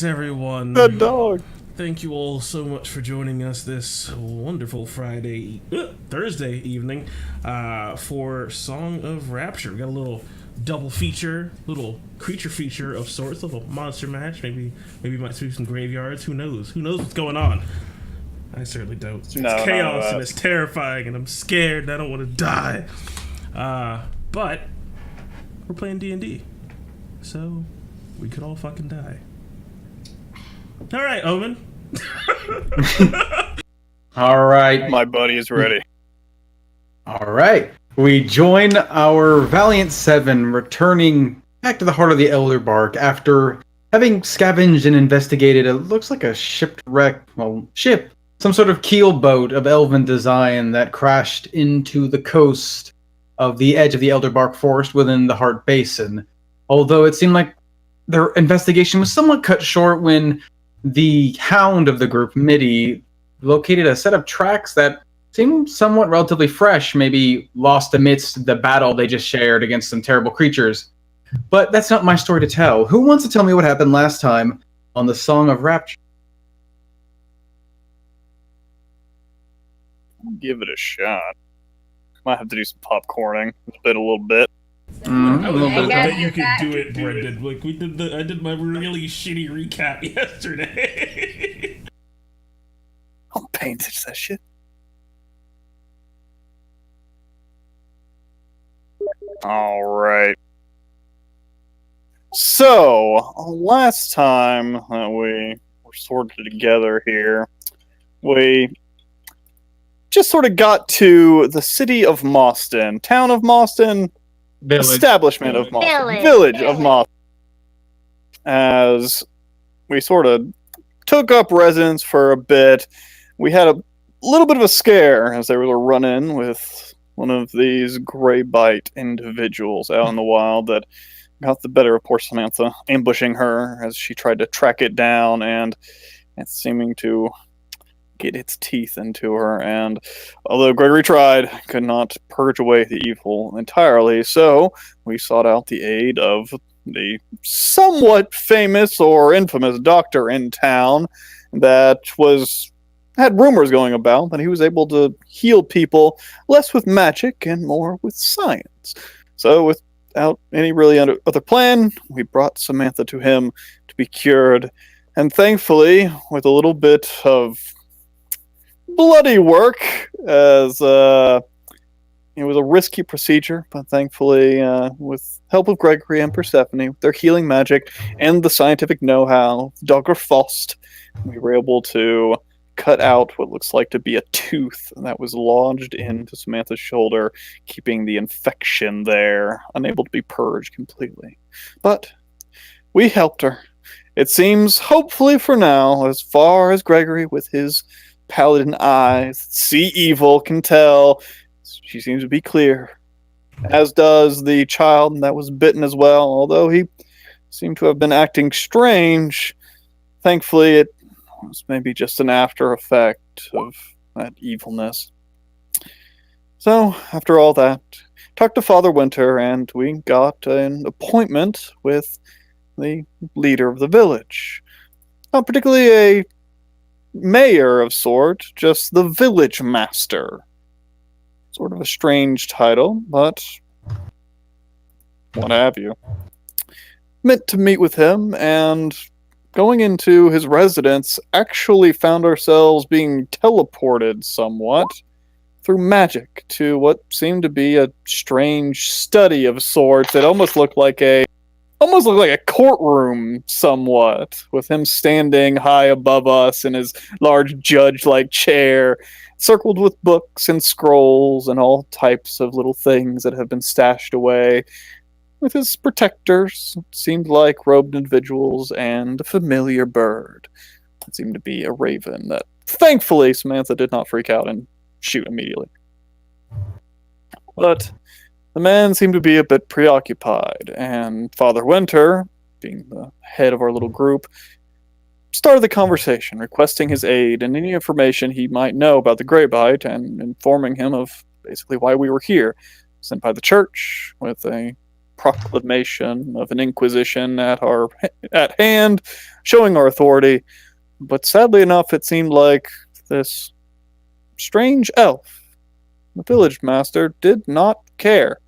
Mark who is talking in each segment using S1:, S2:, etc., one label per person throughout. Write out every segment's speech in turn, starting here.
S1: right, everyone.
S2: The dog.
S1: Thank you all so much for joining us this wonderful Thursday evening for Song of Rapture. We got a little double feature, little creature feature of sorts, a little monster match. Maybe might see some graveyards. Who knows? Who knows what's going on? I certainly don't. It's chaos and it's terrifying, and I'm scared, and I don't want to die. But we're playing D&D, so we could all fucking die. All right, Owen.
S3: All right.
S2: My buddy is ready.
S3: All right. We join our Valiant Seven returning back to the heart of the Elder Bark after having scavenged and investigated it looks like a ship, some sort of keel boat of elven design that crashed into the coast of the edge of the Elder Bark Forest within the Heart Basin. Although it seemed like their investigation was somewhat cut short when the hound of the group, Midi, located a set of tracks that seemed somewhat relatively fresh, maybe lost amidst the battle they just shared against some terrible creatures. But that's not my story to tell. Who wants to tell me what happened last time on the Song of Rapture?
S2: Give it a shot. Might have to do some popcorning. It's been a little bit.
S1: I would love that you could do it, Brendan. Like I did my really shitty recap yesterday.
S2: I'm paying attention to that shit. All right. So, last time that we were sorted together here, we just sort of got to the city of Moston, town of Moston, establishment of Moston, village of Moston, as we sort of took up residence for a bit. We had a little bit of a scare as they were running with one of these gray bite individuals out in the wild that got the better of poor Samantha, ambushing her as she tried to track it down and seeming to get its teeth into her. And although Gregory tried, could not purge away the evil entirely, so we sought out the aid of the somewhat famous or infamous doctor in town that had rumors going about that he was able to heal people less with magic and more with science. So without any really other plan, we brought Samantha to him to be cured. And thankfully, with a little bit of bloody work, as it was a risky procedure, but thankfully, with help of Gregory and Persephone, with their healing magic and the scientific know-how, Dr. Faust, we were able to cut out what looks like to be a tooth that was lodged into Samantha's shoulder, keeping the infection there, unable to be purged completely. But we helped her. It seems, hopefully for now, as far as Gregory with his paladin eyes see evil can tell, she seems to be clear, as does the child that was bitten as well, although he seemed to have been acting strange. Thankfully, it was maybe just an after effect of that evilness. So, after all that, talked to Father Winter, and we got an appointment with the leader of the village. Not particularly a mayor of sort, just the village master. Sort of a strange title, but what have you. Meant to meet with him, and going into his residence, actually found ourselves being teleported somewhat through magic to what seemed to be a strange study of sorts. It almost looked like a courtroom somewhat, with him standing high above us in his large judge-like chair, circled with books and scrolls and all types of little things that have been stashed away, with his protectors, seemed like robed individuals, and a familiar bird. It seemed to be a raven that, thankfully, Samantha did not freak out and shoot immediately. But the man seemed to be a bit preoccupied, and Father Winter, being the head of our little group, started the conversation, requesting his aid and any information he might know about the Greybite, and informing him of basically why we were here, sent by the church with a proclamation of an inquisition at hand, showing our authority. But sadly enough, it seemed like this strange elf, the village master, did not care.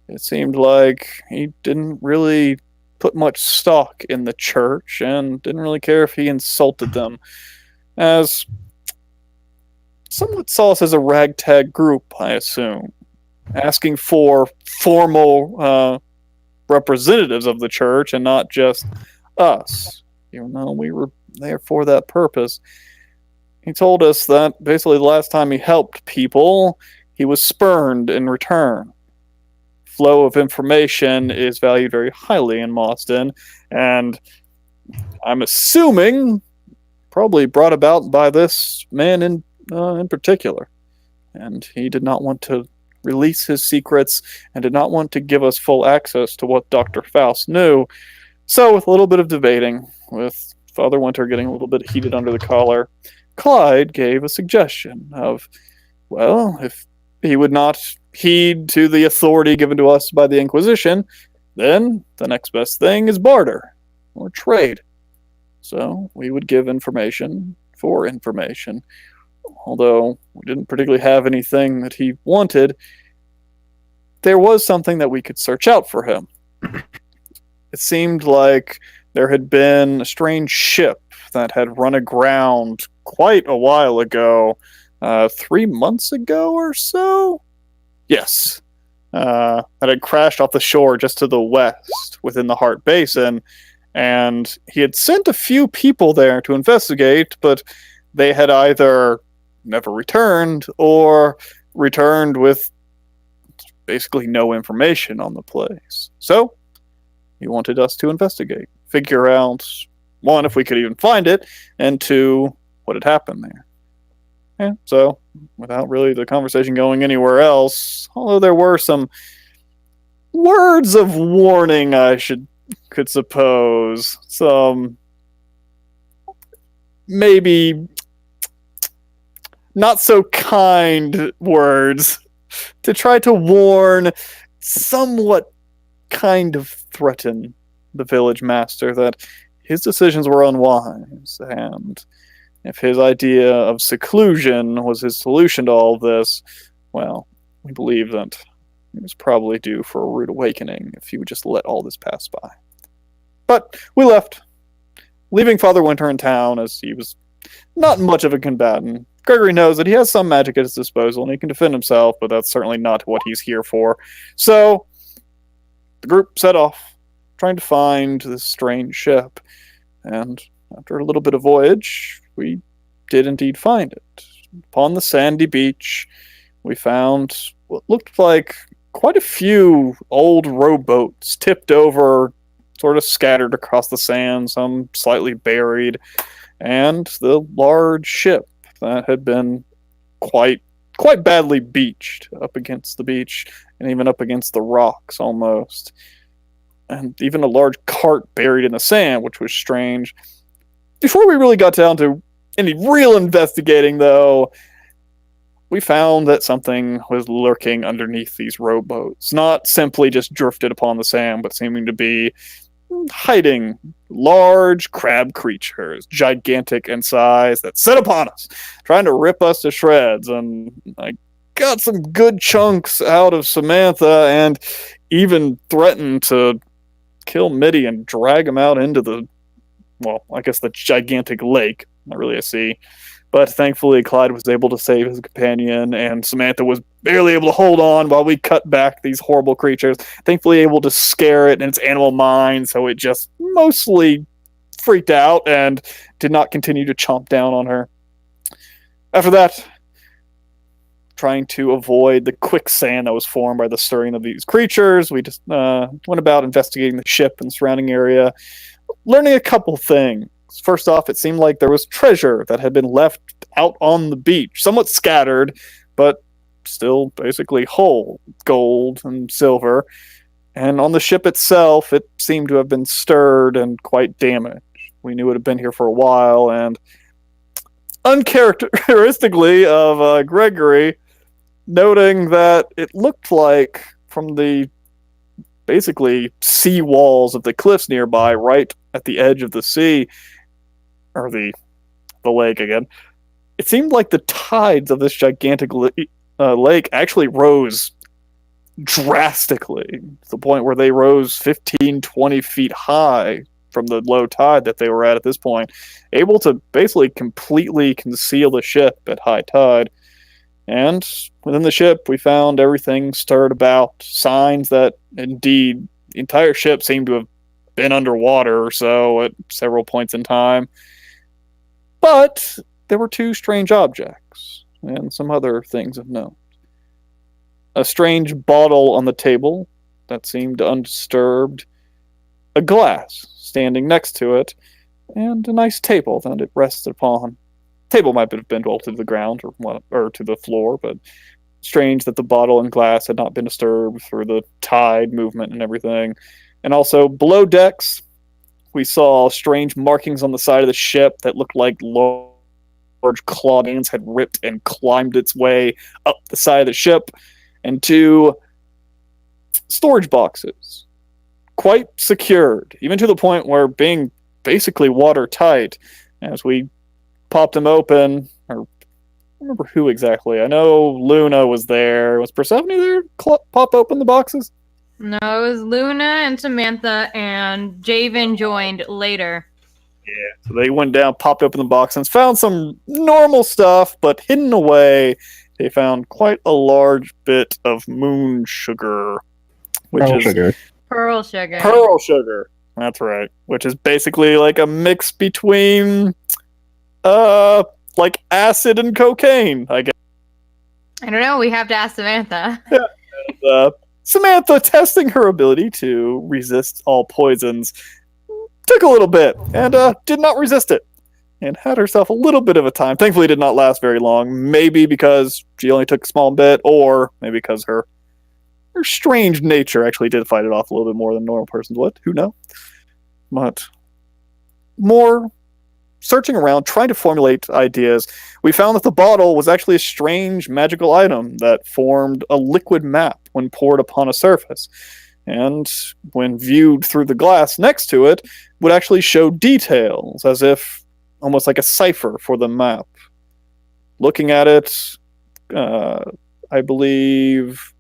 S2: It seemed like he didn't really put much stock in the church and didn't really care if he insulted them, as somewhat saw us as a ragtag group, I assume, asking for formal representatives of the church and not just us, even though we were there for that purpose. He told us that basically the last time he helped people, he was spurned in return. Flow of information is valued very highly in Mauston, and I'm assuming probably brought about by this man in particular. And he did not want to release his secrets and did not want to give us full access to what Dr. Faust knew. So, with a little bit of debating, with Father Winter getting a little bit heated under the collar, Clyde gave a suggestion of, well, if he would not heed to the authority given to us by the Inquisition, then the next best thing is barter or trade. So we would give information for information. Although we didn't particularly have anything that he wanted, there was something that we could search out for him. It seemed like there had been a strange ship that had run aground quite a while ago, 3 months ago or so? Yes. That had crashed off the shore just to the west within the Hart Basin, and he had sent a few people there to investigate, but they had either never returned or returned with basically no information on the place. So, he wanted us to investigate, figure out, one, if we could even find it, and two, what had happened there. Yeah, so, without really the conversation going anywhere else, although there were some words of warning, could suppose, some maybe not so kind words to try to warn, somewhat kind of threaten the village master that his decisions were unwise, and if his idea of seclusion was his solution to all this, well, we believe that he was probably due for a rude awakening if he would just let all this pass by. But we left, leaving Father Winter in town, as he was not much of a combatant. Gregory knows that he has some magic at his disposal and he can defend himself, but that's certainly not what he's here for. So, the group set off, trying to find this strange ship, and after a little bit of voyage, we did indeed find it. Upon the sandy beach, we found what looked like quite a few old rowboats tipped over, sort of scattered across the sand, some slightly buried, and the large ship that had been quite badly beached up against the beach and even up against the rocks almost. And even a large cart buried in the sand, which was strange. Before we really got down to any real investigating, though, we found that something was lurking underneath these rowboats. Not simply just drifted upon the sand, but seeming to be hiding large crab creatures, gigantic in size, that set upon us, trying to rip us to shreds. And I got some good chunks out of Samantha and even threatened to kill Mitty and drag him out into the, well, I guess the gigantic lake, not really a sea. But thankfully, Clyde was able to save his companion, and Samantha was barely able to hold on while we cut back these horrible creatures. Thankfully able to scare it in its animal mind, so it just mostly freaked out and did not continue to chomp down on her. After that, trying to avoid the quicksand that was formed by the stirring of these creatures, we just went about investigating the ship and surrounding area, learning a couple things. First off, it seemed like there was treasure that had been left out on the beach, somewhat scattered, but still basically whole, gold and silver. And on the ship itself, it seemed to have been stirred and quite damaged. We knew it had been here for a while, and uncharacteristically of Gregory, noting that it looked like from the basically sea walls of the cliffs nearby, right at the edge of the sea, or the lake again. It seemed like the tides of this gigantic lake actually rose drastically to the point where they rose 15, 20 feet high from the low tide that they were at this point, able to basically completely conceal the ship at high tide. And within the ship, we found everything stirred about, signs that indeed the entire ship seemed to have been underwater or so at several points in time. But there were two strange objects and some other things of note. A strange bottle on the table that seemed undisturbed, a glass standing next to it, and a nice table that it rested upon. Table might have been to the ground or to the floor, but strange that the bottle and glass had not been disturbed through the tide movement and everything. And also below decks, we saw strange markings on the side of the ship that looked like large clawed hands had ripped and climbed its way up the side of the ship, and two storage boxes, quite secured, even to the point where being basically watertight. As we popped them open, or I don't remember who exactly. I know Luna was there. Was Persephone there? Pop open the boxes?
S4: No, it was Luna and Samantha, and Javen joined later.
S2: Yeah, so they went down, popped open the box, and found some normal stuff, but hidden away, they found quite a large bit of moon sugar, which
S3: Pearl
S2: is
S3: sugar.
S4: Pearl sugar.
S2: pearl sugar. That's right. Which is basically like a mix between, like acid and cocaine, I guess.
S4: I don't know. We have to ask Samantha.
S2: Samantha, testing her ability to resist all poisons, took a little bit and did not resist it, and had herself a little bit of a time. Thankfully, it did not last very long. Maybe because she only took a small bit, or maybe because her strange nature actually did fight it off a little bit more than normal persons would. Who knows? But more searching around, trying to formulate ideas, we found that the bottle was actually a strange magical item that formed a liquid map when poured upon a surface. And when viewed through the glass next to it, would actually show details, as if almost like a cipher for the map. Looking at it, I believe,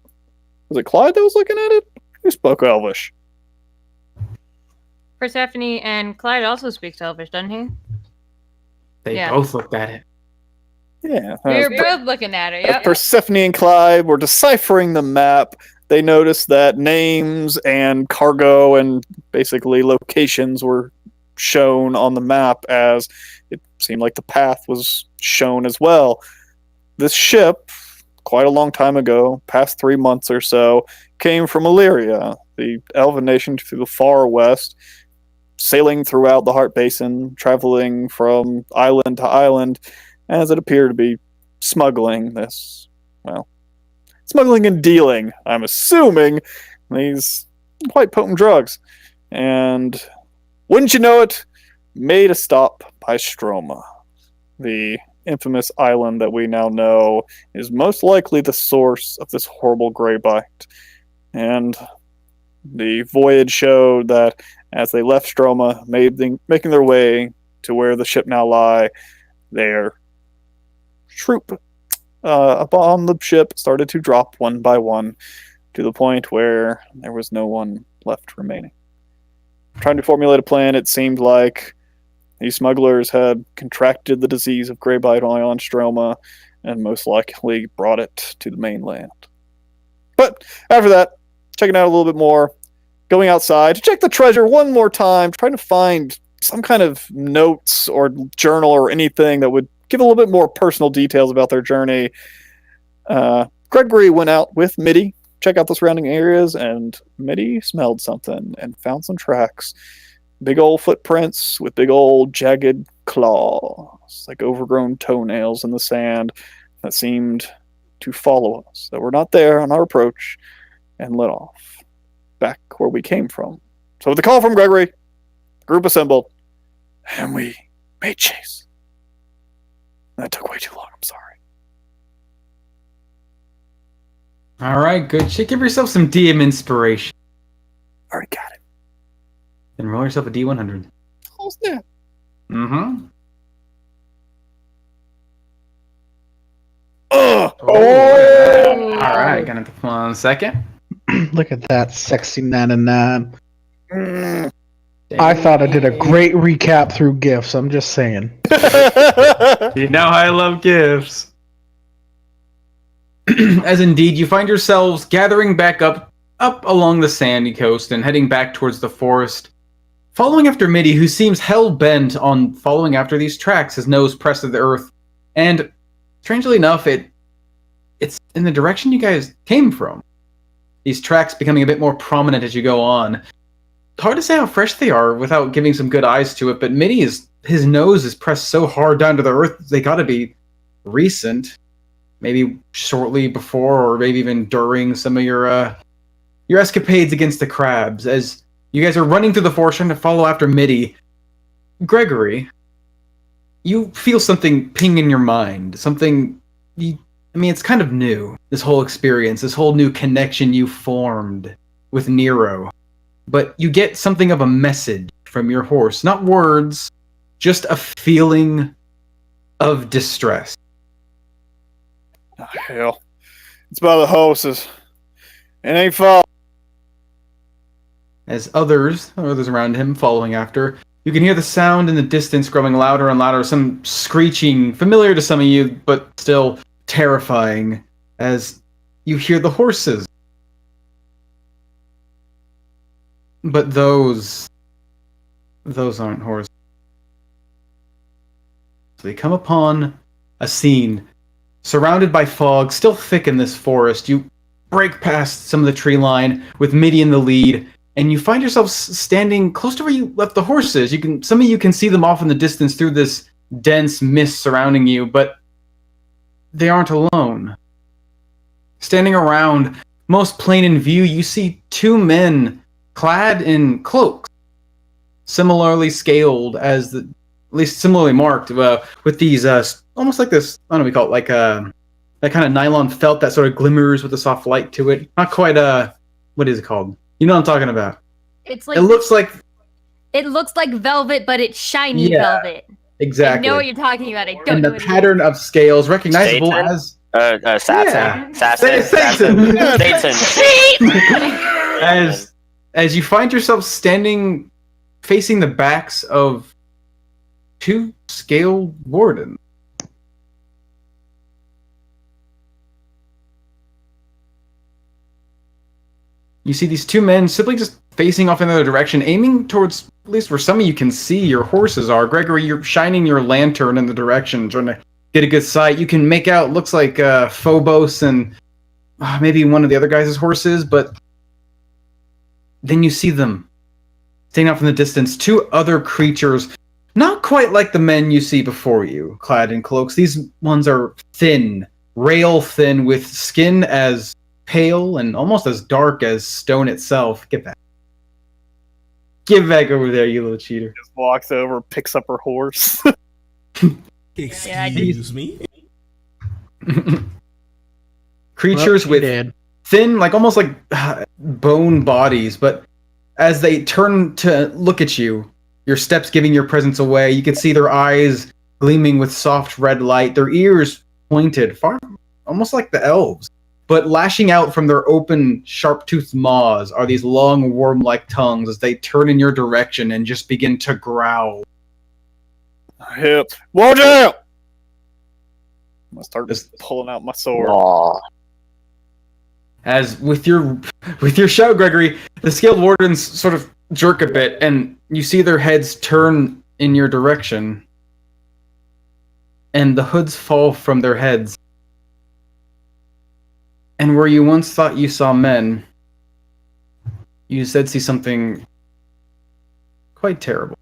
S2: was it Clyde that was looking at it? Who spoke Elvish?
S4: Persephone and Clyde also speaks Elvish, doesn't he?
S3: They
S4: Yeah.
S3: both looked at it.
S2: Yeah.
S4: We were both looking at it.
S2: As
S4: Yep.
S2: Persephone and Clyde were deciphering the map, they noticed that names and cargo and basically locations were shown on the map, as it seemed like the path was shown as well. This ship, quite a long time ago, past 3 months or so, came from Illyria, the elven nation to the far west, sailing throughout the Heart Basin, traveling from island to island, as it appeared to be smuggling this, well, smuggling and dealing, I'm assuming, these quite potent drugs. And wouldn't you know it, made a stop by Stroma, the infamous island that we now know is most likely the source of this horrible gray bite. And the voyage showed that as they left Stroma, making their way to where the ship now lie, their troop upon the ship started to drop one by one to the point where there was no one left remaining. Trying to formulate a plan, it seemed like these smugglers had contracted the disease of gray bite on Stroma and most likely brought it to the mainland. But after that, checking out a little bit more, going outside to check the treasure one more time, trying to find some kind of notes or journal or anything that would give a little bit more personal details about their journey. Gregory went out with Mitty, check out the surrounding areas, and Mitty smelled something and found some tracks. Big old footprints with big old jagged claws, like overgrown toenails in the sand that seemed to follow us, that were not there on our approach, and lit off back where we came from. So with the call from Gregory, the group assembled, and we made chase. That took way too long, I'm sorry.
S3: All right, good shit. Give yourself some DM inspiration. And roll yourself a D100.
S2: Oh, snap.
S3: Mm-hmm.
S2: Ugh.
S3: All right, gonna have to hold on a second.
S5: Look at that sexy 99.
S2: Mm.
S5: I thought I did a great recap through gifts. I'm just saying.
S3: You know I love gifts. As indeed, you find yourselves gathering back up along the sandy coast and heading back towards the forest, following after Mitty, who seems hell-bent on following after these tracks, his nose pressed to the earth. And strangely enough, it's in the direction you guys came from. These tracks becoming a bit more prominent as you go on. Hard to say how fresh they are without giving some good eyes to it, but Mitty his nose is pressed so hard down to the earth, they gotta be recent. Maybe shortly before, or maybe even during some of your escapades against the crabs. As you guys are running through the forest trying to follow after Mitty, Gregory, you feel something ping in your mind. It's kind of new, this whole experience, this whole new connection you formed with Nero. But you get something of a message from your horse. Not words, just a feeling of distress.
S2: Oh, hell. It's by the horses. It ain't fault.
S3: As others around him following after, you can hear the sound in the distance growing louder and louder, some screeching, familiar to some of you, but still terrifying, as you hear the horses. But those aren't horses. So they come upon a scene surrounded by fog, still thick in this forest. You break past some of the tree line with Mitty in the lead, and you find yourselves standing close to where you left the horses. Some of you can see them off in the distance through this dense mist surrounding you, but they aren't alone. Standing around, most plain in view, you see two men clad in cloaks, similarly scaled at least similarly marked, with these almost like this. I don't know what we call it, like that kind of nylon felt that sort of glimmers with a soft light to it. Not quite what is it called? You know what I'm talking about.
S4: It's like
S3: It looks like
S4: velvet, but it's shiny velvet.
S3: Exactly.
S4: I know what you're talking about. I don't
S3: and
S4: know
S3: the
S4: what
S3: pattern of scales recognizable
S6: Satan?
S3: as
S6: Satin.
S3: Satan.
S6: Satan.
S3: As you find yourself standing facing the backs of two scaled wardens. You see these two men simply just facing off in the other direction, aiming towards, at least where some of you can see your horses are. Gregory, you're shining your lantern in the direction, trying to get a good sight. You can make out, looks like Phobos and maybe one of the other guys' horses, but then you see them standing out from the distance. Two other creatures, not quite like the men you see before you, clad in cloaks. These ones are thin, rail thin, with skin as pale and almost as dark as stone itself. Get back. Get back over there, you little cheater.
S2: Just walks over, picks up her horse.
S1: Excuse me?
S3: Creatures with thin, like almost like bone bodies, but as they turn to look at you, your steps giving your presence away, you can see their eyes gleaming with soft red light, their ears pointed, far almost like the elves. But lashing out from their open, sharp-toothed maws are these long, worm-like tongues as they turn in your direction and just begin to growl.
S2: Hip. Watch out! I'm gonna start just pulling out my sword.
S6: Aww.
S3: As with your shout, Gregory, the scaled wardens sort of jerk a bit, and you see their heads turn in your direction. And the hoods fall from their heads. And where you once thought you saw men, you instead see something quite terrible.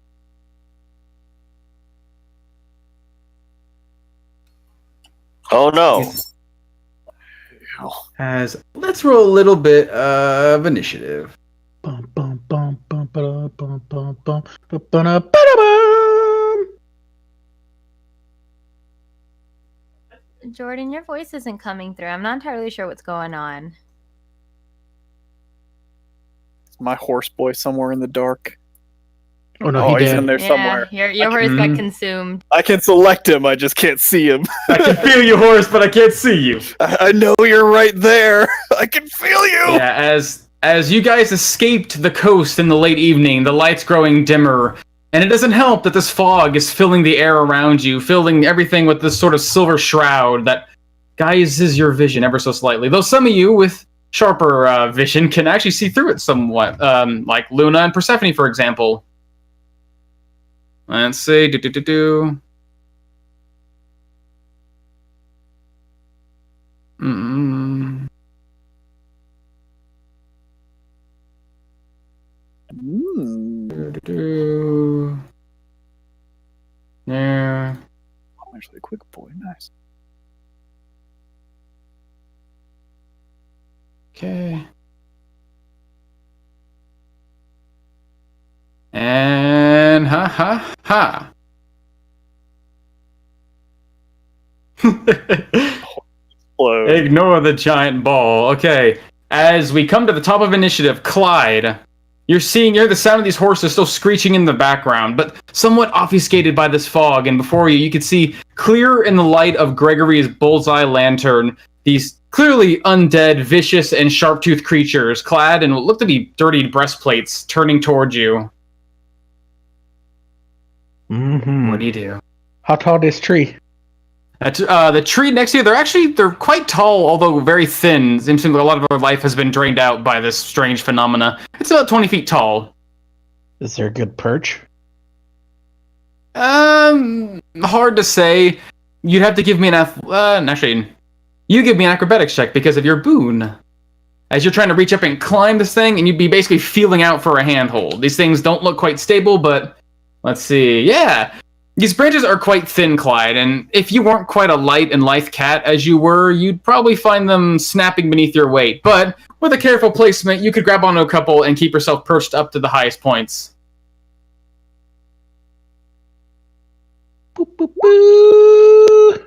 S6: Oh no.
S3: Let's roll a little bit of initiative.
S5: Bum, bum, bum, bum, ba-da, bum, bum, bum, ba-ba-da, ba-da-bum.
S4: Jordan, your voice isn't coming through. I'm not entirely sure what's going on.
S2: Is my horse boy somewhere in the dark?
S5: Oh no,
S2: Oh,
S5: he
S2: he's
S5: dead.
S2: in there
S4: Yeah,
S2: somewhere.
S4: your horse got consumed.
S2: I can select him. I just can't see him.
S3: I can feel you, horse, but I can't see you.
S2: I know you're right there. I can feel you.
S3: Yeah, as you guys escaped the coast in the late evening, the lights growing dimmer, and it doesn't help that this fog is filling the air around you, filling everything with this sort of silver shroud that guises your vision ever so slightly. Though some of you with sharper vision can actually see through it somewhat, like Luna and Persephone, for example. Let's see. Mm. Yeah.
S2: Oh, actually, a quick boy. Nice.
S3: Okay. And ha.
S2: Hello.
S3: Ignore the giant ball. Okay. As we come to the top of initiative, Clyde, you're the sound of these horses still screeching in the background, but somewhat obfuscated by this fog, and before you could see clear in the light of Gregory's bullseye lantern, these clearly undead, vicious, and sharp-toothed creatures, clad in what look to be dirtied breastplates, turning towards you.
S5: Mm-hmm.
S3: What do you do?
S5: How tall this tree?
S3: The tree next to you, they're quite tall, although very thin. It seems like a lot of their life has been drained out by this strange phenomena. It's about 20 feet tall.
S5: Is there a good perch?
S3: Hard to say. You'd have to give me an actually, you give me an acrobatics check because of your boon. As you're trying to reach up and climb this thing, and you'd be basically feeling out for a handhold. These things don't look quite stable, but let's see. Yeah. These branches are quite thin, Clyde, and if you weren't quite a light and lithe cat as you were, you'd probably find them snapping beneath your weight. But with a careful placement, you could grab onto a couple and keep yourself perched up to the highest points.
S5: Boop, boop, boo.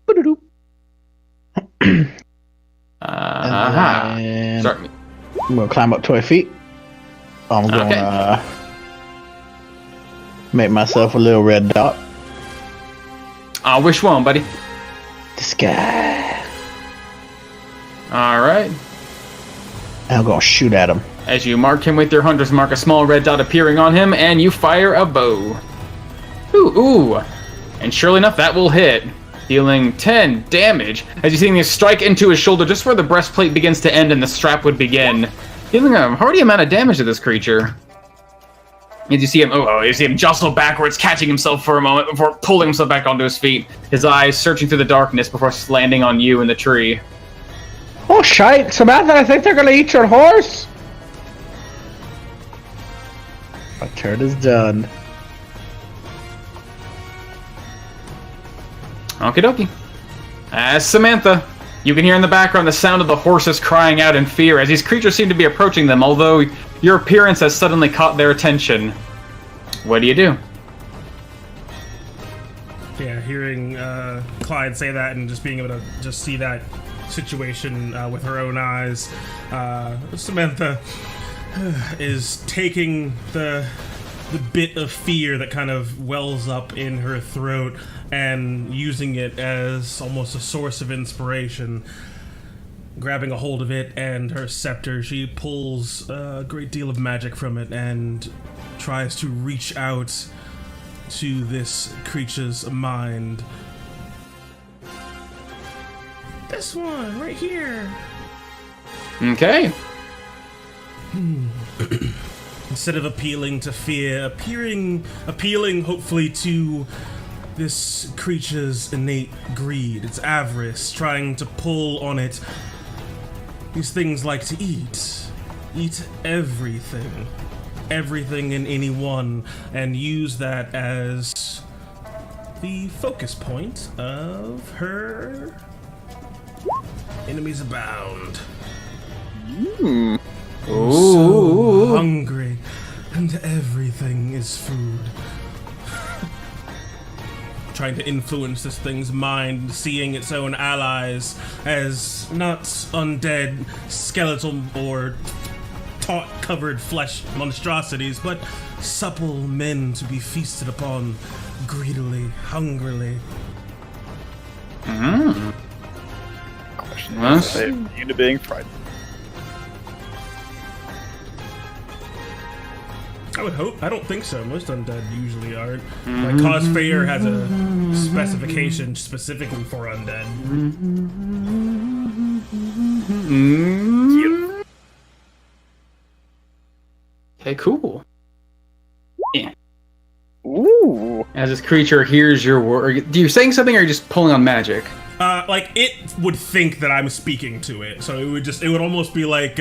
S5: Ba-da-doo. And
S3: Sorry.
S5: I'm gonna climb up 12 feet. I'm gonna make myself a little red dot.
S3: Which one, buddy?
S5: This guy.
S3: Alright.
S5: And I'm gonna shoot at him.
S3: As you mark him with your hunter's mark, a small red dot appearing on him, and you fire a bow. Ooh. And surely enough, that will hit, dealing 10 damage, as you see him strike into his shoulder just where the breastplate begins to end and the strap would begin, dealing a hearty amount of damage to this creature. As you see him jostle backwards, catching himself for a moment before pulling himself back onto his feet, his eyes searching through the darkness before landing on you in the tree.
S5: Oh shite, Samantha, I think they're gonna eat your horse! My turn is done.
S3: Okie dokie. As Samantha, you can hear in the background the sound of the horses crying out in fear as these creatures seem to be approaching them, although your appearance has suddenly caught their attention. What do you do?
S1: Yeah, hearing Clyde say that and just being able to just see that situation with her own eyes, Samantha is taking the bit of fear that kind of wells up in her throat and using it as almost a source of inspiration. Grabbing a hold of it and her scepter, she pulls a great deal of magic from it and tries to reach out to this creature's mind. This one, right here.
S3: Okay.
S1: Instead of appealing to fear, appealing hopefully to this creature's innate greed, its avarice, trying to pull on it. These things like to eat everything and anyone, and use that as the focus point of her enemies abound.
S2: Hmm.
S1: So hungry, and everything is food. Trying to influence this thing's mind, seeing its own allies as not undead, skeletal, or taut-covered flesh monstrosities, but supple men to be feasted upon greedily, hungrily.
S2: Question
S3: Yes.
S2: is, are they immune to being frightened?
S1: I would hope. I don't think so. Most undead usually aren't. Like, Cause Fair has a specification specifically for undead.
S3: Okay, cool. Yeah.
S2: Ooh.
S3: As this creature hears your word, you're saying something, or are you just pulling on magic?
S1: Like, it would think that I'm speaking to it, so it would almost be like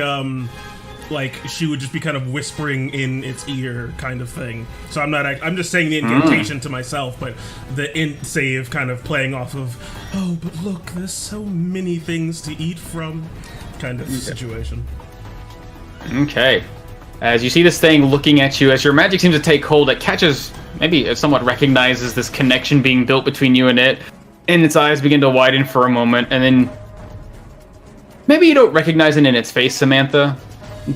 S1: she would just be kind of whispering in its ear kind of thing. So I'm just saying the incantation to myself, but the int save kind of playing off of, oh, but look, there's so many things to eat from kind of situation.
S3: Okay. As you see this thing looking at you, as your magic seems to take hold, it catches, maybe it somewhat recognizes this connection being built between you and it, and its eyes begin to widen for a moment, and then maybe you don't recognize it in its face, Samantha,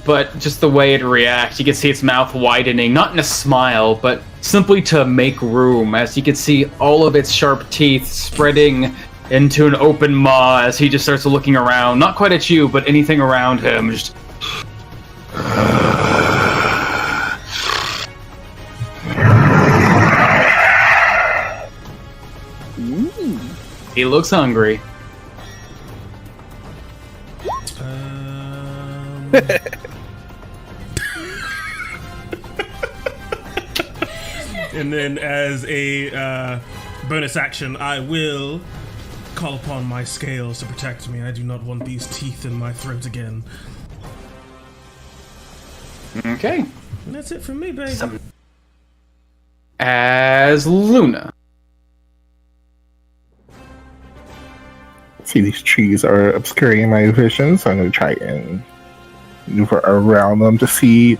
S3: but just the way it reacts, you can see its mouth widening, not in a smile, but simply to make room, as you can see all of its sharp teeth spreading into an open maw as he just starts looking around, not quite at you, but anything around him. Just... He looks hungry.
S1: And then as a bonus action, I will call upon my scales to protect me. I do not want these teeth in my throat again.
S3: Okay.
S1: And that's it from me, baby.
S3: As Luna.
S7: See, these trees are obscuring my vision, so I'm going to try and maneuver around them to see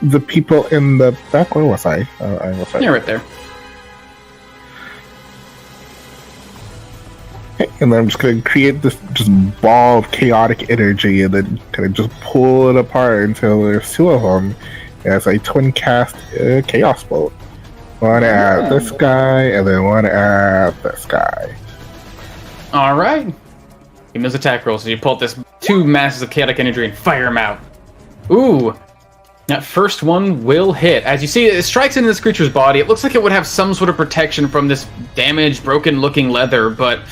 S7: the people in the back. Where was I? I was
S3: Yeah, right there.
S7: Okay, and then I'm just going to create this just ball of chaotic energy and then kind of just pull it apart until there's two of them as I twin cast a chaos bolt. One at this guy and then one at this guy.
S3: All right. Give me those attack rolls. So you pull out this two masses of chaotic energy and fire them out. Ooh. That first one will hit. As you see, it strikes into this creature's body. It looks like it would have some sort of protection from this damaged, broken-looking leather, but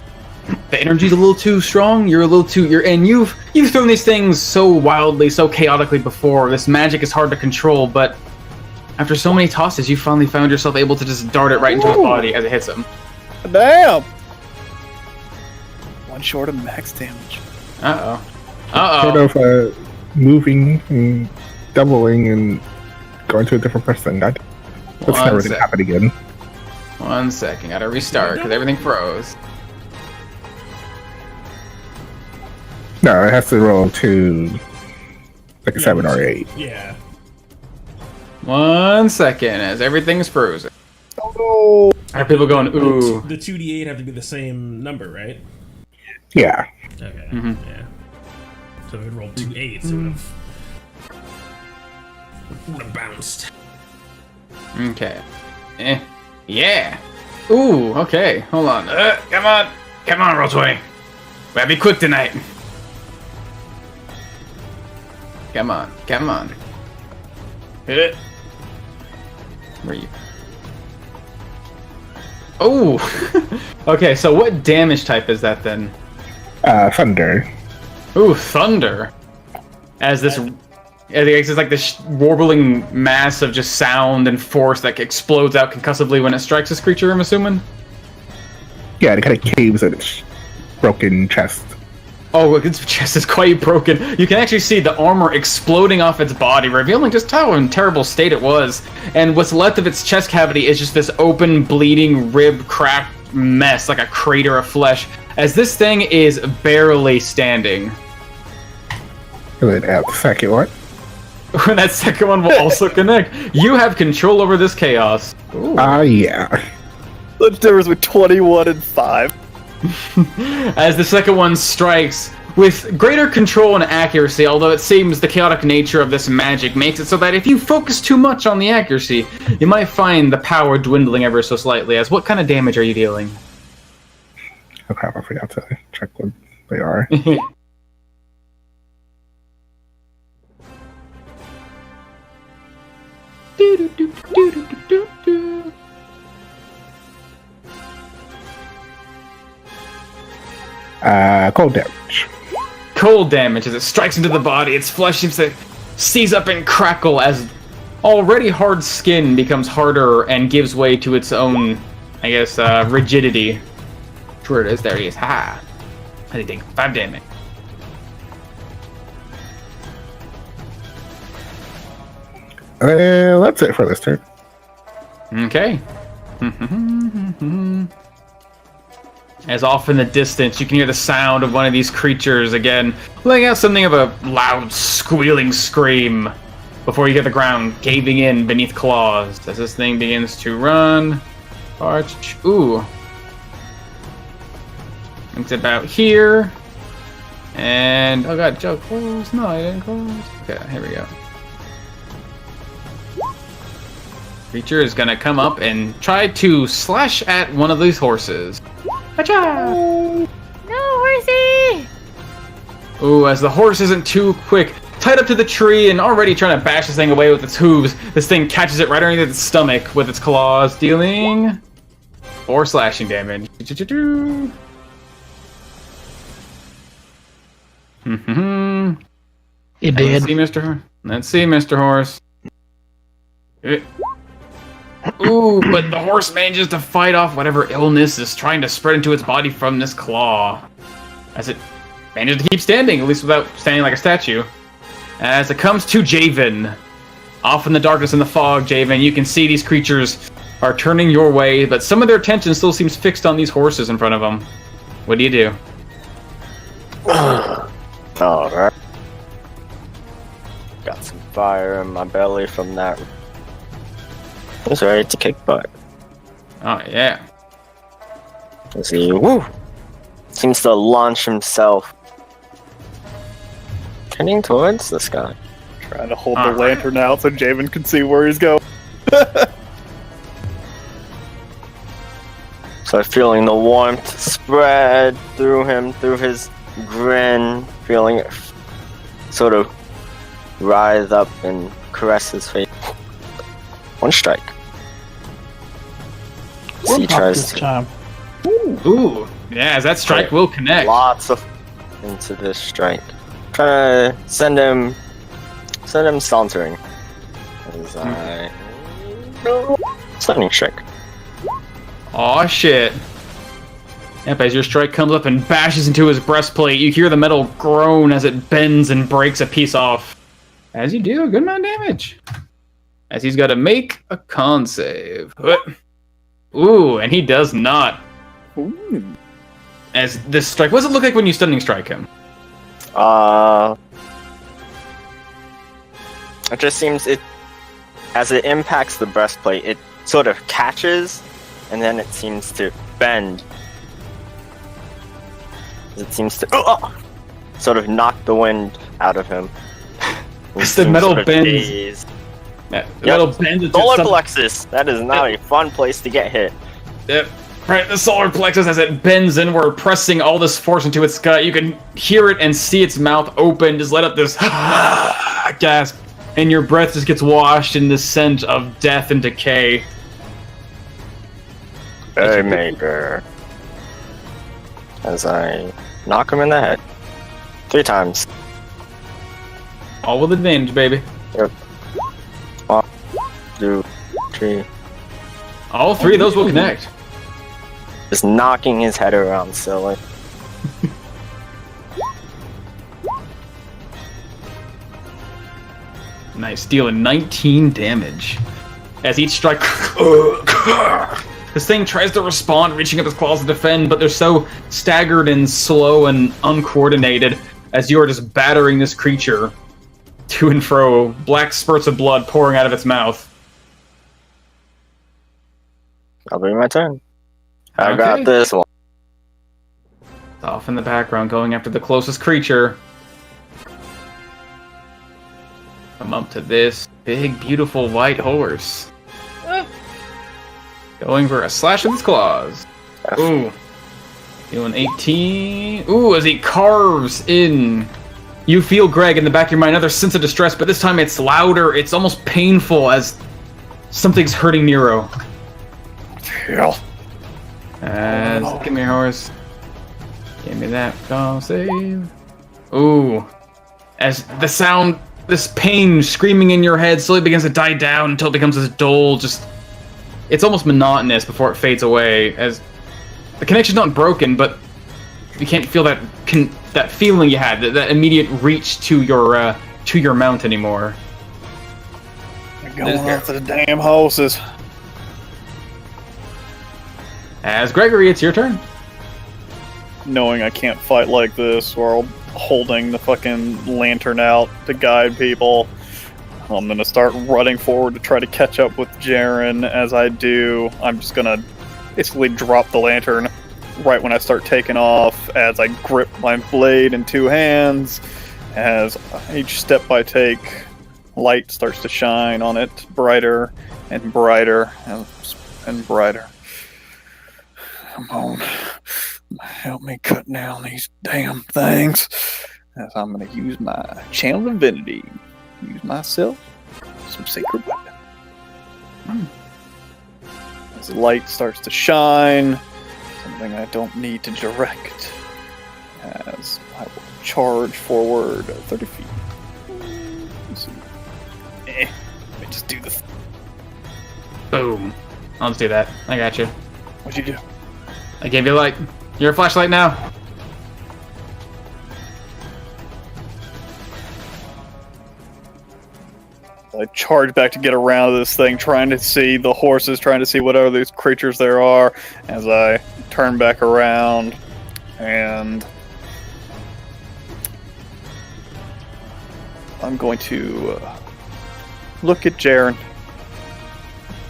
S3: the energy's a little too strong. You've thrown these things so wildly, so chaotically before. This magic is hard to control, but after so many tosses, you finally found yourself able to just dart it right into the body as it hits him.
S2: Damn! One short of max damage.
S3: Uh-oh.
S7: Sort of moving and doubling and going to a different person. That's never going to happen again.
S3: 1 second. Gotta restart because everything froze.
S7: No, it has to roll to like a 7 or 8.
S1: Yeah.
S3: 1 second as everything's frozen.
S2: Oh
S3: Are people going, ooh?
S1: The 2d8 have to be the same number, right?
S7: Yeah.
S1: Okay.
S3: Mhm.
S1: Yeah. So it rolled 2 8s, so it would have bounced.
S3: Okay. Yeah. Ooh, okay. Hold on. Come on. Come on, Roll20. We gotta be quick tonight. Come on. Come on. Where are you? Oh! Okay, so what damage type is that then?
S7: Thunder.
S3: Ooh, thunder. As this... It's like this warbling mass of just sound and force that explodes out concussively when it strikes this creature, I'm assuming?
S7: Yeah, it kind of caves at its broken chest.
S3: Oh, its chest is quite broken. You can actually see the armor exploding off its body, revealing just how in terrible state it was. And what's left of its chest cavity is just this open, bleeding, rib-cracked mess, like a crater of flesh, as this thing is barely standing.
S7: And then at the second one.
S3: That second one will also connect. You have control over this chaos. Ooh.
S7: Yeah.
S2: The difference between 21 and 5.
S3: As the second one strikes, with greater control and accuracy, although it seems the chaotic nature of this magic makes it so that if you focus too much on the accuracy, you might find the power dwindling ever so slightly. As what kind of damage are you dealing?
S7: Oh crap, I forgot to check what they are. Cold damage.
S3: Cold damage as it strikes into the body. Its flesh seems to seize up and crackle as already hard skin becomes harder and gives way to its own, I guess, rigidity. Sure it is. There he is. Ha! How do you take 5 damage?
S7: That's it for this turn.
S3: Okay. As off in the distance, you can hear the sound of one of these creatures again, letting out something of a loud, squealing scream before you get the ground caving in beneath claws. As this thing begins to run. Arch. Ooh. It's about here. And, oh god, Joe, close. No, I didn't close. Okay, here we go. Creature is gonna come up and try to slash at one of these horses. Gotcha!
S4: No, horsey!
S3: Ooh, as the horse isn't too quick, tied up to the tree and already trying to bash this thing away with its hooves, this thing catches it right underneath its stomach with its claws, dealing 4 slashing damage.
S5: It did.
S3: Let's see, Mr. Horse. Ooh, but the horse manages to fight off whatever illness is trying to spread into its body from this claw. As it manages to keep standing, at least without standing like a statue. As it comes to Javen. Off in the darkness and the fog, Javen, you can see these creatures are turning your way, but some of their attention still seems fixed on these horses in front of them. What do you do?
S6: Alright. Got some fire in my belly from that. He's ready to kick butt.
S3: Oh, yeah.
S6: Let's see. Woo! Seems to launch himself. Heading towards this guy.
S2: Trying to hold the lantern out so Javen can see where he's going.
S6: So feeling the warmth spread through him, through his grin, feeling it sort of rise up and caress his face. 1 strike.
S5: One
S6: He
S5: pop
S6: tries
S5: this
S6: to
S5: time.
S3: Ooh, yeah, as that strike will connect.
S6: lots of into this strike. Trying to send him sauntering. As I stunning strike.
S3: Aw, shit. Yep, as your strike comes up and bashes into his breastplate, you hear the metal groan as it bends and breaks a piece off. As you do, a good amount of damage. As he's got to make a con save. Ooh, and he does not.
S2: Ooh.
S3: As this strike, what does it look like when you stunning strike him?
S6: It just seems as it impacts the breastplate, it sort of catches, and then it seems to bend. It seems to sort of knock the wind out of him.
S3: The metal bends.
S6: Yeah,
S3: The metal bends. into
S6: solar
S3: some-
S6: plexus. That is not a fun place to get hit.
S3: Yep. Right, the solar plexus as it bends inward, pressing all this force into its gut. You can hear it and see its mouth open, just let up this gasp, and your breath just gets washed in the scent of death and decay.
S6: Maker. As I knock him in the head 3 times.
S3: All with advantage, baby.
S6: Yep. 1, 2, 3.
S3: All 3 of those will connect.
S6: Just knocking his head around silly.
S3: Nice, dealing 19 damage. As each strike, this thing tries to respond, reaching up its claws to defend, but they're so staggered and slow and uncoordinated as you are just battering this creature to and fro, black spurts of blood pouring out of its mouth.
S6: That'll be my turn. I
S3: Okay.
S6: got this one.
S3: Off in the background, going after the closest creature. Come up to this big, beautiful white horse. Going for a slash with his claws. Ooh. Doing 18. Ooh, as he carves in. You feel, Greg, in the back of your mind, another sense of distress, but this time it's louder. It's almost painful as something's hurting Nero.
S2: Hell.
S3: Give me your horse. Give me that. Go save. Ooh. As the sound, this pain screaming in your head slowly begins to die down until it becomes this dull, just... It's almost monotonous before it fades away, as the connection's not broken, but you can't feel that that feeling you had, that immediate reach to your mount anymore.
S2: You're going after the damn horses.
S3: As Gregory, it's your turn.
S2: Knowing I can't fight like this while holding the fucking lantern out to guide people, I'm gonna start running forward to try to catch up with Jaren. As I do, I'm just gonna basically drop the lantern right when I start taking off, as I grip my blade in two hands. As each step I take, light starts to shine on it, brighter and brighter and brighter. Come on, help me cut down these damn things. As I'm gonna use my channel divinity, use myself some sacred weapon. As the light starts to shine, something I don't need to direct, as I will charge forward 30 feet. Let's see. Let me just do this.
S3: Boom. I'll just do that. I got you.
S2: What'd you do?
S3: I gave you light. You're a flashlight now.
S2: I charge back to get around this thing, trying to see the horses, trying to see what other these creatures there are, as I turn back around, and I'm going to look at Jaren.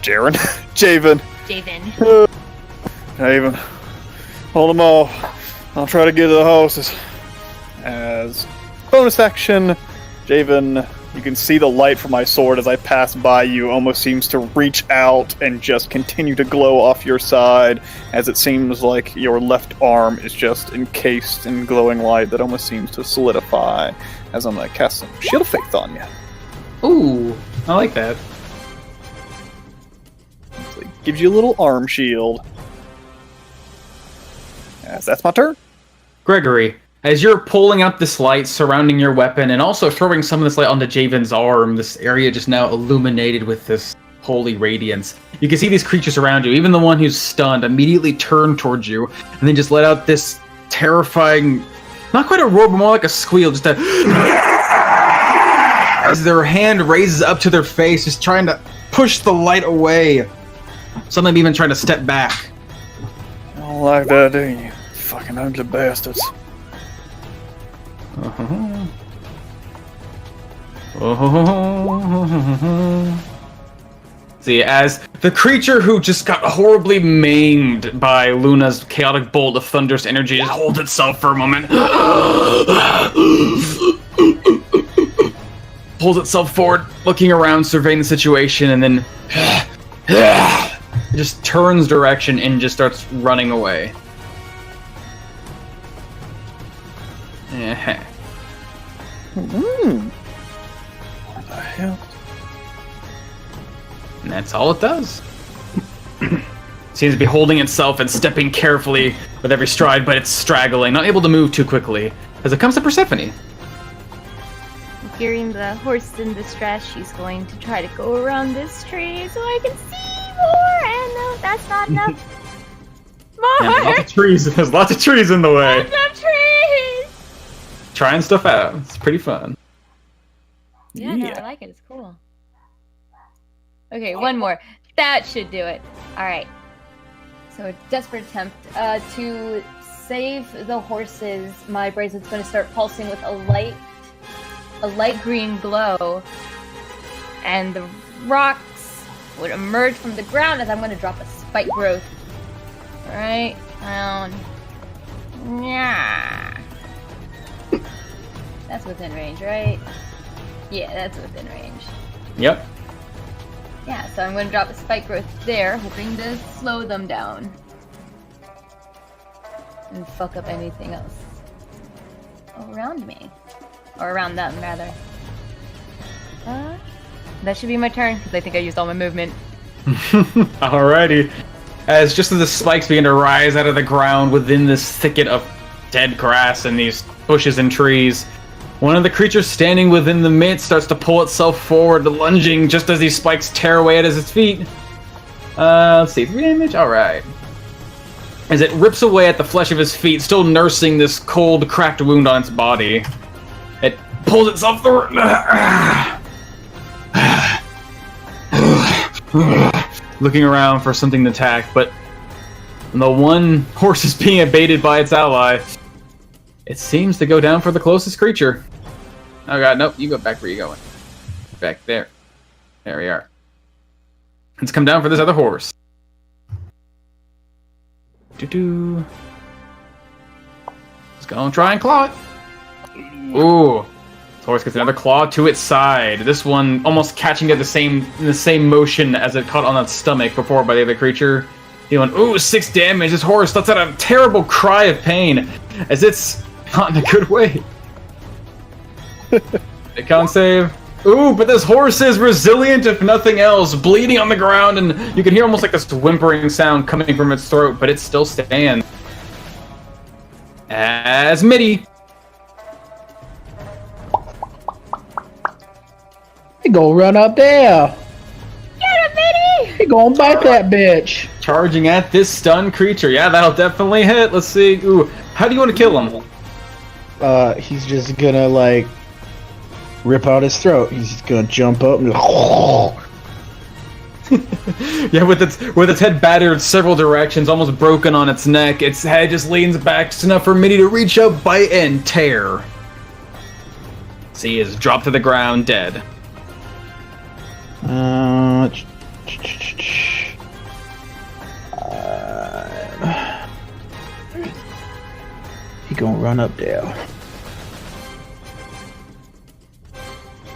S2: Jaren? Javen. Javen. Hold them off. I'll try to get to the horses. As bonus action, Javen, you can see the light from my sword as I pass by you almost seems to reach out and just continue to glow off your side, as it seems like your left arm is just encased in glowing light that almost seems to solidify, as I'm going to cast some Shield of Faith on you.
S3: Ooh, I like that.
S2: So it gives you a little arm shield. Yes, that's my turn.
S3: Gregory, as you're pulling out this light surrounding your weapon and also throwing some of this light onto Javen's arm, this area just now illuminated with this holy radiance. You can see these creatures around you, even the one who's stunned, immediately turn towards you and then just let out this terrifying, not quite a roar, but more like a squeal, just a as their hand raises up to their face, just trying to push the light away. Some of them even trying to step back.
S2: I don't like that, do you? Fucking ugly bastards.
S3: See, as the creature who just got horribly maimed by Luna's chaotic bolt of thunderous energy just holds itself for a moment. Pulls itself forward, looking around, surveying the situation, and then just turns direction and just starts running away.
S2: What the hell?
S3: And that's all it does. Seems to be holding itself and stepping carefully with every stride, but it's straggling, not able to move too quickly. As it comes to Persephone.
S4: Hearing the horse in distress, she's going to try to go around this tree so I can see more. And no, that's not enough. More!
S3: Yeah, there's lots of trees in the way.
S4: Lots of trees!
S3: Trying stuff out. It's pretty fun.
S4: Yeah, no, I like it. It's cool. Okay, one more. That should do it. Alright. So a desperate attempt to save the horses. My bracelet's going to start pulsing with a light green glow. And the rocks would emerge from the ground as I'm going to drop a spike growth. Right down Yeah. That's within range, right? Yeah, that's within range.
S3: Yep.
S4: Yeah, so I'm going to drop a spike growth there, hoping to slow them down. And fuck up anything else around me. Or around them, rather. That should be my turn, because I think I used all my movement.
S3: Alrighty. As just as the spikes begin to rise out of the ground within this thicket of dead grass and these bushes and trees, one of the creatures standing within the midst starts to pull itself forward, lunging just as these spikes tear away at his feet. Let's see, 3 damage? Alright. As it rips away at the flesh of his feet, still nursing this cold, cracked wound on its body. It pulls itself through. Looking around for something to attack, but the one horse is being abated by its ally. It seems to go down for the closest creature. Oh god, nope, you go back where you're going. Back there. There we are. Let's come down for this other horse. Doo-doo. Let's go and try and claw it. Ooh. This horse gets another claw to its side. This one almost catching it in the same motion as it caught on its stomach before by the other creature. Dealing, ooh, 6 damage. This horse lets out a terrible cry of pain as it's not in a good way. It can't save. Ooh, but this horse is resilient if nothing else, bleeding on the ground, and you can hear almost like this whimpering sound coming from its throat, but it still stands. As Mitty.
S5: He gonna run up there.
S4: Get him, Mitty!
S5: He gonna bite that bitch.
S3: Charging at this stunned creature. Yeah, that'll definitely hit. Let's see. Ooh, how do you want to kill him?
S5: He's just gonna like rip out his throat. He's just gonna jump up and
S3: Yeah, with its head battered several directions, almost broken on its neck, its head just leans back just enough for Mitty to reach up, bite, and tear. So he is dropped to the ground, dead.
S5: He gonna run up there.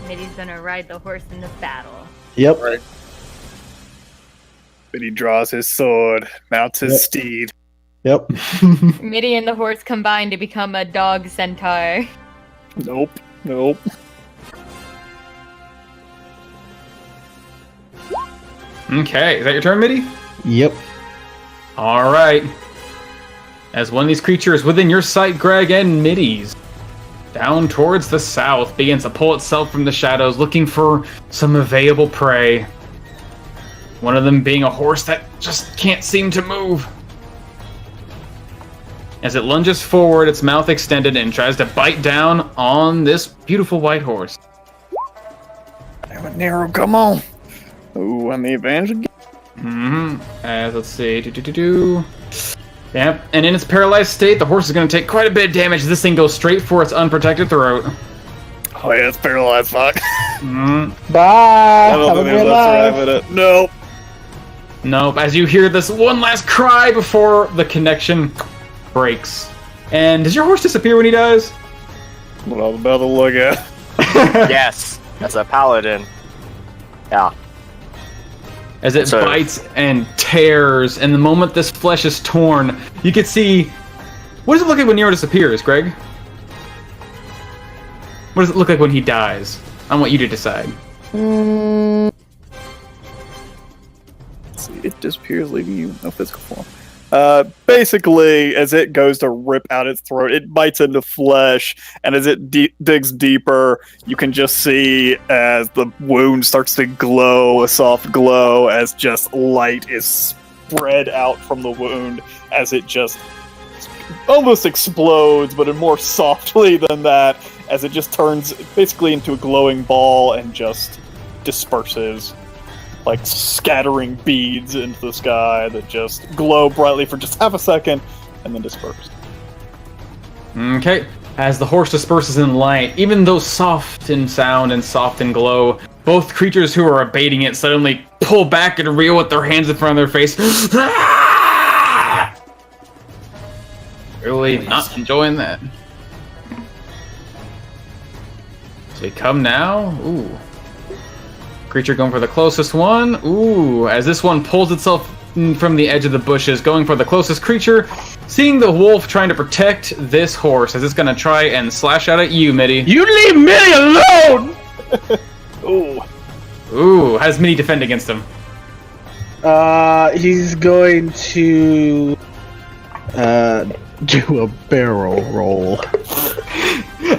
S4: Mitty's gonna ride the horse into battle.
S5: Yep.
S2: Right. But he draws his sword, mounts his
S5: Yep.
S2: steed.
S5: Yep.
S4: Mitty and the horse combine to become a dog centaur.
S2: Nope. Nope.
S3: Okay, is that your turn, Mitty?
S5: Yep.
S3: Alright. As one of these creatures within your sight, Greg, and Mitty's, down towards the south, begins to pull itself from the shadows, looking for some available prey. One of them being a horse that just can't seem to move. As it lunges forward, its mouth extended, and tries to bite down on this beautiful white horse.
S2: Damn it, Nero, come on. Ooh, and the advantage again.
S3: As let's see, Yep, and in its paralyzed state, the horse is going to take quite a bit of damage. This thing goes straight for its unprotected throat.
S2: Oh yeah, it's paralyzed, fuck.
S5: Bye.
S2: I don't
S5: Have a
S2: think there's
S5: good
S2: left
S5: life.
S2: in it. Nope.
S3: Nope, as you hear this one last cry before the connection breaks. And does your horse disappear when he dies?
S2: What I was about to look at.
S6: Yes, as a paladin. Yeah.
S3: As it
S6: So-
S3: bites and tears, and the moment this flesh is torn, you can see... What does it look like when Nero disappears, Greg? What does it look like when he dies? I want you to decide.
S2: See, it disappears, leaving you no physical form. Basically, as it goes to rip out its throat, it bites into flesh, and as it digs deeper, you can just see as the wound starts to glow, a soft glow, as just light is spread out from the wound, as it just almost explodes, but more softly than that, as it just turns basically into a glowing ball and just disperses, like scattering beads into the sky that just glow brightly for just half a second and then disperse.
S3: Okay. As the horse disperses in light, even though soft in sound and soft in glow, both creatures who are abating it suddenly pull back and reel with their hands in front of their face. Really not enjoying that. So we come now. Ooh. Creature going for the closest one. Ooh, as this one pulls itself from the edge of the bushes, going for the closest creature. Seeing the wolf trying to protect this horse, as it's going to try and slash out at you, Mitty.
S5: You leave Mitty alone!
S2: Ooh.
S3: Ooh, how does Mitty defend against him?
S5: He's going to do a barrel roll.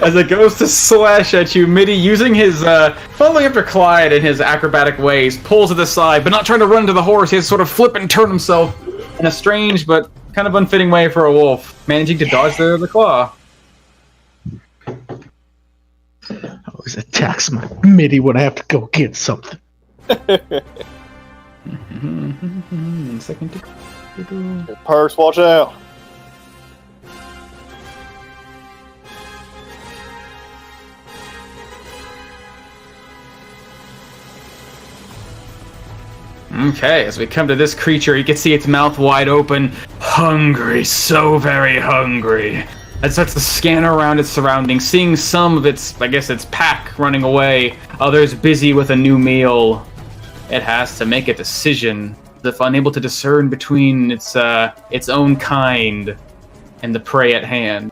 S3: As it goes to slash at you, Mitty, using his, following after Clyde in his acrobatic ways, pulls to the side, but not trying to run to the horse. He has to sort of flip and turn himself in a strange but kind of unfitting way for a wolf, managing to dodge the claw.
S5: Always attacks my Mitty when I have to go get something.
S3: Second.
S2: Perks, watch out.
S3: Okay, as we come to this creature, you can see its mouth wide open, hungry, so very hungry. It starts to scan around its surroundings, seeing some of its, I guess, its pack running away, others busy with a new meal. It has to make a decision, if unable to discern between its own kind and the prey at hand.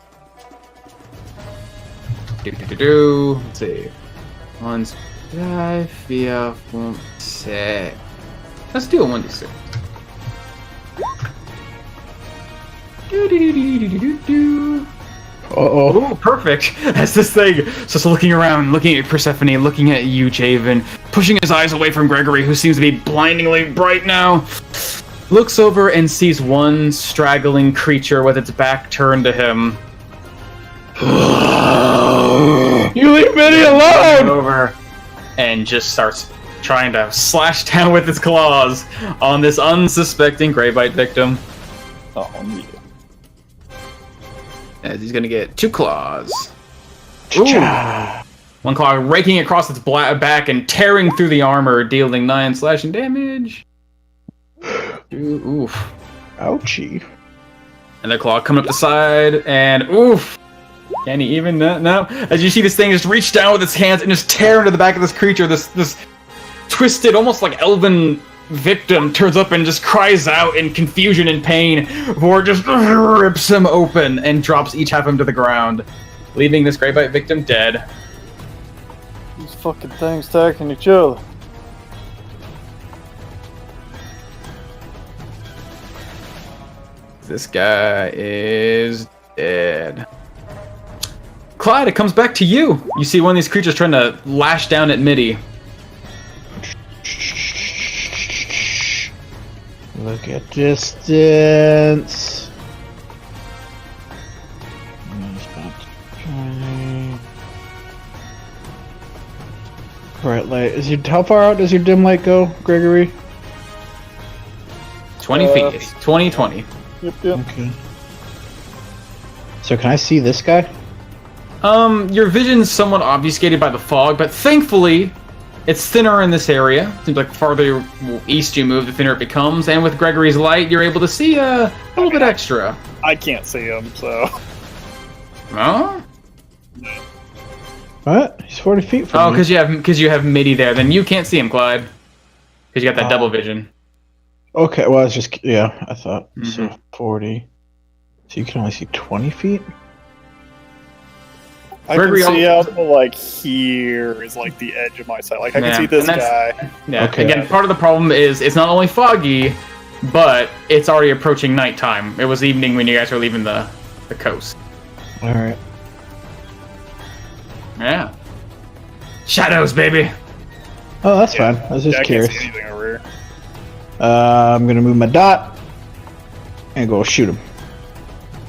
S3: Let's see. 1, 2, 3, 4, 5, 6. Let's do a 1d6.
S5: Uh-oh.
S3: Oh, perfect! As this thing starts looking around, looking at Persephone, looking at you, Javen, pushing his eyes away from Gregory, who seems to be blindingly bright now, looks over and sees one straggling creature with its back turned to him.
S5: You leave Mitty alone!
S3: Over and just starts trying to slash down with its claws on this unsuspecting Greybite victim.
S2: Oh, yeah.
S3: As he's gonna get 2 claws. Ooh. One claw raking across its back and tearing through the armor, dealing 9 slashing damage. Oof.
S5: Ouchie.
S3: And the claw coming up the side, and oof! Can he even? No. As you see this thing just reach down with its hands and just tear into the back of this creature, this twisted, almost like elven victim turns up and just cries out in confusion and pain, before it just rips him open and drops each half of him to the ground, leaving this Greybite victim dead.
S2: These fucking things attacking each other.
S3: This guy is dead. Clyde, it comes back to you. You see one of these creatures trying to lash down at Mitty.
S5: Look at distance. Bright light. How far out does your dim light go, Gregory?
S3: 20 feet. It's 20.
S2: Yep.
S5: Okay. So can I see this guy?
S3: Your vision's somewhat obfuscated by the fog, but thankfully, it's thinner in this area. Seems like the farther east you move, the thinner it becomes, and with Gregory's light, you're able to see a little bit extra.
S2: I can't see him, so.
S3: Oh?
S5: What? He's 40 feet from
S3: Oh,
S5: me.
S3: because you have Mitty there. Then you can't see him, Clyde. Because you got that double vision.
S5: Okay, well, it's just, yeah, I thought. So 40. So you can only see 20 feet?
S2: I
S3: Gregory
S2: can see out to, like, here is, like, the edge of my sight. Like, I can see this guy.
S3: Yeah,
S5: Okay.
S3: Again, part of the problem is it's not only foggy, but it's already approaching nighttime. It was evening when you guys were leaving the coast.
S5: Alright.
S3: Yeah. Shadows, baby!
S5: Oh, that's fine. I was just
S2: I can't
S5: curious.
S2: see anything over here.
S5: I'm gonna move my dot and go shoot him.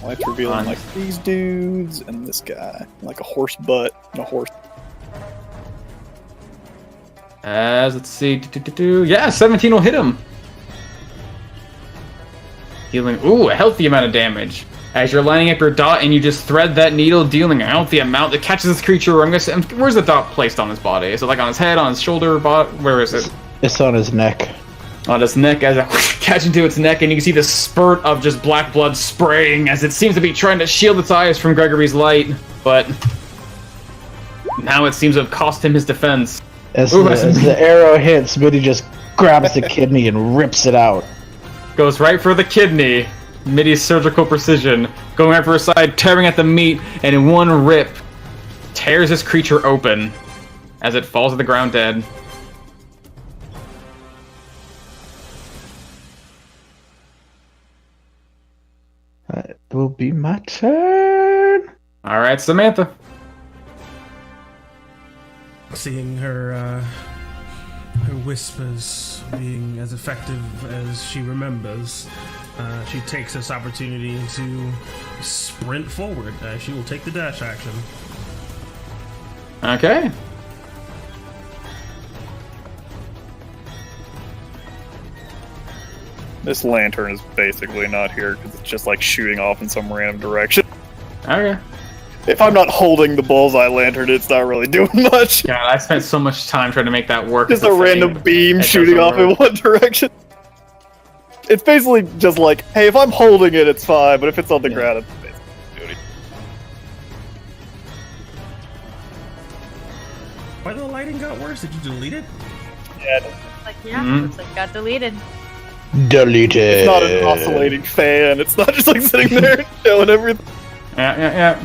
S2: Like revealing, like, these dudes and this guy. Like a horse butt and a horse.
S3: Let's see. Yeah, 17 will hit him. Dealing, a healthy amount of damage. As you're lining up your dot and you just thread that needle, dealing a healthy amount that catches this creature. I'm gonna say, where's the dot placed on his body? Is it like on his head, on his shoulder, where is it?
S5: It's on his neck.
S3: on its neck as it catches into its neck, and you can see the spurt of just black blood spraying as it seems to be trying to shield its eyes from Gregory's light, but now it seems to have cost him his defense.
S5: As the arrow hits, Mitty just grabs the kidney and rips it out.
S3: Goes right for the kidney. Mitty's surgical precision, going right for his side, tearing at the meat, and in one rip, tears this creature open as it falls to the ground dead.
S5: It will be my turn.
S3: All right, Samantha.
S1: Seeing her whispers being as effective as she remembers, she takes this opportunity to sprint forward. She will take the dash action.
S3: Okay.
S2: This lantern is basically not here because it's just like shooting off in some random direction.
S3: Okay.
S2: If I'm not holding the bullseye lantern, it's not really doing much.
S3: God, I spent so much time trying to make that work.
S2: Just a random beam shooting off in one direction. It's basically just like, hey, if I'm holding it, it's fine, but if it's on the ground, it's basically duty.
S1: Why the lighting got worse? Did you delete it?
S2: Yeah,
S4: Looks like it got deleted.
S5: Deleted.
S2: it's not an oscillating fan. It's not just like sitting there and showing everything.
S3: Yeah.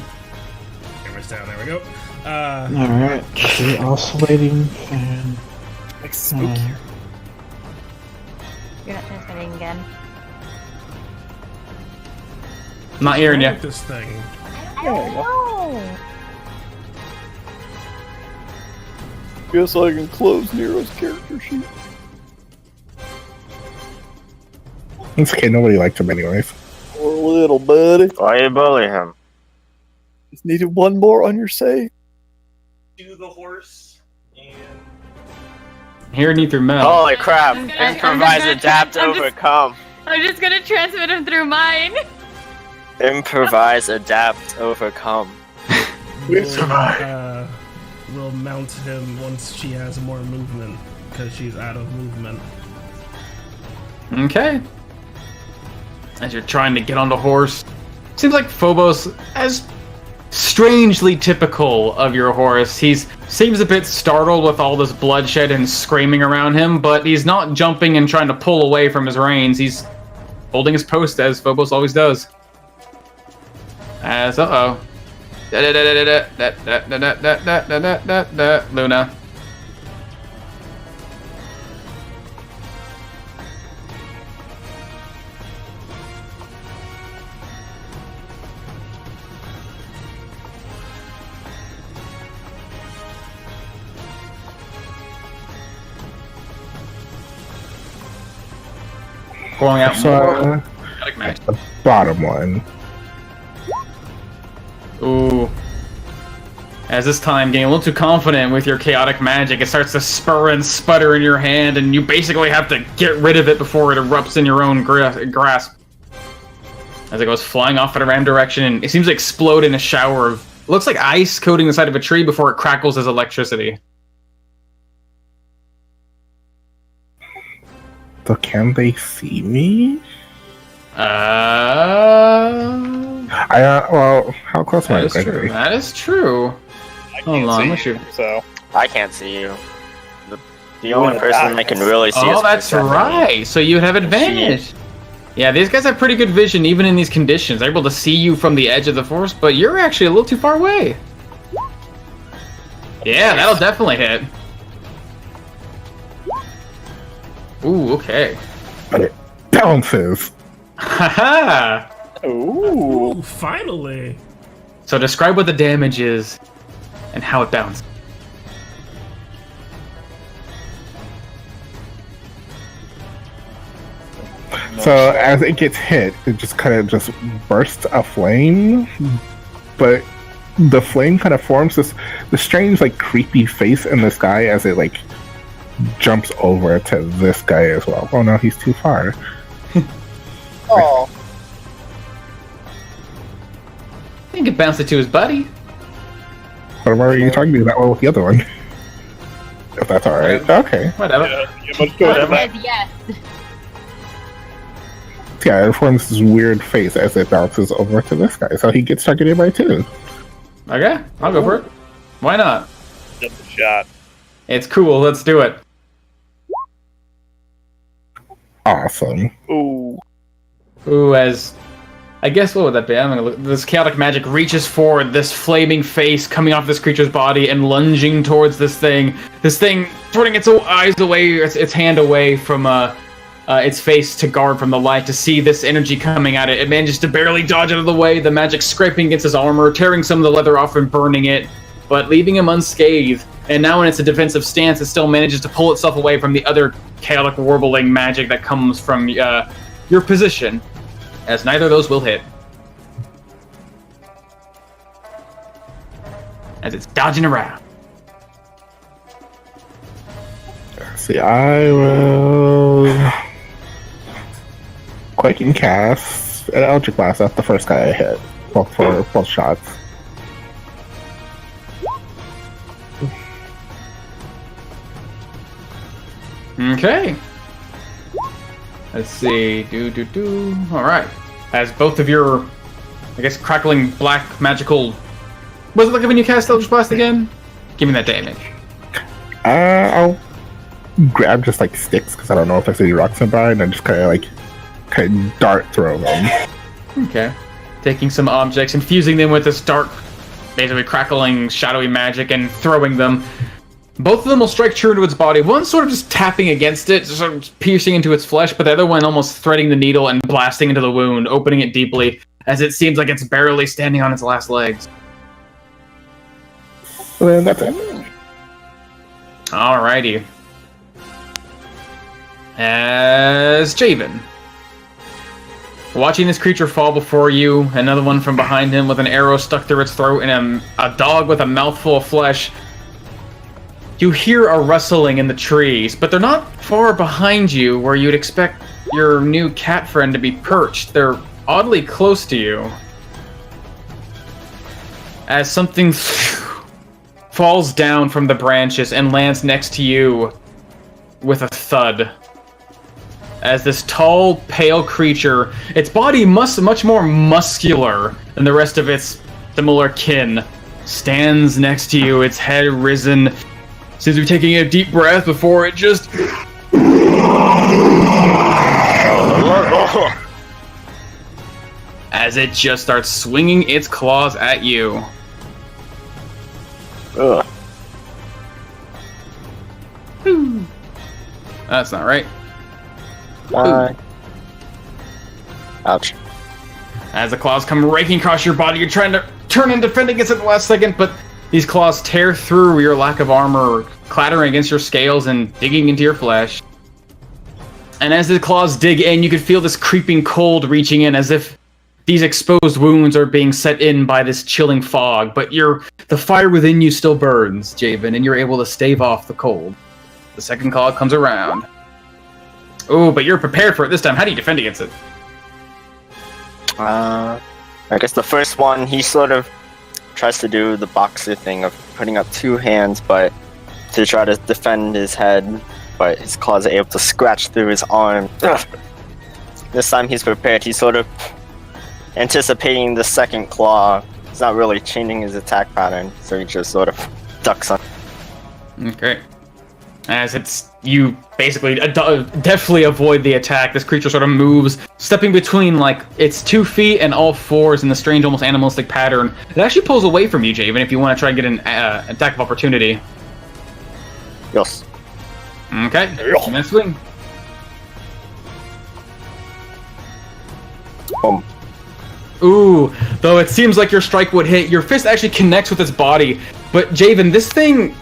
S1: Camera's down. There we go.
S5: Alright. The oscillating fan.
S2: Like spooky.
S4: You're not transmitting again.
S3: Not hearing you.
S1: This thing.
S4: I don't know.
S2: Guess I can close Nero's character sheet.
S7: It's okay, nobody liked him anyways.
S2: Poor little buddy.
S6: Why you bully him?
S2: Just needed one more on your save.
S1: To the horse and
S3: Hearing you through metal.
S6: Holy crap!
S4: I'm gonna-
S6: Improvise,
S4: I'm
S6: adapt,
S4: I'm just-
S6: overcome.
S4: I'm just gonna transmit him through mine.
S6: Improvise, adapt, overcome.
S1: we'll mount him once she has more movement because she's out of movement.
S3: Okay. As you're trying to get on the horse, seems like Phobos, as strangely typical of your horse, seems a bit startled with all this bloodshed and screaming around him, but he's not jumping and trying to pull away from his reins. He's holding his post as Phobos always does. As Luna. Going out more.
S7: The bottom one.
S3: Ooh. As this time, getting a little too confident with your chaotic magic, it starts to spur and sputter in your hand, and you basically have to get rid of it before it erupts in your own grasp. As it goes flying off in a random direction, and it seems to explode in a shower of, looks like ice coating the side of a tree before it crackles as electricity.
S7: So can they see me? Well, how close am I
S3: That is
S7: going to
S3: true.
S7: be?
S3: That is true.
S2: I
S3: Hold
S2: can't
S3: on,
S2: see
S3: what's
S2: you,
S3: your-
S2: so
S6: I can't see you. The only person that can really see is
S3: Oh, that's
S6: Persephone.
S3: right. So you have advantage. Yeah, these guys have pretty good vision even in these conditions. They're able to see you from the edge of the forest, but you're actually a little too far away. Yeah, that'll definitely hit. Ooh, okay.
S7: But it bounces.
S3: Haha!
S2: ooh.
S1: Ooh, finally!
S3: So describe what the damage is and how it bounces.
S7: So as it gets hit, it just kind of just bursts a flame, but the flame kind of forms this strange like creepy face in the sky as it like jumps over to this guy as well. Oh no, he's too far.
S2: Oh,
S3: I think it bounced it to his buddy.
S7: But why are you talking to that one with the other one? If that's alright. Okay.
S3: Whatever.
S2: yeah, much good.
S4: Says yes.
S7: yeah, it forms this weird face as it bounces over to this guy. So he gets targeted by 2.
S3: Okay, I'll go for it. Why not?
S2: Double shot.
S3: It's cool. Let's do it.
S7: Awesome.
S2: Ooh.
S3: Ooh, as I guess what would that be? I'm gonna look. This chaotic magic reaches forward, this flaming face coming off this creature's body and lunging towards this thing. This thing turning its eyes away, its hand away from its face to guard from the light to see this energy coming at it. It manages to barely dodge out of the way. The magic scraping against his armor, tearing some of the leather off and burning it, but leaving him unscathed. And now when it's a defensive stance, it still manages to pull itself away from the other chaotic warbling magic that comes from your position, as neither of those will hit. As it's dodging around.
S7: See, I will quick and cast an Eldritch Blast at the first guy I hit. Well, for both shots.
S3: Okay. Let's see. Alright. As both of your, I guess, crackling black magical... Was it like when you cast Eldritch Blast again? Give me that damage.
S7: I'll grab just like sticks because I don't know if there's any rocks nearby, and then just kind of dart throw them.
S3: Okay. Taking some objects, infusing them with this dark, basically crackling, shadowy magic, and throwing them. Both of them will strike true into its body. One sort of just tapping against it, sort of piercing into its flesh, but the other one almost threading the needle and blasting into the wound, opening it deeply, as it seems like it's barely standing on its last legs.
S7: Well, that's it.
S3: Alrighty. As Javen. Watching this creature fall before you, another one from behind him with an arrow stuck through its throat, and a dog with a mouthful of flesh. You hear a rustling in the trees, but they're not far behind you where you'd expect your new cat friend to be perched. They're oddly close to you. As something falls down from the branches and lands next to you with a thud. As this tall, pale creature, its body much more muscular than the rest of its similar kin, stands next to you, its head risen, seems to be taking a deep breath before it just... as it just starts swinging its claws at you.
S6: Ugh.
S3: That's not right.
S6: Ouch.
S3: As the claws come raking across your body, you're trying to turn and defend against it at the last second, but these claws tear through your lack of armor, clattering against your scales and digging into your flesh. And as the claws dig in, you can feel this creeping cold reaching in, as if these exposed wounds are being set in by this chilling fog, but the fire within you still burns, Javen, and you're able to stave off the cold. The second claw comes around. Oh, but you're prepared for it this time. How do you defend against it?
S6: I guess the first one, he sort of tries to do the boxer thing of putting up two hands, but to try to defend his head, but his claws are able to scratch through his arm. Ugh. This time he's prepared. He's sort of anticipating the second claw. He's not really changing his attack pattern, so he just sort of ducks on.
S3: Okay. As you basically deftly avoid the attack, this creature sort of moves, stepping between like its 2 feet and all fours in the strange, almost animalistic pattern. It actually pulls away from you, Javen, if you want to try and get an attack of opportunity.
S6: Yes.
S3: Okay. Next swing. Ooh, though it seems like your strike would hit, your fist actually connects with its body. But Javen, this thing,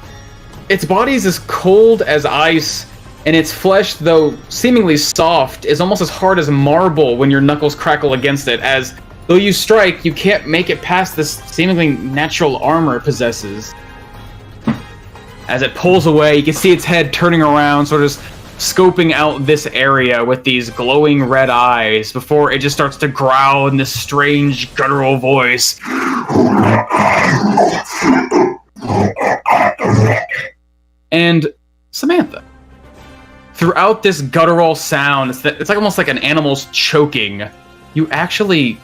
S3: its body is as cold as ice, and its flesh, though seemingly soft, is almost as hard as marble when your knuckles crackle against it, as though you strike, you can't make it past this seemingly natural armor it possesses. As it pulls away, you can see its head turning around, sort of scoping out this area with these glowing red eyes before it just starts to growl in this strange guttural voice. And Samantha, throughout this guttural sound, it's like almost like an animal's choking. You actually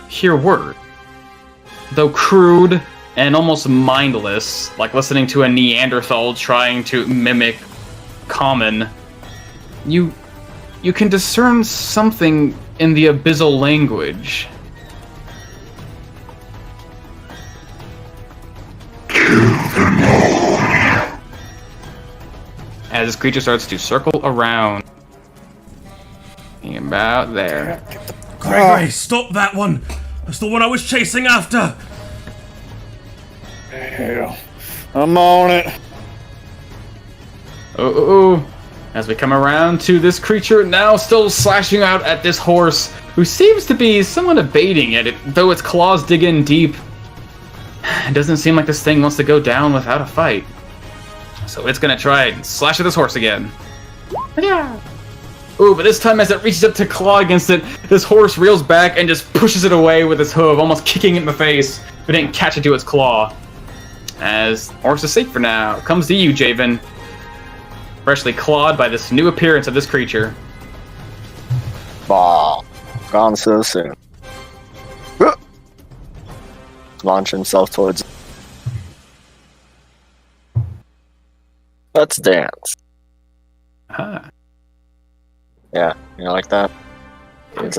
S3: hear words, though crude and almost mindless, like listening to a Neanderthal trying to mimic common. You can discern something in the abyssal language. As this creature starts to circle around. About there.
S1: Gregory, stop that one! That's the one I was chasing after!
S2: Yeah. I'm on it.
S3: Oh. As we come around to this creature now still slashing out at this horse, who seems to be somewhat evading it, though its claws dig in deep. It doesn't seem like this thing wants to go down without a fight. So it's gonna try and slash at this horse again. Yeah. Ooh, but this time as it reaches up to claw against it, this horse reels back and just pushes it away with its hoof, almost kicking it in the face, but didn't catch it to its claw. As horse is safe for now. Comes to you, Javen. Freshly clawed by this new appearance of this creature.
S6: Ball. Gone so soon. Launch himself towards. Let's dance.
S3: Ah.
S6: Yeah, you know, like that. It's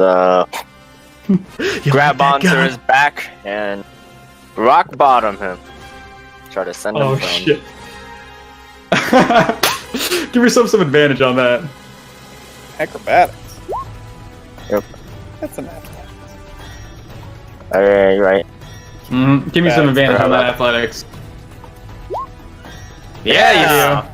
S6: grab onto his back and rock bottom him. Try to send him
S3: Oh,
S6: from.
S3: shit. Give yourself some advantage on that.
S2: Acrobatics.
S6: Yep.
S2: That's an athletics.
S6: Alright, right.
S3: Give me some advantage on that athletics. Yeah, you do.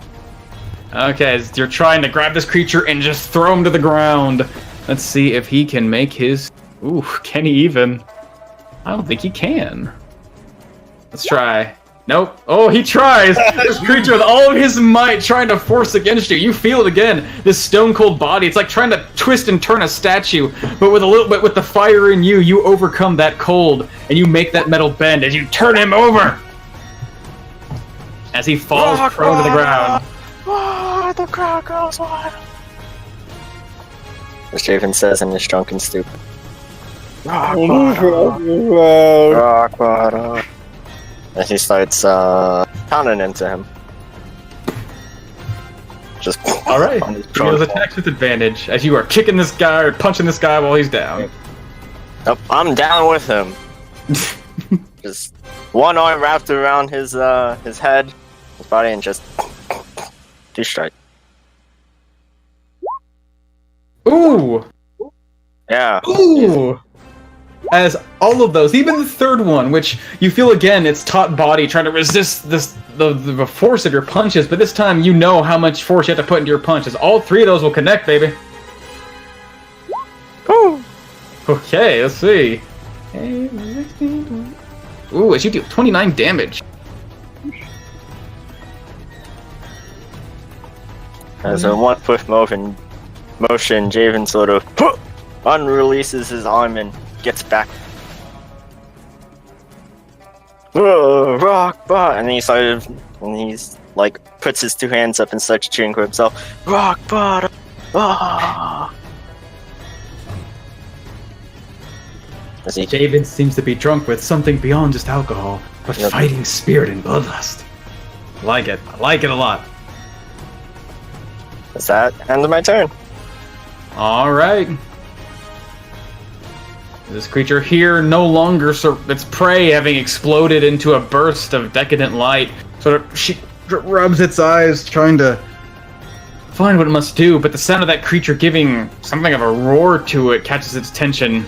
S3: Okay, you're trying to grab this creature and just throw him to the ground. Let's see if he can make his... Ooh, can he even? I don't think he can. Let's try. Nope. Oh, he tries! This creature with all of his might trying to force against you. You feel it again. This stone-cold body. It's like trying to twist and turn a statue. But with a little bit with the fire in you, you overcome that cold. And you make that metal bend as you turn him over. As he falls prone to the ground.
S6: The crowd goes wild. As Javen says in his drunken stupor. Rock bottom. And he starts pounding into him. Just
S3: Alright.
S6: on his
S3: He
S6: prone
S3: goes
S6: form.
S3: attacks with advantage as you are kicking this guy or punching this guy while he's down.
S6: Yep, I'm down with him. Just one arm wrapped around his head, his body, and just 2 strikes.
S3: Ooh!
S6: Yeah.
S3: Ooh! As all of those, even the third one, which you feel again, its taut body trying to resist the force of your punches, but this time you know how much force you have to put into your punches. All 3 of those will connect, baby. Ooh! Okay, let's see. Ooh, as you deal 29 damage.
S6: As a 1 foot motion, Javen sort of unreleases his arm and gets back. Rock bottom, and he's like puts his 2 hands up and starts cheering for himself. Rock bottom. Ah.
S3: Javen seems to be drunk with something beyond just alcohol, but fighting spirit and bloodlust. I like it. I like it a lot.
S6: Is that end of my turn?
S3: Alright. This creature here no longer its prey having exploded into a burst of decadent light. Sort of she rubs its eyes trying to find what it must do, but the sound of that creature giving something of a roar to it catches its attention.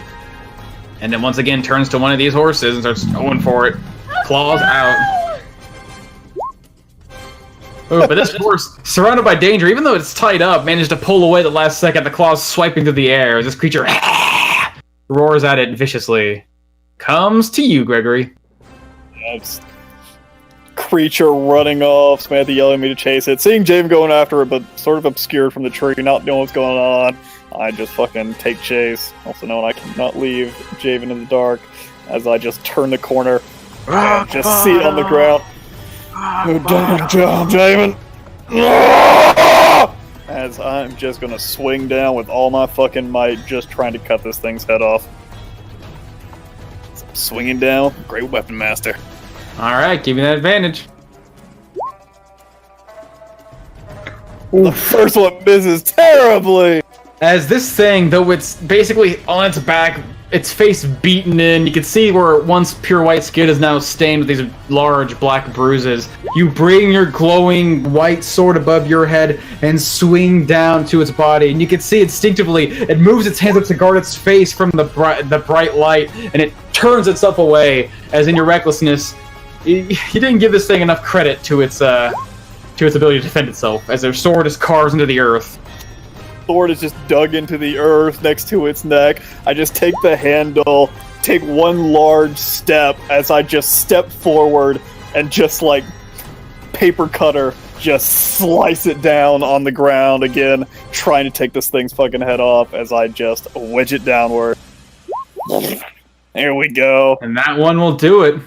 S3: And then once again turns to one of these horses and starts going for it. Claws out. Ooh, but this horse, surrounded by danger, even though it's tied up, managed to pull away the last second, the claws swiping through the air as this creature roars at it viciously. Comes to you, Gregory.
S2: It's creature running off, Samantha yelling at me to chase it, seeing Javen going after it, but sort of obscured from the tree, not knowing what's going on. I just fucking take chase, also knowing I cannot leave Javen in the dark, as I just turn the corner and just see it on the ground. Good damn job, Javen! as I'm just gonna swing down with all my fucking might, just trying to cut this thing's head off. So I'm swinging down, Great Weapon Master.
S3: Alright, give me that advantage.
S2: The first one misses terribly!
S3: As this thing, though it's basically on its back, its face beaten in, you can see where once pure white skin is now stained with these large black bruises. You bring your glowing white sword above your head and swing down to its body, and you can see instinctively it moves its hands up to guard its face from the bright light, and it turns itself away. As in your recklessness, you didn't give this thing enough credit to its ability to defend itself, as their sword is carved into the earth.
S2: Sword is just dug into the earth next to its neck. I just take the handle, take one large step as I just step forward and just like paper cutter, just slice it down on the ground again, trying to take this thing's fucking head off as I just wedge it downward. There we go.
S3: And that one will do it.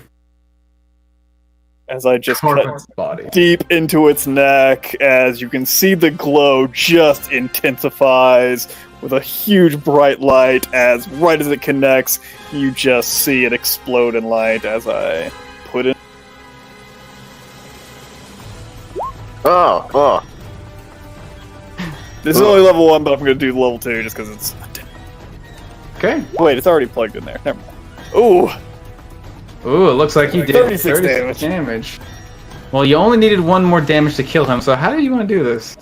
S2: As I just
S3: Carve
S2: cut
S3: its body.
S2: deep into its neck, as you can see the glow just intensifies with a huge bright light, as right as it connects, you just see it explode in light as I put it.
S6: Oh.
S2: This is only level 1, but I'm going to do level 2 just because it's...
S3: Okay.
S2: Wait, it's already plugged in there. Never mind. Ooh!
S3: Ooh, it looks like you did
S2: 36
S3: damage. Well, you only needed one more damage to kill him, so how do you want to do this?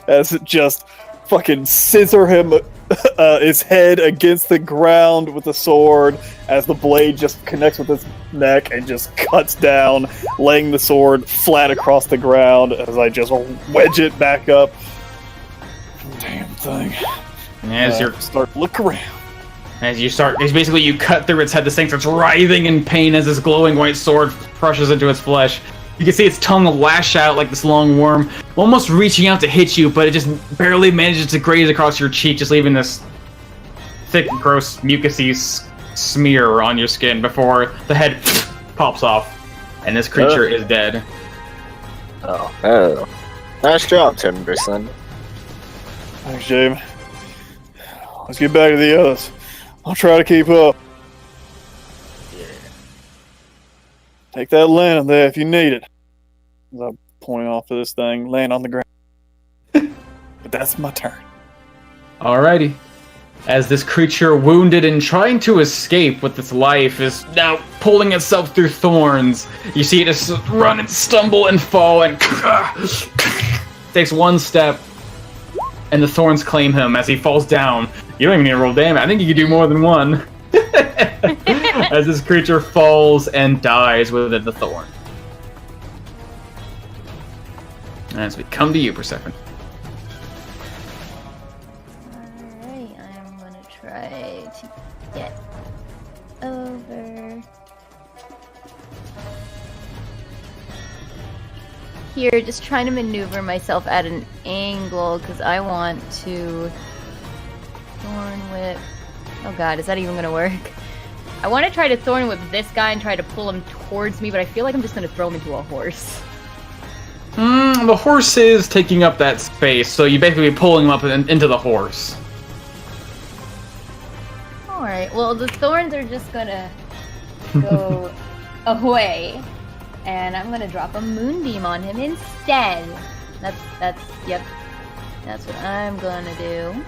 S2: As it just fucking scissor him his head against the ground with the sword, as the blade just connects with his neck and just cuts down, laying the sword flat across the ground as I just wedge it back up. Damn thing.
S3: As you
S2: start look around.
S3: It's basically you cut through its head, this thing starts writhing in pain as this glowing white sword crushes into its flesh. You can see its tongue lash out like this long worm, almost reaching out to hit you, but it just barely manages to graze across your cheek, just leaving this thick, gross, mucousy smear on your skin before the head pops off, and this creature is dead.
S6: Oh. Nice job, Timberson.
S2: Thanks, Jamie. Let's get back to the others. I'll try to keep up.
S6: Yeah.
S2: Take that land there if you need it. As I'm pointing off to this thing, laying on the ground. But that's my turn.
S3: Alrighty. As this creature, wounded and trying to escape with its life, is now pulling itself through thorns. You see it just run and stumble and fall and takes one step, and the thorns claim him as he falls down. You don't even need to roll damage. I think you can do more than one. As this creature falls and dies within the thorn. As we come to you, Persephone.
S4: Alright, I'm gonna try to get over here, just trying to maneuver myself at an angle because I want to Thorn Whip. Oh god, is that even gonna work? I want to try to Thorn Whip this guy and try to pull him towards me, but I feel like I'm just gonna throw him into a horse.
S3: The horse is taking up that space, so you basically pulling him up into the horse.
S4: Alright, well the thorns are just gonna go away. And I'm gonna drop a moonbeam on him instead. Yep. That's what I'm gonna do.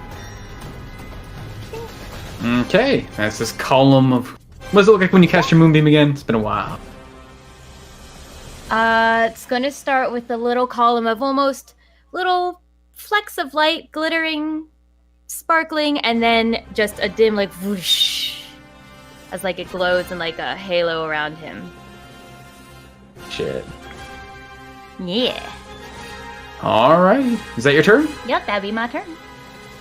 S3: Okay, that's this column of... What does it look like when you cast your moonbeam again? It's been a while.
S4: It's gonna start with a little column of almost little flecks of light, glittering, sparkling, and then just a dim, like, whoosh, as like it glows and like a halo around him.
S3: Shit.
S4: Yeah.
S3: Alright, is that your turn?
S4: Yep, that'd be my turn.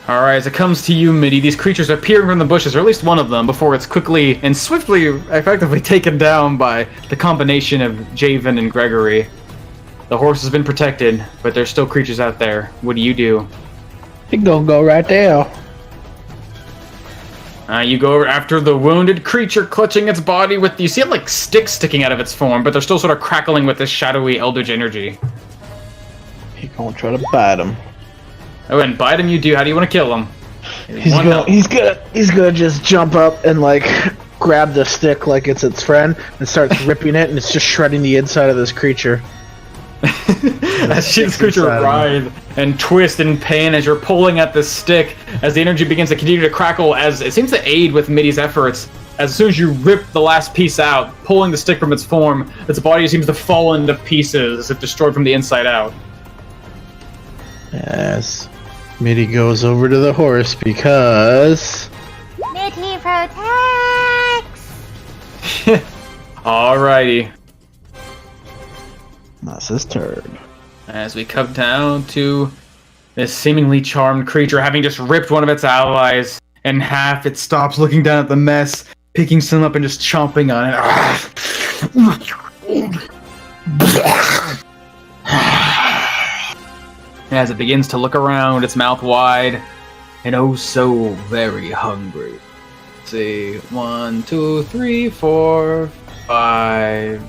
S3: Alright, as it comes to you, Mitty, these creatures appear from the bushes, or at least one of them, before it's quickly and swiftly, effectively taken down by the combination of Javen and Gregory. The horse has been protected, but there's still creatures out there. What do?
S5: He gonna go right there.
S3: You go after the wounded creature, clutching its body with... You see it like sticks sticking out of its form, but they're still sort of crackling with this shadowy eldritch energy.
S5: He gonna try to bite him.
S3: Oh, and bite him you do. How do you want to kill him?
S5: He's gonna just jump up and like grab the stick like it's its friend and starts ripping it, and it's just shredding the inside of this creature.
S3: As this creature writhe and twist in pain as you're pulling at this stick, as the energy begins to continue to crackle, as it seems to aid with Middy's efforts. As soon as you rip the last piece out, pulling the stick from its form, its body seems to fall into pieces as if destroyed from the inside out.
S5: Yes. Mitty goes over to the horse because...
S4: Mitty protects!
S3: Alrighty.
S5: That's his turn.
S3: As we come down to this seemingly charmed creature having just ripped one of its allies in half, it stops looking down at the mess, picking some up and just chomping on it. As it begins to look around, its mouth wide, and oh so very hungry. Let's see, 1, 2, 3, 4, 5.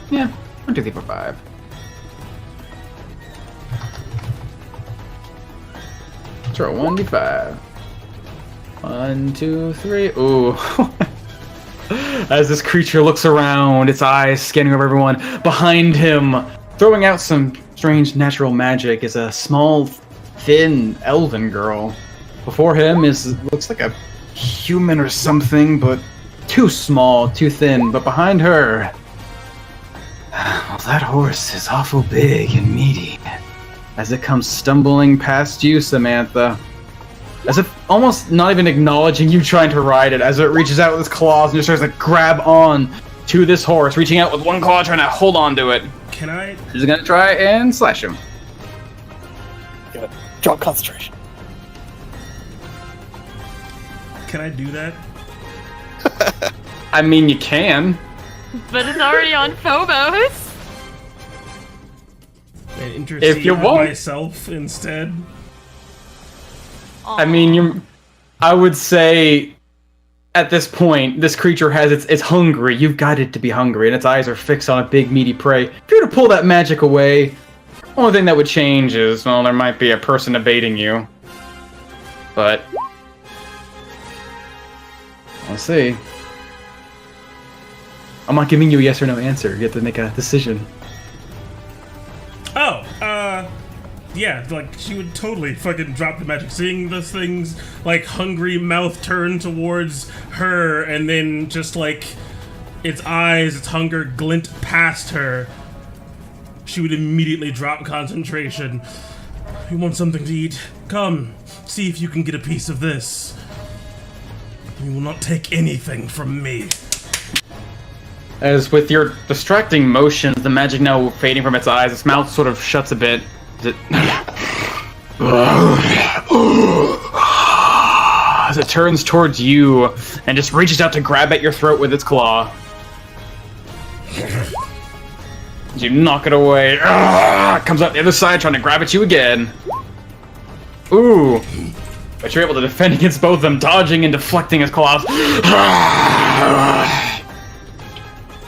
S3: Yeah, 1, 2, 3, 4, 5. Let's roll 1d5. 1, 2, 3. Ooh. As this creature looks around, its eyes scanning over everyone, behind him, throwing out some strange natural magic, is a small, thin, elven girl. Before him looks like a human or something, but too small, too thin. But behind her, well, that horse is awful big and meaty. As it comes stumbling past you, Samantha, as if almost not even acknowledging you trying to ride it, as it reaches out with its claws and just starts to grab on to this horse, reaching out with one claw, trying to hold on to it.
S1: Can I?
S3: She's gonna try and slash him.
S2: Gotta drop concentration.
S1: Can I do that?
S3: I mean, you can.
S8: But it's already on Phobos.
S1: And intercede
S3: If you
S1: with
S3: want.
S1: myself instead.
S3: I mean, I would say at this point, this creature has it's hungry. You've got it to be hungry, and its eyes are fixed on a big meaty prey. If you were to pull that magic away, only thing that would change is, well, there might be a person evading you. But let's see. I'm not giving you a yes or no answer. You have to make a decision.
S1: Oh, yeah, like, she would totally fucking drop the magic. Seeing this thing's, like, hungry mouth turn towards her, and then just, like, its eyes, its hunger glint past her, she would immediately drop concentration. You want something to eat? Come, see if you can get a piece of this. You will not take anything from me.
S3: As with your distracting motions, the magic now fading from its eyes, its mouth sort of shuts a bit. As it turns towards you and just reaches out to grab at your throat with its claw. As you knock it away, it comes out the other side trying to grab at you again. Ooh. But you're able to defend against both of them, dodging and deflecting its claws.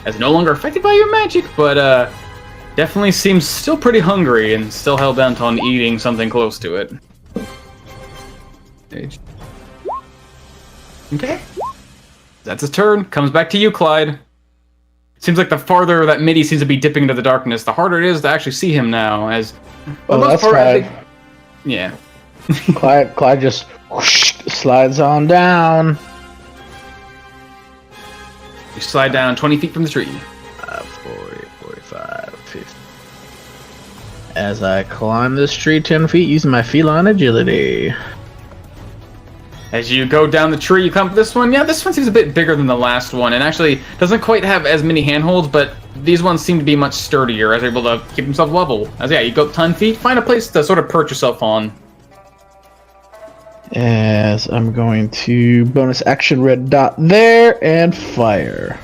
S3: As no longer affected by your magic, but definitely seems still pretty hungry and still hell bent on eating something close to it. Okay. That's his turn. Comes back to you, Clyde. Seems like the farther that Mitty seems to be dipping into the darkness, the harder it is to actually see him now, as...
S5: Oh, that's right.
S3: Yeah.
S5: Clyde just whoosh, slides on down.
S3: You slide down 20 feet from the tree.
S5: 40, 45, 50. As I climb this tree 10 feet using my feline agility.
S3: As you go down the tree, you come to this one. Yeah, this one seems a bit bigger than the last one, and actually doesn't quite have as many handholds, but these ones seem to be much sturdier, as they're able to keep themselves level. As yeah, you go 10 feet, find a place to sort of perch yourself on.
S5: As I'm going to bonus action red dot there and fire.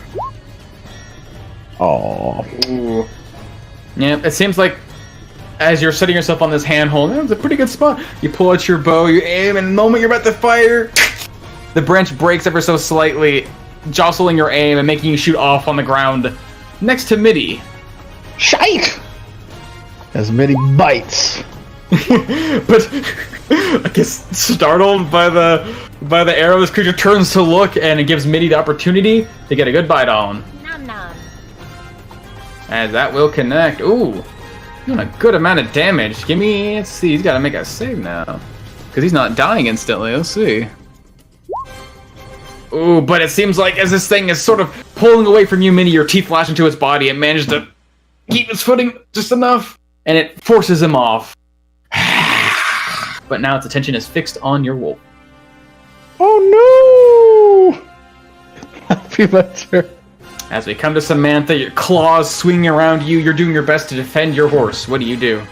S5: Oh.
S3: Ooh. Yeah, it seems like as you're setting yourself on this handhold, it's a pretty good spot. You pull out your bow, you aim, and the moment you're about to fire, the branch breaks ever so slightly, jostling your aim and making you shoot off on the ground next to Mitty.
S5: Shite! As Mitty bites.
S3: But I guess startled by the arrow, this creature turns to look, and it gives Minnie the opportunity to get a good bite on.
S4: Nom nom.
S3: As that will connect. Ooh, doing a good amount of damage. Give me. Let's see. He's got to make a save now, because he's not dying instantly. Let's see. Ooh, but it seems like as this thing is sort of pulling away from you, Minnie, your teeth lash into its body. It managed to keep its footing just enough, and it forces him off. But now its attention is fixed on your wolf.
S5: Oh no! Happy my turn.
S3: As we come to Samantha, your claws swinging around you, you're doing your best to defend your horse. What do you do?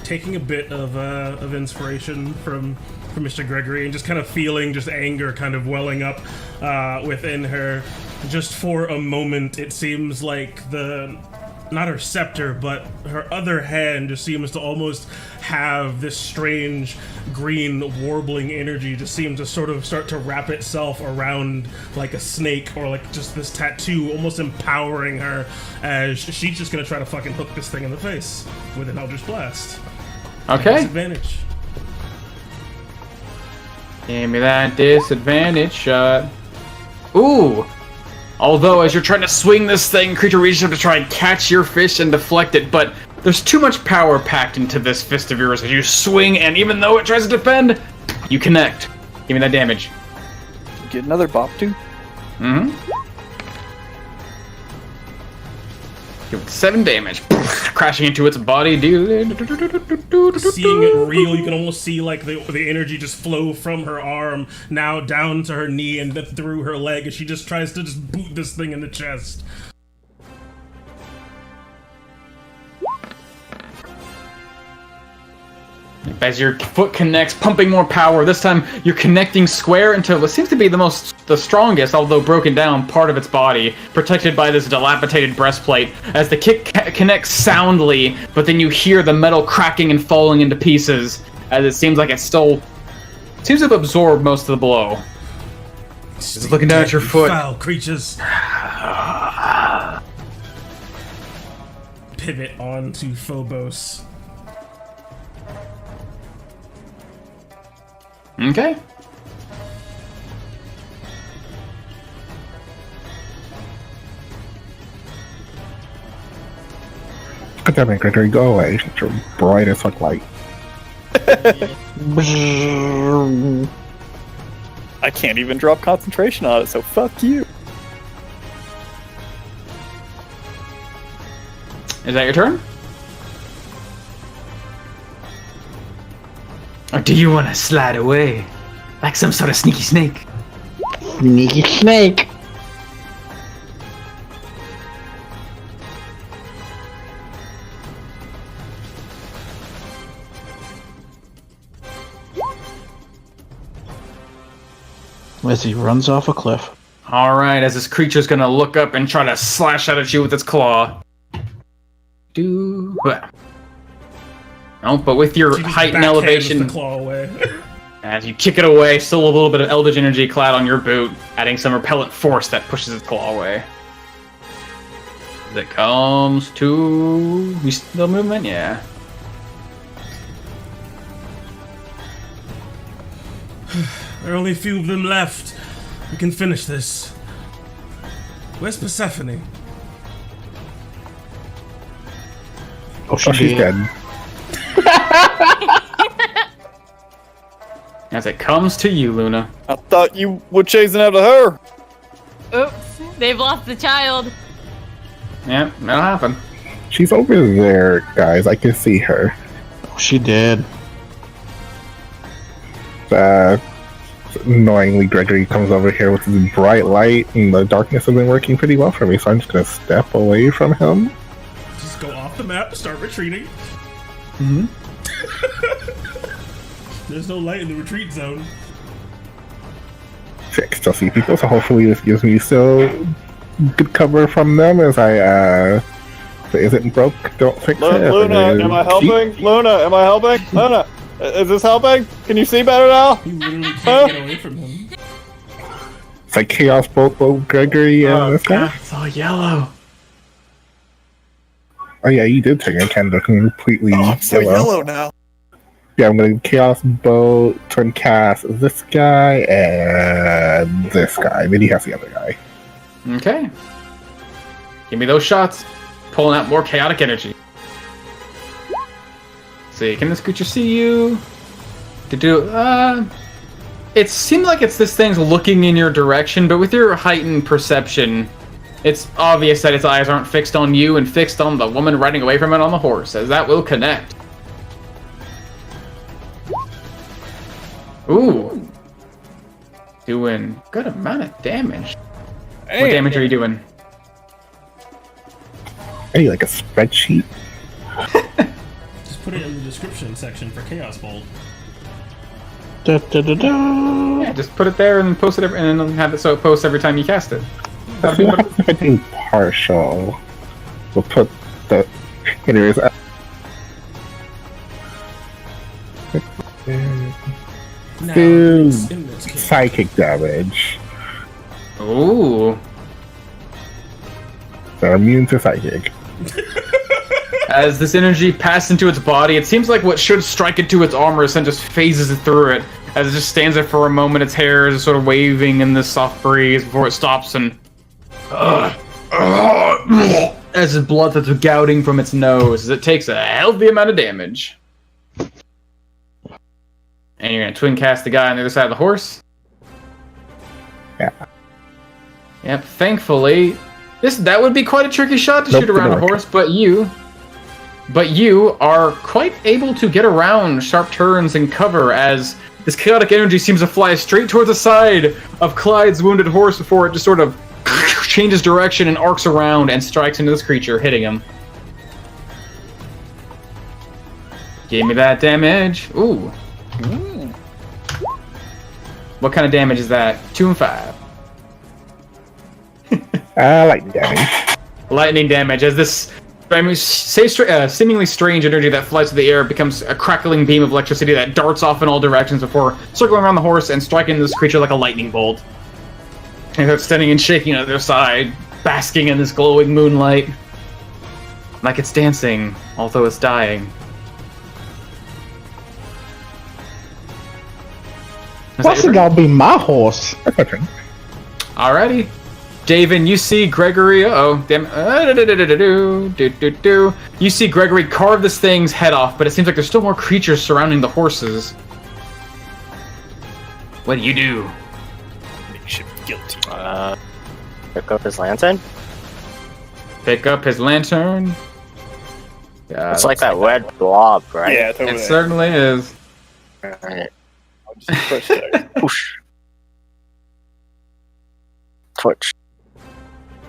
S1: Taking a bit of inspiration from Mr. Gregory and just kind of feeling just anger kind of welling up within her. Just for a moment, it seems like not her scepter, but her other hand just seems to almost have this strange green warbling energy, just seems to sort of start to wrap itself around like a snake or like just this tattoo, almost empowering her as she's just gonna try to fucking hook this thing in the face with an Eldritch Blast.
S3: Okay.
S1: Disadvantage.
S3: Give me that disadvantage shot. Ooh! Although, as you're trying to swing this thing, creature reaches up to try and catch your fist and deflect it, but there's too much power packed into this fist of yours as you swing, and even though it tries to defend, you connect. Give me that damage.
S2: Get another bop too.
S3: Mm-hmm. Give it 7 damage. Crashing into its body, dude.
S1: Seeing it real, you can almost see like the energy just flow from her arm now down to her knee and through her leg as she just tries to just boot this thing in the chest.
S3: As your foot connects, pumping more power. This time, you're connecting square into what seems to be the strongest, although broken down, part of its body, protected by this dilapidated breastplate. As the kick connects soundly, but then you hear the metal cracking and falling into pieces, as it seems like it seems to have absorbed most of the blow. It's looking down at your foot.
S1: Foul creatures. Pivot onto Phobos.
S3: Okay.
S7: God damn it, Gregory, go away. You're bright as fuck light.
S2: I can't even drop concentration on it, so fuck you.
S3: Is that your turn? Or do you want to slide away? Like some sort of sneaky snake?
S5: Sneaky snake. As he runs off a cliff.
S3: Alright, as this creature's gonna look up and try to slash out at you with its claw. No, but with your height and elevation,
S1: the claw away.
S3: as you kick it away, still a little bit of Eldritch energy clad on your boot, adding some repellent force that pushes its claw away. As it comes to... You still movement? Yeah.
S1: There are only a few of them left. We can finish this. Where's Persephone?
S5: Oh,
S7: She's dead.
S3: As it comes to you, Luna.
S2: I thought you were chasing after her.
S8: Oops, they've lost the child.
S3: Yeah, that'll happen.
S7: She's over there, guys. I can see her.
S5: Oh, she did.
S7: Annoyingly, Gregory comes over here with his bright light, and the darkness has been working pretty well for me, so I'm just gonna step away from him.
S1: Just go off the map, start retreating.
S3: Mm-hmm.
S1: There's no light in the retreat zone.
S7: Shit, still see people, so hopefully this gives me still good cover from them as I, if it isn't broke, don't fix it.
S2: Luna, am I helping? Luna, am I helping? Luna, is this helping? Can you see better now?
S1: You literally can't get away from him.
S7: It's like Chaos Bolt, both Gregory and this guy.
S3: It's all yellow.
S7: Oh yeah, you did turn your candle completely
S2: I'm so yellow now.
S7: Yeah, I'm gonna Chaos Bolt, Twin Cast this guy and this guy. Then he has the other guy.
S3: Okay. Give me those shots. Pulling out more chaotic energy. See, can this creature see you? It seems like it's this thing's looking in your direction, but with your heightened perception, it's obvious that its eyes aren't fixed on you and fixed on the woman riding away from it on the horse, as that will connect. Ooh. Doing good amount of damage.
S2: Hey.
S3: What damage are you doing?
S7: Hey, like a spreadsheet.
S1: Just put it in the description section for Chaos Bolt.
S3: Yeah, just put it there and post it, and then have it so it posts every time you cast it.
S7: What happens if I do partial? We'll put the. Anyways.
S1: Now,
S7: Do
S1: in this case,
S7: psychic damage.
S3: Ooh.
S7: They're immune to psychic.
S3: As this energy passes into its body, it seems like what should strike it to its armor and just phases it through it. As it just stands there for a moment, its hair is sort of waving in this soft breeze before it stops and... as its blood starts gouting from its nose, as it takes a healthy amount of damage. And you're going to twin cast the guy on the other side of the horse?
S7: Yeah.
S3: Yep, thankfully... That would be quite a tricky shot to shoot around a horse, but you are quite able to get around sharp turns and cover as this chaotic energy seems to fly straight towards the side of Clyde's wounded horse before it just sort of changes direction and arcs around and strikes into this creature, hitting him. Give me that damage. Ooh. What kind of damage is that? 2 and 5.
S7: Lightning damage.
S3: Lightning damage as this seemingly strange energy that flies through the air becomes a crackling beam of electricity that darts off in all directions before circling around the horse and striking this creature like a lightning bolt. And it's standing and shaking on their side, basking in this glowing moonlight. Like it's dancing, although it's dying.
S5: I think I'll be my horse.
S3: Alrighty. David, you see Gregory. You see Gregory carve this thing's head off, but it seems like there's still more creatures surrounding the horses. What do you do?
S2: You should be guilty.
S6: Pick up his lantern.
S3: Pick up his lantern. Yeah,
S6: It's like that red blob, right?
S2: Yeah, it's over
S3: it
S2: there.
S3: certainly is.
S6: Alright.
S2: I'll just push there.
S6: Whoosh. Twitch.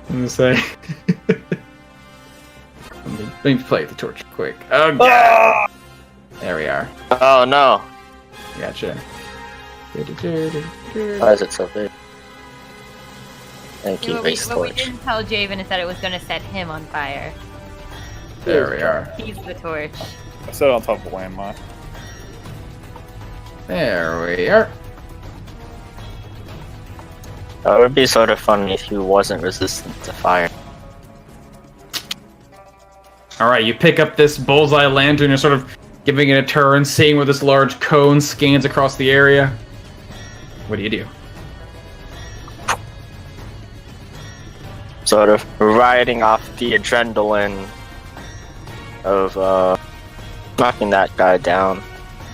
S3: I'm gonna say. Let me play the torch quick. Oh god! There we are.
S6: Oh no!
S3: Gotcha.
S6: Why is it so big? Thank you,
S8: What we
S6: base torch.
S8: didn't tell Javen is that it was going to set him on fire.
S3: There we are.
S8: He's the torch.
S2: I set it on top of a landmine.
S3: There we are.
S6: That would be sort of funny if he wasn't resistant to fire.
S3: Alright, you pick up this bullseye lantern, you're sort of giving it a turn, seeing where this large cone scans across the area. What do you do?
S6: Sort of riding off the adrenaline of knocking that guy down,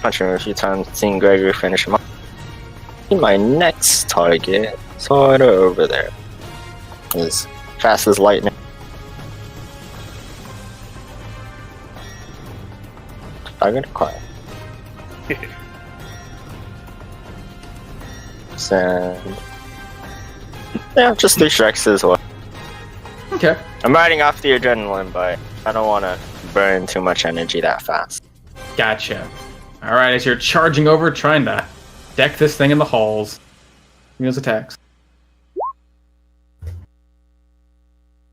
S6: punching him a few times, seeing Gregory finish him off. My next target, sort of over there, is fast as lightning. I'm gonna climb. Send. Yeah, just 3 strikes as well.
S3: Okay.
S6: I'm riding off the adrenaline, but I don't want to burn too much energy that fast.
S3: Gotcha. Alright, as you're charging over, trying to deck this thing in the halls. Give me those attacks.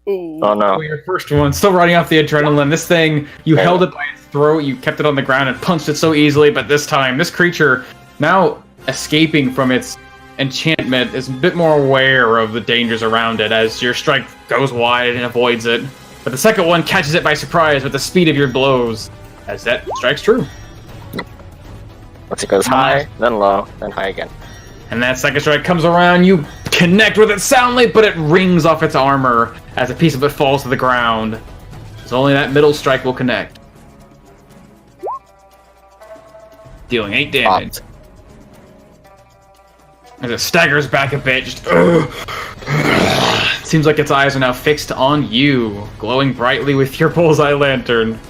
S6: Oh no.
S3: Oh, your first one. Still riding off the adrenaline. This thing, you held it by its throat, you kept it on the ground and punched it so easily, but this time, this creature, now escaping from its enchantment is a bit more aware of the dangers around it as your strike goes wide and avoids it. But the second one catches it by surprise with the speed of your blows, as that strikes true.
S6: Once it goes high, then low, then high again.
S3: And that second strike comes around, you connect with it soundly, but it rings off its armor as a piece of it falls to the ground. So only that middle strike will connect. Dealing 8 damage.
S6: Popped.
S3: As it staggers back a bit, just seems like its eyes are now fixed on you, glowing brightly with your bullseye lantern.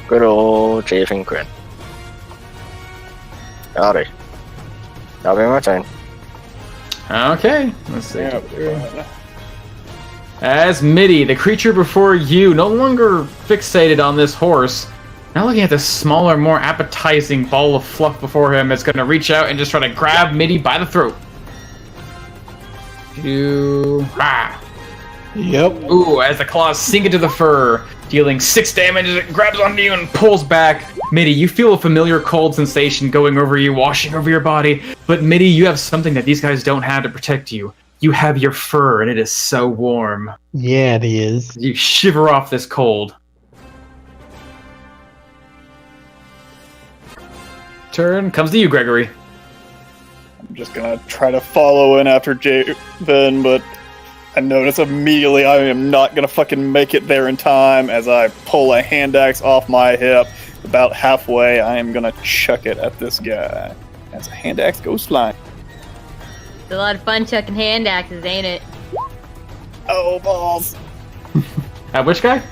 S6: Good old Javen grin. Howdy. That'll be my turn.
S3: Okay, let's see. As Mitty, the creature before you, no longer fixated on this horse, now looking at this smaller, more appetizing ball of fluff before him, it's going to reach out and just try to grab Mitty by the throat.
S5: Yep.
S3: Ooh, as the claws sink into the fur, dealing 6 damage as it grabs onto you and pulls back. Mitty, you feel a familiar cold sensation going over you, washing over your body. But Mitty, you have something that these guys don't have to protect you. You have your fur, and it is so warm.
S5: Yeah, it is.
S3: You shiver off this cold. Turn comes to you, Gregory.
S2: I'm just gonna try to follow in after Javen, but I notice immediately I am not gonna fucking make it there in time as I pull a hand axe off my hip. About halfway, I am gonna chuck it at this guy as a hand axe goes flying.
S8: It's a lot of fun chucking hand axes, ain't it?
S2: Oh, balls.
S3: At which guy?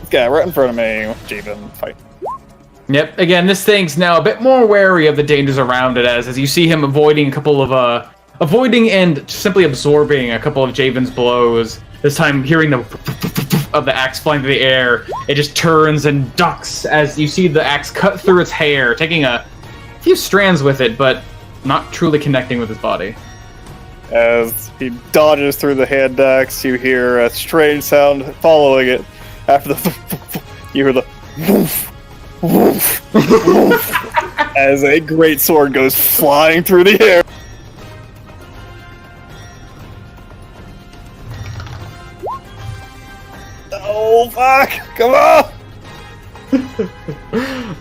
S2: This guy right in front of me, Javen, fight.
S3: Yep, again, this thing's now a bit more wary of the dangers around it as you see him avoiding a couple of, avoiding and simply absorbing a couple of Javen's blows. This time, hearing the of the axe flying through the air, it just turns and ducks as you see the axe cut through its hair, taking a few strands with it, but not truly connecting with his body.
S2: As he dodges through the hand axe, you hear a strange sound following it. After the you hear the woof, woof, woof, as a great sword goes flying through the air. Oh fuck! Come on!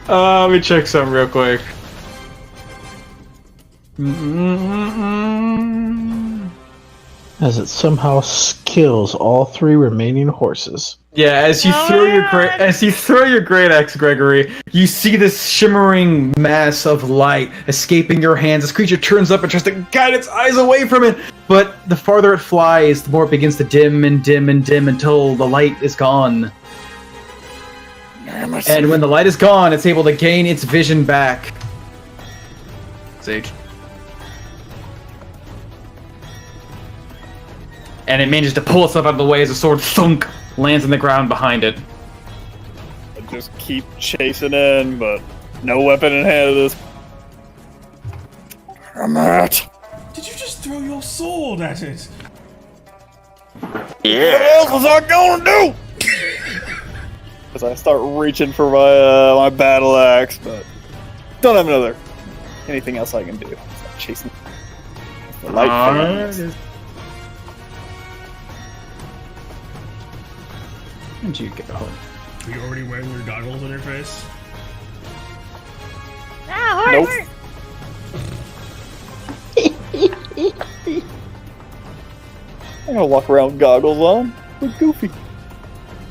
S3: Let me check some real quick.
S5: As it somehow kills all 3 remaining horses.
S3: Yeah, as you throw your great axe, Gregory, you see this shimmering mass of light escaping your hands. This creature turns up and tries to guide its eyes away from it, but the farther it flies, the more it begins to dim and dim and dim until the light is gone. And when the light is gone, it's able to gain its vision back. Sage. And it manages to pull itself out of the way as a sword thunk lands on the ground behind it.
S2: I just keep chasing in, but no weapon in hand of this. I'm out.
S1: Did you just throw your sword at it?
S6: Yeah.
S2: What else was I gonna do? As I start reaching for my battle axe, but don't have anything else I can do. Start chasing the light things.
S3: Where'd you go?
S1: Are you already wearing your goggles on your face?
S8: Ah, horse!
S2: Nope. I'm gonna walk around with goggles on. Look goofy.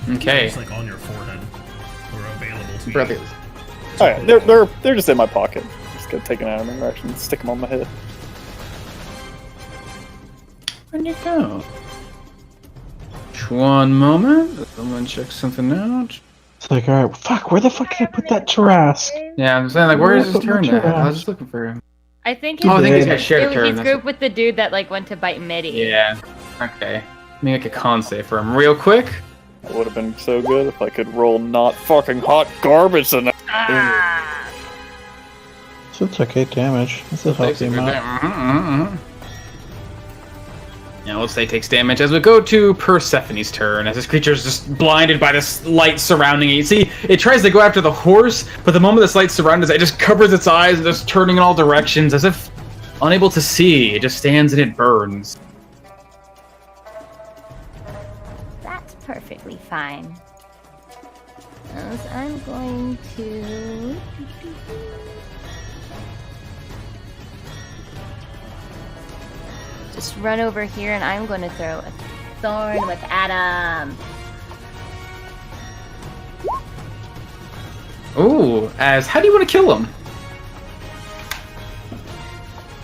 S3: Okay.
S1: It's like on your forehead. Or available to you.
S3: Brothers.
S2: Oh yeah, they're just in my pocket. Just gonna take an out of my direction and stick them on my head.
S3: Where'd you go? One moment. Someone check something out.
S5: It's like, alright, fuck, where the fuck did I put that Tarrasque?
S3: Yeah, I'm saying, like, where is his turn at? I was just looking for him.
S8: I think
S3: Oh, I think he's got
S8: he's
S3: shared a turn.
S8: grouped with the dude that like went to bite Mitty.
S3: Yeah. Okay. Let me make a con save for him real quick.
S2: That would have been so good if I could roll not fucking hot garbage in it.
S8: Ah.
S5: So it's okay, damage. That's a healthy amount.
S3: Now let's say it takes damage as we go to Persephone's turn, as this creature is just blinded by this light surrounding it. You see, it tries to go after the horse, but the moment this light surrounds it, it just covers its eyes and just turning in all directions, as if unable to see. It just stands and it burns.
S4: That's perfectly fine. As I'm going to... just run over here and I'm going to throw a thorn with Adam.
S3: Ooh, how do you want to kill him?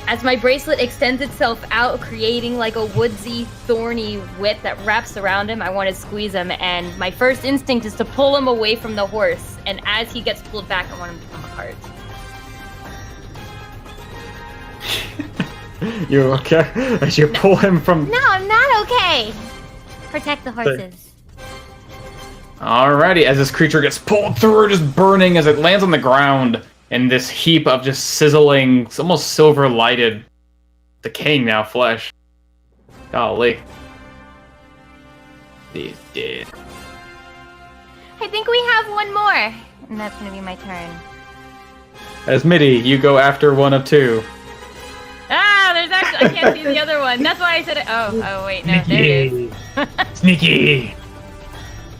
S4: As my bracelet extends itself out, creating like a woodsy, thorny whip that wraps around him, I want to squeeze him, and my first instinct is to pull him away from the horse, and as he gets pulled back, I want him to come apart.
S3: You okay? As you pull him from...
S4: No, I'm not okay! Protect the horses.
S3: Alrighty, as this creature gets pulled through, just burning as it lands on the ground in this heap of just sizzling, it's almost silver-lighted, decaying now flesh. Golly. He's dead.
S4: I think we have one more, and that's gonna be my turn.
S3: As Mitty, you go after one of two.
S4: Ah, there's actually, I can't see the other one. That's why I said it. Oh wait, no, there it is.
S3: Sneaky!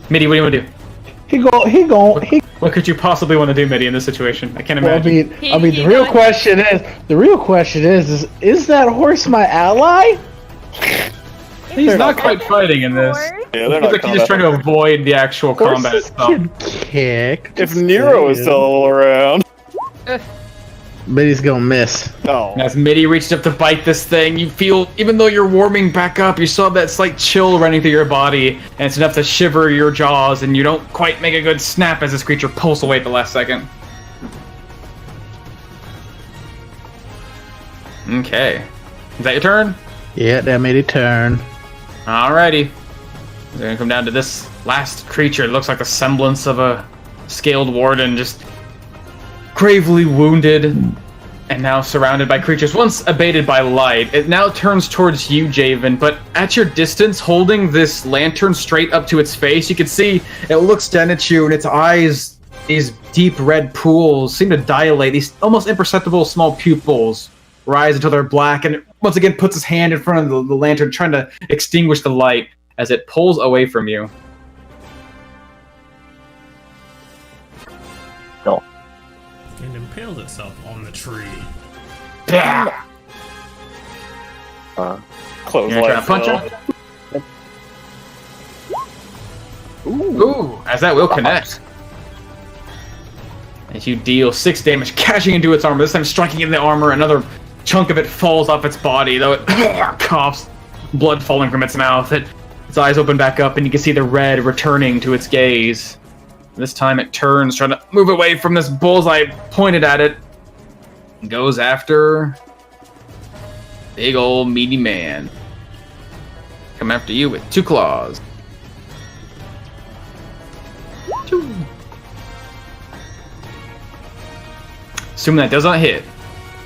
S3: Mitty, what do you want to do? What could you possibly want to do, Mitty, in this situation? I can't imagine.
S5: The real question is that horse my ally?
S3: He's not quite fighting in this.
S2: Yeah, they're
S3: He's
S2: not
S3: like he's just trying to avoid the actual combat
S5: Horses
S3: itself.
S5: can kick.
S2: If Nero is still around.
S5: But he's gonna miss.
S2: Oh.
S3: As Mitty reached up to bite this thing, you feel, even though you're warming back up, you still have that slight chill running through your body, and it's enough to shiver your jaws, and you don't quite make a good snap as this creature pulls away at the last second. Okay. Is that your turn?
S5: Yeah, that made a turn.
S3: Alrighty. We're gonna come down to this last creature. It looks like the semblance of a scaled warden, just gravely wounded, and now surrounded by creatures once abated by light. It now turns towards you, Javen, but at your distance, holding this lantern straight up to its face, you can see it looks down at you, and its eyes, these deep red pools, seem to dilate. These almost imperceptible small pupils rise until they're black, and it once again puts its hand in front of the lantern, trying to extinguish the light as it pulls away from you.
S1: And impaled itself on the tree.
S2: Close
S3: You're gonna try to punch
S2: light.
S3: her? Ooh, as that will connect. As you deal 6 damage, cashing into its armor, this time striking in the armor, another chunk of it falls off its body, though it coughs, blood falling from its mouth. Its eyes open back up, and you can see the red returning to its gaze. This time it turns, trying to move away from this bullseye pointed at it. Goes after big old meaty man. Come after you with 2 claws. Assuming that does not hit.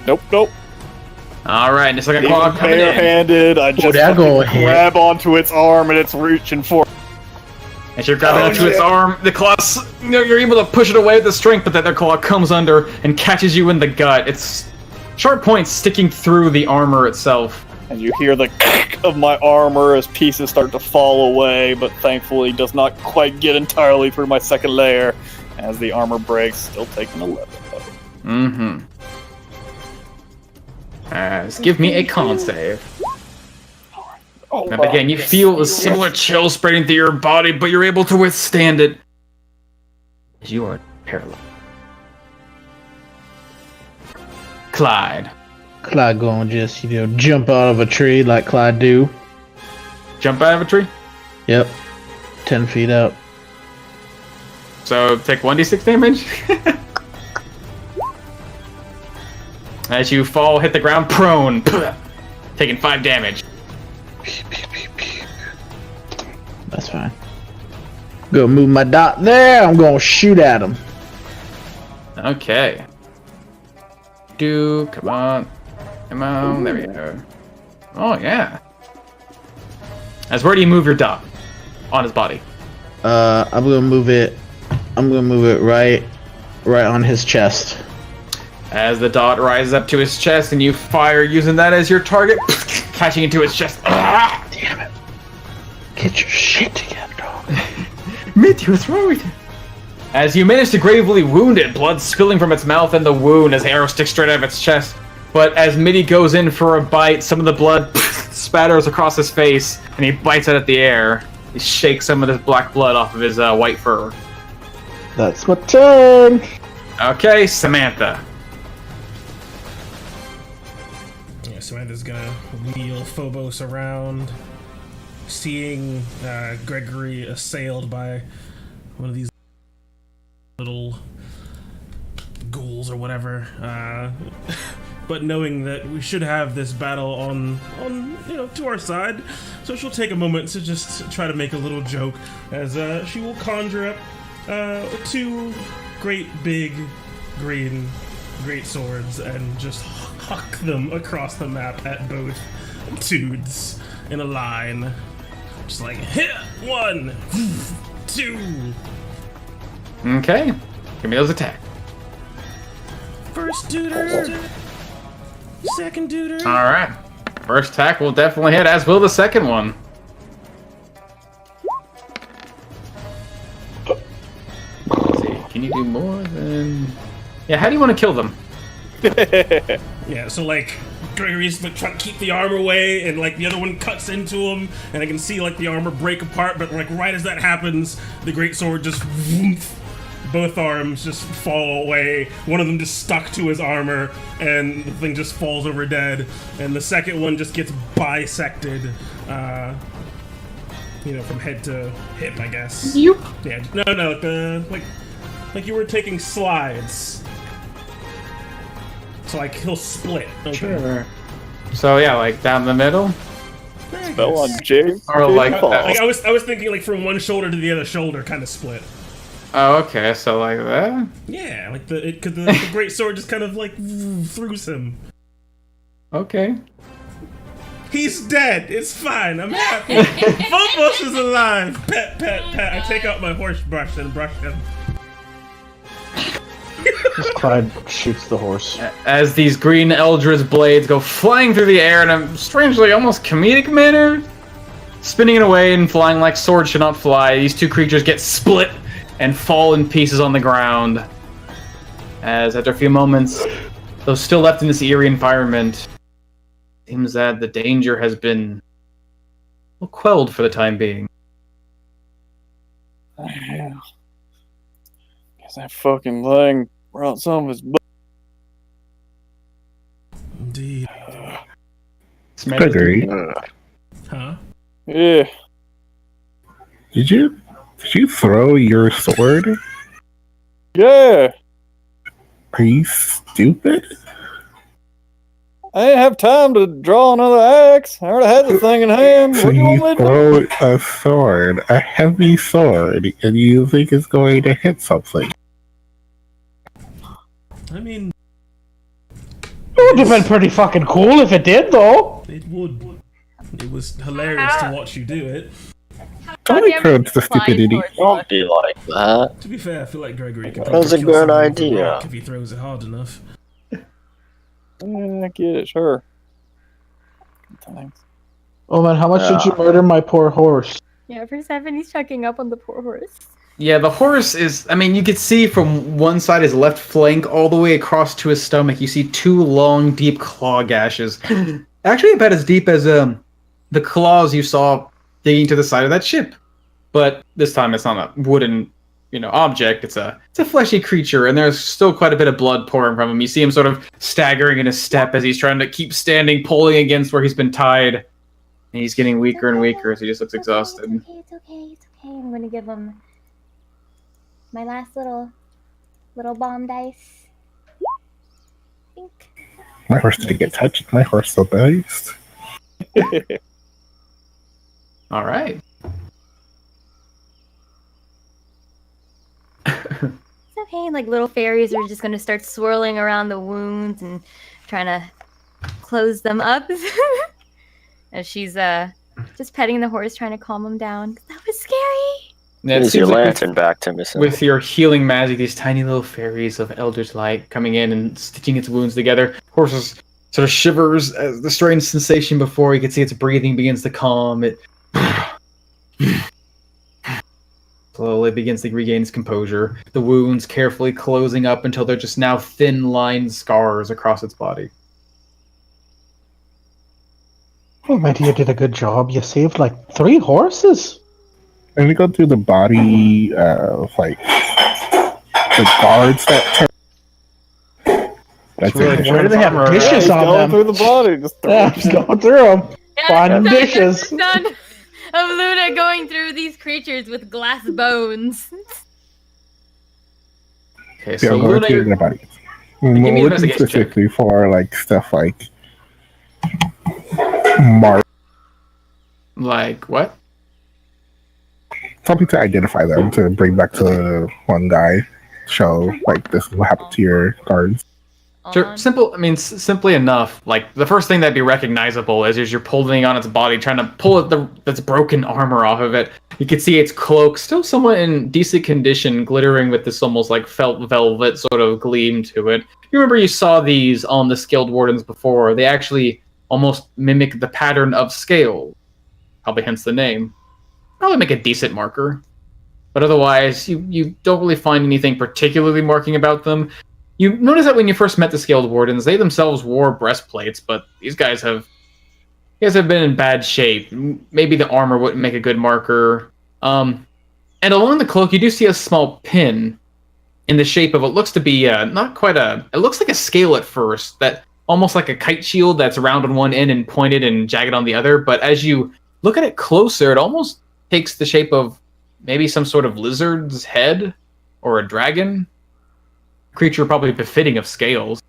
S2: Nope.
S3: Alright, and it's like a claw
S2: Even
S3: coming in.
S2: barehanded, I just
S5: that gonna
S2: grab onto its arm and it's reaching for.
S3: As you're grabbing onto its arm, the claws, you're able to push it away with the strength, but that their claw comes under and catches you in the gut. It's sharp points sticking through the armor itself.
S2: And you hear the of my armor as pieces start to fall away, but thankfully does not quite get entirely through my second layer as the armor breaks, still taking 11.
S3: Mm-hmm. Give me a con save.
S2: Oh,
S3: And again, you feel a similar chill spreading through your body, but you're able to withstand it. As you are paralyzed. Clyde.
S5: Clyde gonna just, jump out of a tree like Clyde do.
S3: Jump out of a tree?
S5: Yep. 10 feet up.
S3: So take 1d6 damage. As you fall, hit the ground prone, taking 5 damage.
S5: That's fine. Gonna move my dot there. I'm gonna shoot at him.
S3: Okay. Come on. There we go. Oh, yeah. As where do you move your dot on his body?
S5: I'm gonna move it. I'm gonna move it right on his chest.
S3: As the dot rises up to his chest and you fire using that as your target, catching into his chest. Ah!
S5: Damn it! Get your shit together, dog.
S3: Mitty, what's wrong with you? As you manage to gravely wound it, blood spilling from its mouth and the wound as the arrow sticks straight out of its chest. But as Mitty goes in for a bite, some of the blood spatters across his face, and he bites out at the air. He shakes some of this black blood off of his white fur.
S5: That's my turn.
S3: Okay, Samantha.
S1: Yeah, Samantha's gonna wheel Phobos around, seeing Gregory assailed by one of these little ghouls or whatever. But knowing that we should have this battle on to our side, so she'll take a moment to just try to make a little joke as she will conjure up 2 great big green great swords and just huck them across the map at both dudes in a line, just like hit 1, 2.
S3: Okay, give me those attacks.
S1: First duder. Second duder.
S3: Alright. First attack will definitely hit, as will the second one. Let's see, can you do more than... Yeah, how do you want to kill them?
S1: Yeah, so like Gregory's like trying to keep the armor away, and like the other one cuts into him, and I can see like the armor break apart. But like right as that happens, the great sword just both arms just fall away. One of them just stuck to his armor, and the thing just falls over dead. And the second one just gets bisected, from head to hip, I guess.
S3: Yep.
S1: Yeah, no, like you were taking slides. So like he'll split. Okay.
S3: Sure. So yeah, like down the middle.
S2: Fell on Jay.
S3: Or like that.
S1: Like I was thinking like from one shoulder to the other shoulder, kind of split.
S3: Oh, okay. So like that.
S1: Yeah, like the great sword just kind of like throughs him.
S3: Okay.
S1: He's dead. It's fine. I'm happy. Phobos is alive. Pet. I take out my horse brush and brush him.
S5: Clyde shoots the horse.
S3: As these green Eldritch blades go flying through the air in a strangely almost comedic manner, spinning away and flying like swords should not fly, these 2 creatures get split and fall in pieces on the ground. As after a few moments, though still left in this eerie environment, it seems that the danger has been quelled for the time being.
S2: Yeah. Guess that fucking thing brought some of his butt.
S1: Indeed.
S7: Gregory,
S1: Huh?
S2: Yeah.
S7: did you throw your sword?
S2: Yeah.
S7: Are you stupid?
S2: I didn't have time to draw another axe. I already had the thing in hand.
S7: So
S2: What do you
S7: you
S2: want me to do?
S7: throw a sword, a heavy sword, and you think it's going to hit something.
S1: I mean,
S5: It would have been pretty fucking cool if it did, though.
S1: it would. It was hilarious to watch you do it.
S7: Don't encourage the stupidity.
S6: Don't be like that.
S1: To be fair, I feel like Gregory could
S6: That was a
S1: kill
S6: good
S1: someone with a
S6: idea.
S1: rock if he throws it hard enough.
S2: I get it, sure. Thanks.
S5: Oh man, how much did you murder my poor horse?
S4: Yeah, for 7, he's checking up on the poor horse.
S3: Yeah, the horse is... I mean, you could see from one side, his left flank, all the way across to his stomach, you see 2 long, deep claw gashes. Actually, about as deep as the claws you saw digging to the side of that ship. But this time, it's not a wooden, object. It's a fleshy creature, and there's still quite a bit of blood pouring from him. You see him sort of staggering in his step as he's trying to keep standing, pulling against where he's been tied. And he's getting weaker and weaker as he just looks exhausted.
S4: It's okay. I'm gonna give him my last little bomb dice. Think.
S7: My horse didn't get touched. My horse so nice.
S3: All right.
S4: It's okay. Like little fairies are just gonna start swirling around the wounds and trying to close them up. As she's Just petting the horse, trying to calm him down. That was scary.
S3: Yeah, it
S6: Use your
S3: seems like
S6: lantern back to Miss.
S3: with your healing magic, these tiny little fairies of Elder's Light coming in and stitching its wounds together. Horse sort of shivers as the strange sensation before you can see its breathing begins to calm. It slowly begins to regain its composure. The wounds carefully closing up until they're just now thin lined scars across its body.
S5: Oh, my dear, did a good job. You saved like 3 horses.
S7: And we go through the body of like the guards that that's
S3: really
S5: Where do they have
S3: Armor.
S5: dishes
S2: He's
S5: on
S2: going
S5: them?
S2: through the body. Just
S5: Yeah, just going through them. Finding dishes.
S8: Done of Luna going through these creatures with glass bones.
S3: Okay,
S7: yeah,
S3: so
S7: going
S3: Luna,
S7: through their bodies.
S3: me an
S7: Looking
S3: investigation check.
S7: specifically for like stuff like mark,
S3: like what?
S7: something to identify them to bring back to one guy. Show like this is what happened to your guards.
S3: Sure, simple. I mean, simply enough. Like the first thing that'd be recognizable is you're pulling on its body, trying to pull its broken armor off of it. You can see its cloak still somewhat in decent condition, glittering with this almost like felt velvet sort of gleam to it. You remember you saw these on the Scaled Wardens before. They actually almost mimic the pattern of scale, probably hence the name. Probably make a decent marker, but otherwise you don't really find anything particularly marking about them. You notice that when you first met the Scaled Wardens, they themselves wore breastplates, but these guys have been in bad shape. Maybe the armor wouldn't make a good marker. And along the cloak, you do see a small pin in the shape of what looks to be not quite a. It looks like a scale at first, that almost like a kite shield that's round on one end and pointed and jagged on the other. But as you look at it closer, it almost takes the shape of maybe some sort of lizard's head or a dragon. Creature probably befitting of scales.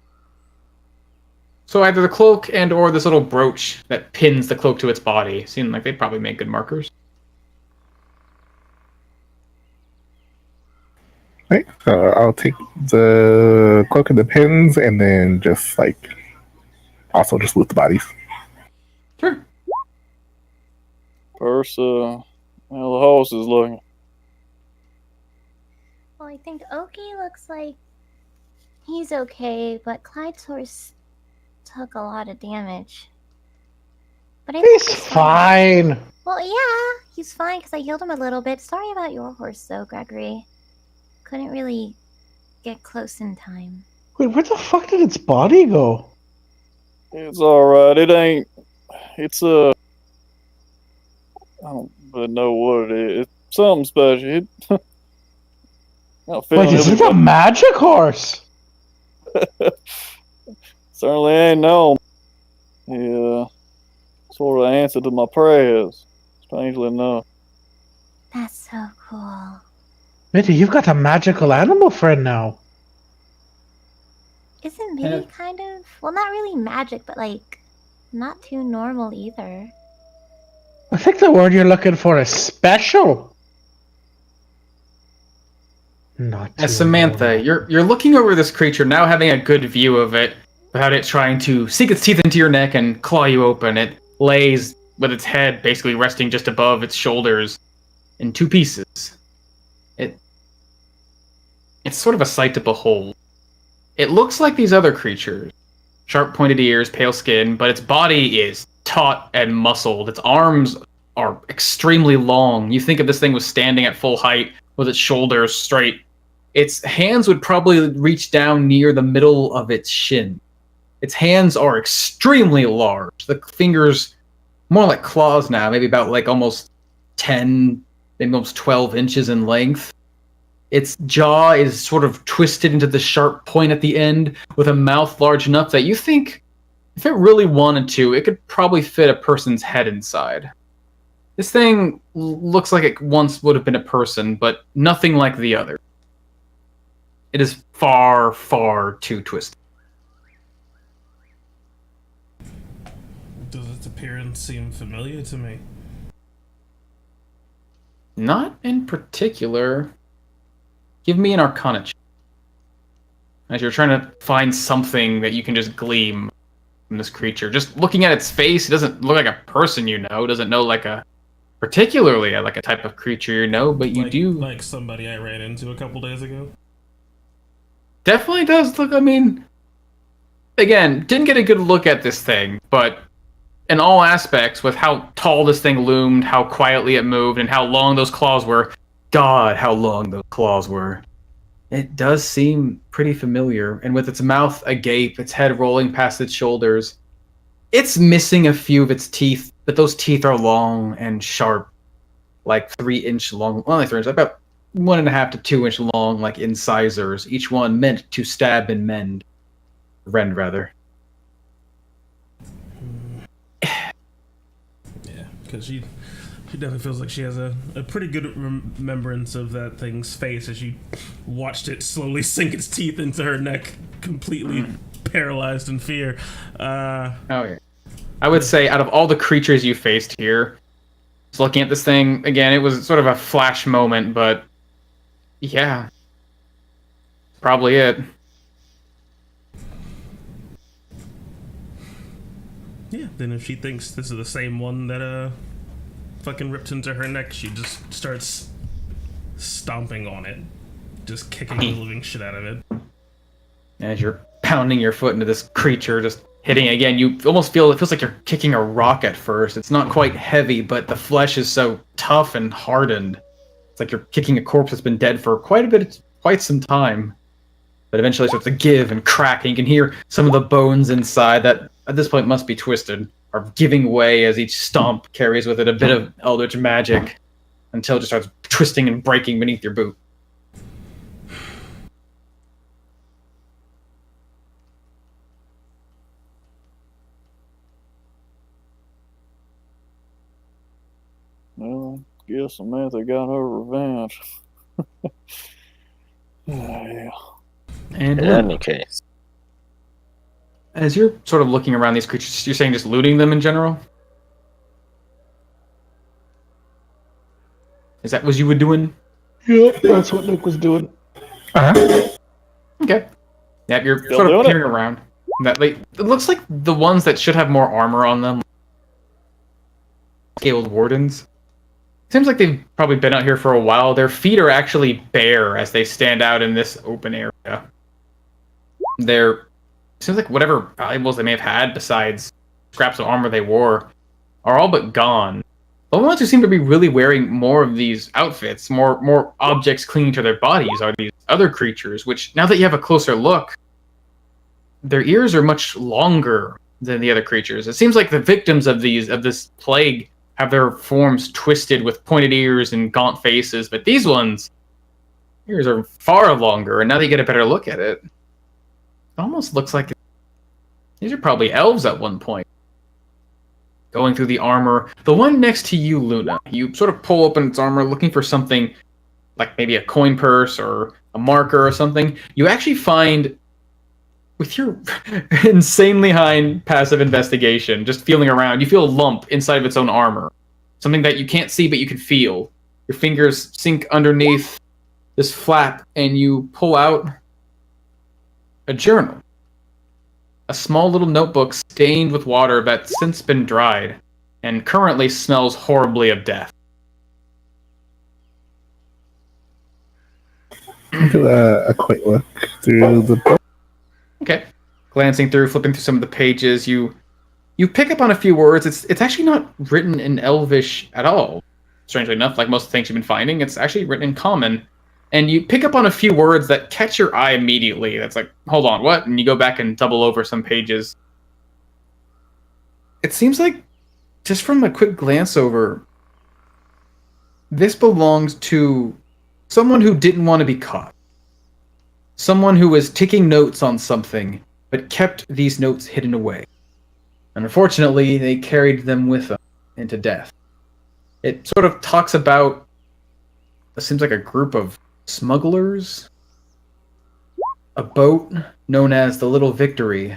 S3: So either the cloak and or this little brooch that pins the cloak to its body seem like they'd probably make good markers.
S7: Right, so I'll take the cloak and the pins, and then just like also just loot the bodies.
S3: Sure.
S2: First, how the horse is looking.
S9: Well, I think Oki looks like he's okay, but Clyde's horse took a lot of damage. But I think
S5: He's fine.
S9: Well, yeah, he's fine because I healed him a little bit. Sorry about your horse, though, Gregory. Couldn't really get close in time.
S5: Wait, where the fuck did its body go?
S2: It's alright. It ain't. It's I don't really know what it is. It's something special.
S5: Wait, is it a magic horse?
S2: Certainly ain't no. Yeah, sort of answer to my prayers. Strangely enough.
S9: That's so cool.
S5: Mitty, you've got a magical animal friend now.
S9: Isn't Mitty kind of, well, not really magic, but like, not too normal either.
S5: I think the word you're looking for is special. Not too
S3: As Samantha,
S5: normal.
S3: you're looking over this creature, now having a good view of it, without it trying to sink its teeth into your neck and claw you open. It lays with its head basically resting just above its shoulders in 2 pieces. It's sort of a sight to behold. It looks like these other creatures. Sharp pointed ears, pale skin, but its body is taut and muscled. Its arms are extremely long. You think if this thing was standing at full height with its shoulders straight, its hands would probably reach down near the middle of its shin. Its hands are extremely large. The fingers, more like claws now, maybe about like almost 10, maybe almost 12 inches in length. Its jaw is sort of twisted into the sharp point at the end, with a mouth large enough that you think, if it really wanted to, it could probably fit a person's head inside. This thing looks like it once would have been a person, but nothing like the other. It is far, far too twisted.
S1: Does its appearance seem familiar to me?
S3: Not in particular. Give me an Arcana check. As you're trying to find something that you can just gleam from this creature. Just looking at its face, it doesn't look like a person you know. It doesn't know like a particularly like a type of creature you know, but you do
S1: like somebody I ran into a couple days ago.
S3: Definitely does look. I mean, again, didn't get a good look at this thing, but in all aspects, with how tall this thing loomed, how quietly it moved, and how long those claws were. God, how long those claws were. It does seem pretty familiar, and with its mouth agape, its head rolling past its shoulders, it's missing a few of its teeth, but those teeth are long and sharp, like 3-inch long, well, not 3 inch, about 1.5 to 2 inch long, like incisors, each one meant to stab and rend rather.
S1: Yeah, because she definitely feels like she has a pretty good remembrance of that thing's face as she watched it slowly sink its teeth into her neck, completely paralyzed in fear.
S3: Oh yeah. I would say out of all the creatures you faced here, just looking at this thing, again, it was sort of a flash moment, but yeah, probably it.
S1: Yeah, then if she thinks this is the same one that fucking ripped into her neck, she just starts stomping on it, just kicking the living shit out of it.
S3: As you're pounding your foot into this creature, just hitting it again, you almost feel, it feels like you're kicking a rock at first. It's not quite heavy, but the flesh is so tough and hardened. It's like you're kicking a corpse that's been dead for quite some time. But eventually it starts to give and crack, and you can hear some of the bones inside that at this point must be twisted are giving way as each stomp carries with it a bit of eldritch magic until it just starts twisting and breaking beneath your boot.
S2: Well, I guess Samantha got her revenge. Yeah.
S3: And
S6: In any case.
S3: as you're sort of looking around these creatures, you're saying just looting them in general? Is that what you were doing?
S5: Yep, that's what Nick was doing.
S3: Okay. Yeah, you're
S2: Still
S3: sort of
S2: doing it.
S3: peering around. It looks like the ones that should have more armor on them, scaled wardens. Seems like they've probably been out here for a while. Their feet are actually bare as they stand out in this open area. Seems like whatever valuables they may have had, besides scraps of armor they wore, are all but gone. The ones who seem to be really wearing more of these outfits, more objects clinging to their bodies, are these other creatures, which, now that you have a closer look, their ears are much longer than the other creatures. It seems like the victims of this plague have their forms twisted with pointed ears and gaunt faces, but these ones, ears are far longer, and now that you get a better look at it, it almost looks like these are probably elves at one point. Going through the armor, the one next to you, Luna, you sort of pull open its armor looking for something like maybe a coin purse or a marker or something. You actually find, with your insanely high passive investigation, just feeling around, you feel a lump inside of its own armor. Something that you can't see, but you can feel. Your fingers sink underneath this flap, and you pull out a journal. A small little notebook stained with water that's since been dried, and currently smells horribly of death.
S7: Do a quick look through the book.
S3: Okay. Glancing through, flipping through some of the pages, you pick up on a few words. It's actually not written in Elvish at all. Strangely enough, like most of the things you've been finding, it's actually written in Common. And you pick up on a few words that catch your eye immediately. That's like, hold on, what? And you go back and double over some pages. It seems like, just from a quick glance over, this belongs to someone who didn't want to be caught. Someone who was taking notes on something, but kept these notes hidden away. And unfortunately, they carried them with them into death. It sort of talks about, it seems like a group of smugglers, a boat known as the Little Victory,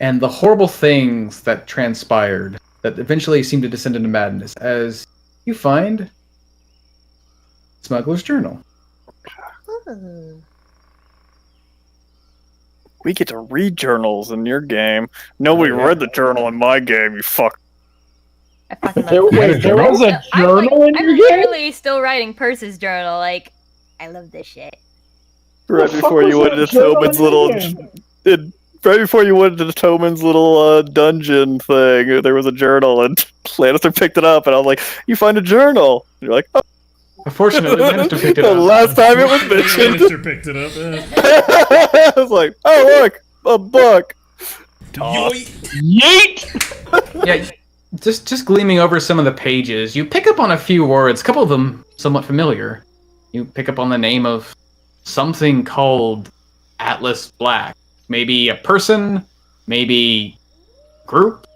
S3: and the horrible things that transpired that eventually seemed to descend into madness as you find Smuggler's Journal.
S9: Ooh.
S2: We get to read journals in your game. Nobody read the journal in my game, you fuck.
S4: I fucking
S5: There,
S4: love
S5: wait, there was a
S8: I'm
S5: journal in
S8: I'm
S5: your game?
S8: literally still writing Percy's journal. Like, I love this shit.
S2: Right
S5: The fuck
S2: before you
S5: was
S2: went
S5: that
S2: into
S5: journal
S2: Tobin's
S5: in your
S2: little...
S5: game?
S2: Right before you went into Tobin's little dungeon thing, there was a journal, and Lannister picked it up, and I was like, you find a journal. And you're like, oh.
S3: Unfortunately, Lannister picked it
S2: The
S3: up.
S2: last time it was mentioned.
S1: Lannister picked it up.
S2: I was like, oh, look, a book.
S5: Yeet!
S3: Yeah, just gleaming over some of the pages, you pick up on a few words, a couple of them somewhat familiar. You pick up on the name of something called Atlas Black. Maybe a person, maybe group.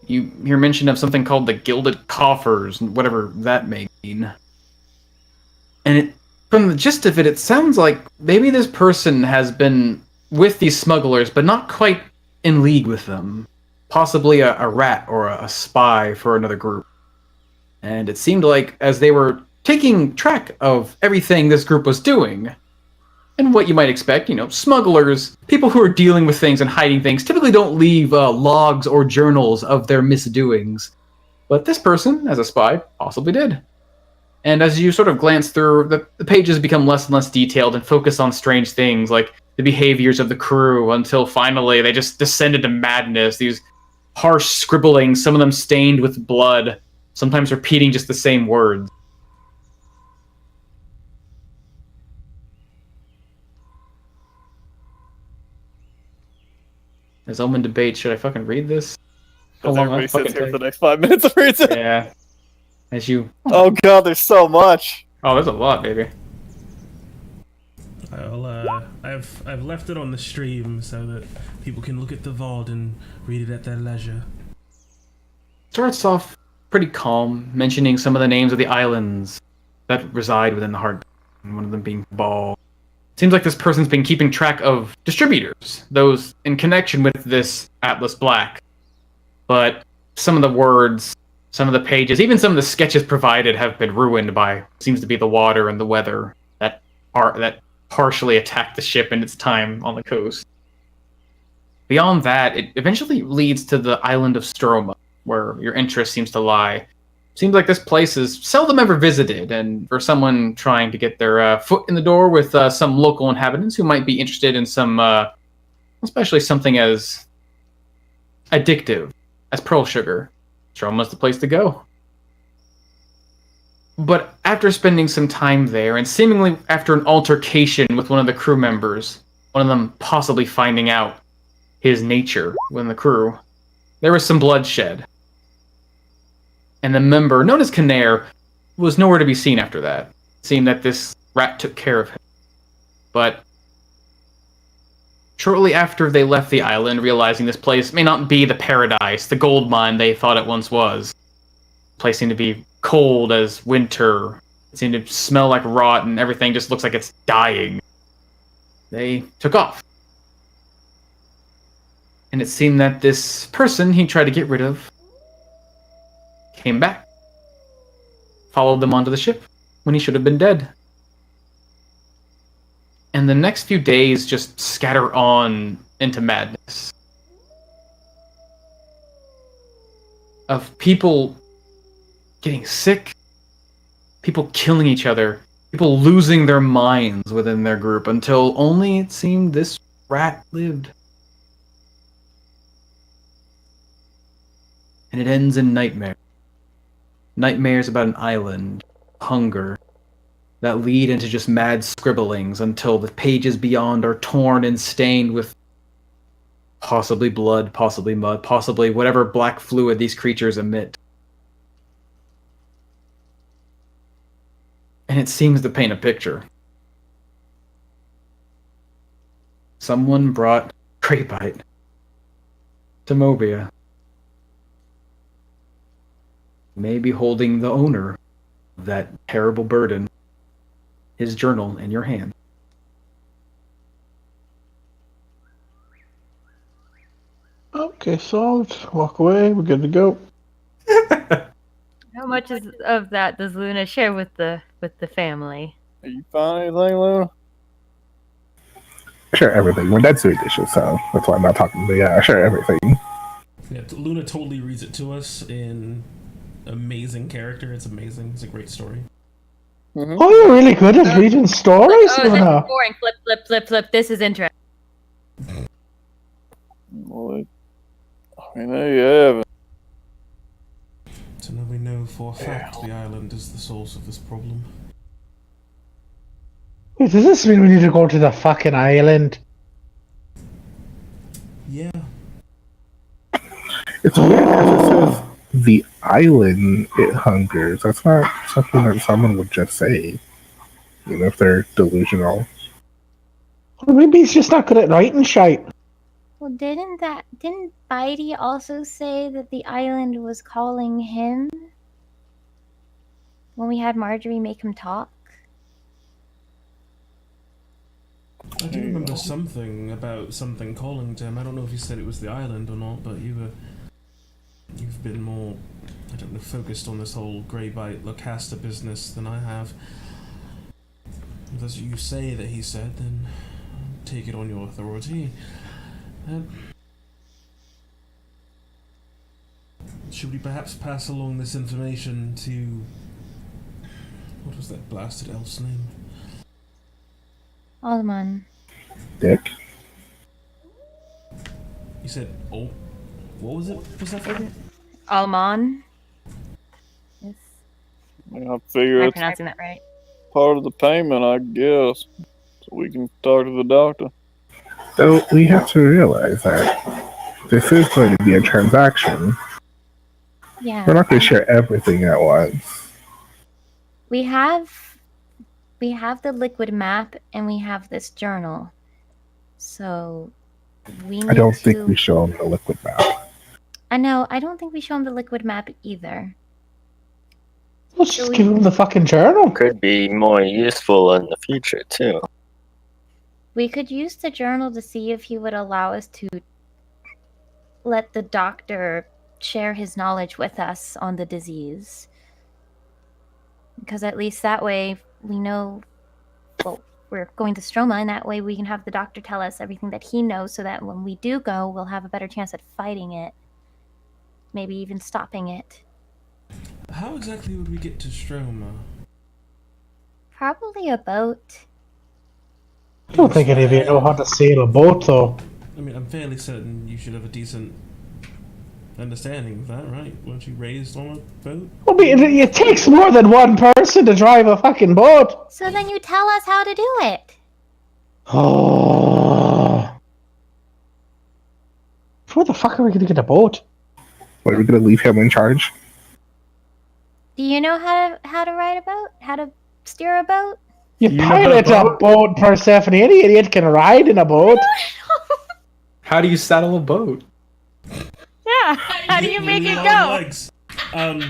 S3: You hear mention of something called the Gilded Coffers, whatever that may mean. And from the gist of it, it sounds like maybe this person has been with these smugglers, but not quite in league with them. Possibly a rat or a spy for another group. And it seemed like as they were taking track of everything this group was doing, and what you might expect, smugglers, people who are dealing with things and hiding things, typically don't leave logs or journals of their misdoings. But this person, as a spy, possibly did. And as you sort of glance through, the pages become less and less detailed and focus on strange things like the behaviors of the crew until finally they just descend into madness. These harsh scribblings, some of them stained with blood, sometimes repeating just the same words. As Omen debates, should I fucking read this? How long
S2: Everybody
S3: I'll fucking
S2: sits here for
S3: take?
S2: the next 5 minutes and reads it.
S3: Yeah. As you...
S2: Oh god, there's so much.
S3: Oh, there's a lot, baby.
S1: I've left it on the stream so that people can look at the vault and read it at their leisure.
S3: Starts off pretty calm, mentioning some of the names of the islands that reside within the heart, one of them being Ball. Seems like this person's been keeping track of distributors, those in connection with this Atlas Black. But some of the words, some of the pages, even some of the sketches provided have been ruined by, seems to be the water and the weather that partially attacked the ship in its time on the coast. Beyond that, it eventually leads to the island of Stroma, where your interest seems to lie. Seems like this place is seldom ever visited, and for someone trying to get their foot in the door with some local inhabitants who might be interested in some, especially something as addictive as pearl sugar, Stroma's the place to go. But after spending some time there, and seemingly after an altercation with one of the crew members, one of them possibly finding out his nature within the crew, there was some bloodshed. And the member, known as Canair, was nowhere to be seen after that. It seemed that this rat took care of him. But shortly after they left the island, realizing this place may not be the paradise, the gold mine they thought it once was. The place seemed to be cold as winter. It seemed to smell like rot, and everything just looks like it's dying. They took off. And it seemed that this person he tried to get rid of came back. Followed them onto the ship when he should have been dead. And the next few days just scatter on into madness. Of people getting sick, people killing each other, people losing their minds within their group until only it seemed this rat lived. And it ends in nightmare. Nightmares about an island, hunger, that lead into just mad scribblings until the pages beyond are torn and stained with possibly blood, possibly mud, possibly whatever black fluid these creatures emit. And it seems to paint a picture. Someone brought Craypite to Mobia. Maybe holding the owner of that terrible burden, his journal in your hand.
S5: Okay, solved. Walk away. We're good to go.
S8: How much of that does Luna share with the family?
S2: Are you found anything, Luna?
S7: share everything. We're dead sweet dishes, so that's why I'm not talking. But yeah, I share everything.
S1: Yeah, Luna totally reads it to us in amazing character. It's amazing. It's a great story.
S2: Mhm.
S5: Oh, you're really good at reading stories,
S8: Oh, this is
S5: Luna.
S8: boring. Flip. This is interesting.
S2: Well, I mean, there you have it.
S1: So now we know for a fact the island is the source of this problem.
S5: Wait, does this mean we need to go to the fucking island?
S1: Yeah.
S7: It's weird because it says the island it hungers. That's not something that someone would just say, even if they're delusional.
S5: Or maybe he's just not good at writing shite.
S9: Well, didn't Bitey also say that the island was calling him when we had Marjorie make him talk?
S1: I do remember something about something calling to him. I don't know if he said it was the island or not, but you've been more, I don't know, focused on this whole Grey Bite Locasta business than I have. If that's what you say that he said, then I'll take it on your authority. Should we perhaps pass along this information to... What was that blasted elf's name?
S9: Alman.
S7: Dick.
S1: You said, oh, what was it? What's that for?
S8: Alman.
S9: Yes.
S2: I figure
S8: Am I
S2: it's
S8: pronouncing that right?
S2: part of the payment, I guess. So we can talk to the doctor.
S7: So we have to realize that this is going to be a transaction.
S9: Yeah.
S7: We're not going to share everything at once.
S9: We have the liquid map and we have this journal. So we need
S7: I don't think
S9: to-
S7: we show them the liquid map.
S9: I know, I don't think we show him the liquid map either.
S5: Let's just give him the fucking journal.
S6: Could be more useful in the future too.
S9: We could use the journal to see if he would allow us to let the doctor share his knowledge with us on the disease. Because at least that way we know, well, we're going to Stroma, and that way we can have the doctor tell us everything that he knows so that when we do go, we'll have a better chance at fighting it. Maybe even stopping it.
S1: How exactly would we get to Stroma?
S9: Probably a boat.
S5: I don't think any of you know how to sail a boat, though.
S1: I mean, I'm fairly certain you should have a decent understanding of that, right? Weren't you raised on a boat?
S5: I mean, it takes more than one person to drive a fucking boat.
S9: So then you tell us how to do it.
S5: Oh. Where the fuck are we gonna get a boat?
S7: What, are we going to leave him in charge?
S9: Do you know how to ride a boat? How to steer a boat?
S5: You
S3: You know
S5: pilot
S3: how to
S5: a boat, Persephone. Any idiot can ride in a boat.
S3: How do you saddle a boat?
S8: Yeah. How do you make it
S1: Long
S8: go?
S1: legs. I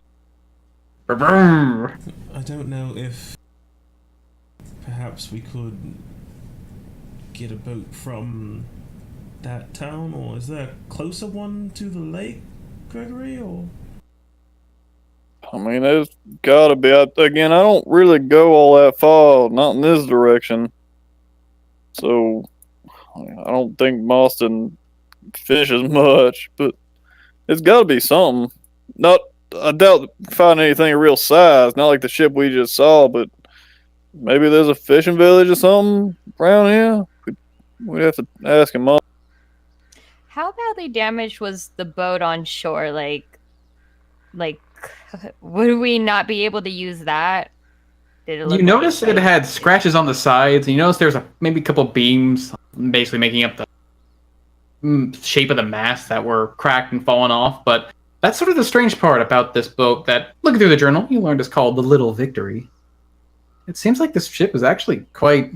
S1: don't know if perhaps we could get a boat from that town, or is there a closer one to the lake, Gregory, or...
S2: I mean, there's gotta be. Again, I don't really go all that far, not in this direction. So, I don't think Boston fishes much, but it's gotta be something. I doubt find anything of real size, not like the ship we just saw, but maybe there's a fishing village or something around here. We'd have to ask him.
S8: How badly damaged was the boat on shore? Like, would we not be able to use that? Did it look
S3: You
S8: like
S3: notice it had scratches on the sides, and you notice there's maybe a couple beams, basically making up the shape of the mast that were cracked and fallen off. But that's sort of the strange part about this boat that, looking through the journal, you learned is called the Little Victory. It seems like this ship is actually quite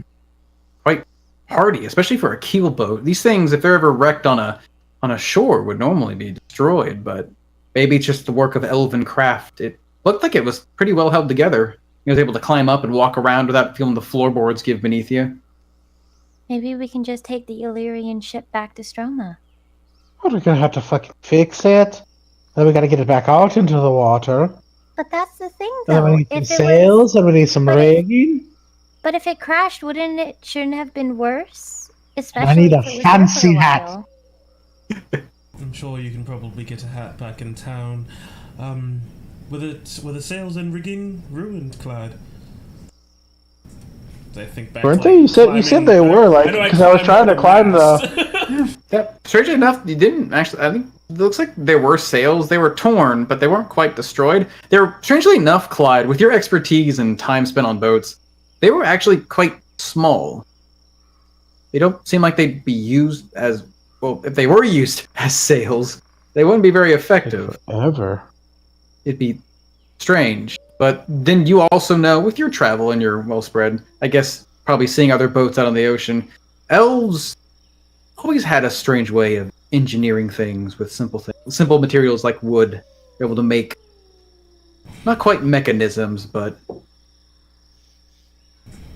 S3: hardy, especially for a keel boat. These things, if they're ever wrecked on a shore, would normally be destroyed, but maybe it's just the work of elven craft. It looked like it was pretty well held together. You was able to climb up and walk around without feeling the floorboards give beneath you.
S9: Maybe we can just take the Illyrian ship back to Stroma.
S5: Well, we're gonna have to fucking fix it. Then we gotta get it back out into the water.
S9: But that's the thing,
S5: And then
S9: though.
S5: we need some
S9: If it
S5: sails, and we need some
S9: but if-
S5: rigging.
S9: But if it crashed, shouldn't have been worse? Especially
S5: need a
S9: if it was
S5: fancy
S9: there for a
S5: hat.
S9: while.
S1: I'm sure you can probably get a hat back in town. Were the sails and rigging ruined, Clyde? I think back.
S5: Weren't
S1: like,
S5: they? You said
S1: climbing-
S5: they were, like,
S1: I know
S5: because I was trying to climb
S1: the.
S3: That, strangely enough, you didn't actually. I think it looks like there were sails. They were torn, but they weren't quite destroyed. They were, strangely enough, Clyde, with your expertise and time spent on boats, they were actually quite small. They don't seem like they'd be used as well. If they were used as sails, they wouldn't be very effective.
S5: Ever.
S3: It'd be strange. But then you also know, with your travel and your well spread, I guess probably seeing other boats out on the ocean, elves always had a strange way of engineering things with simple materials like wood. They're able to make not quite mechanisms, but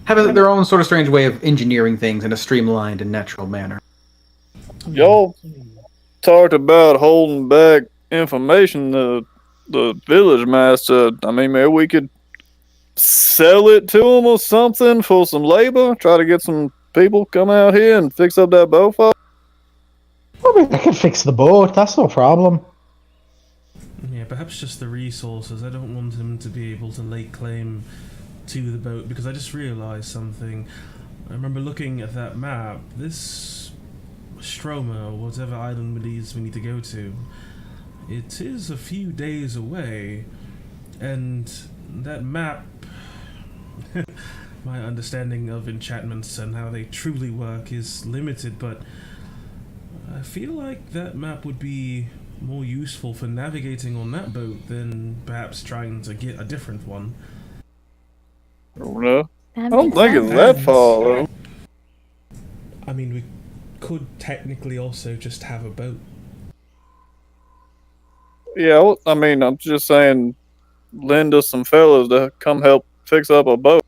S3: have their own sort of strange way of engineering things in a streamlined and natural manner.
S2: Y'all talked about holding back information to the village master. I mean, maybe we could sell it to him or something for some labor. Try to get some people come out here and fix up that boat for.
S5: I mean, I can fix the boat. That's no problem.
S1: Yeah, perhaps just the resources. I don't want him to be able to lay claim to the boat because I just realised something. I remember looking at that map. This Stroma, or whatever island it is we need to go to, it is a few days away, and that map. My understanding of enchantments and how they truly work is limited, but I feel like that map would be more useful for navigating on that boat than perhaps trying to get a different one.
S2: I don't know.
S9: That
S2: I don't
S9: makes
S2: think it's
S9: sense.
S2: that far though.
S1: I mean, we could technically also just have a boat.
S2: Yeah, well, I mean, I'm just saying, lend us some fellas to come help fix up a boat.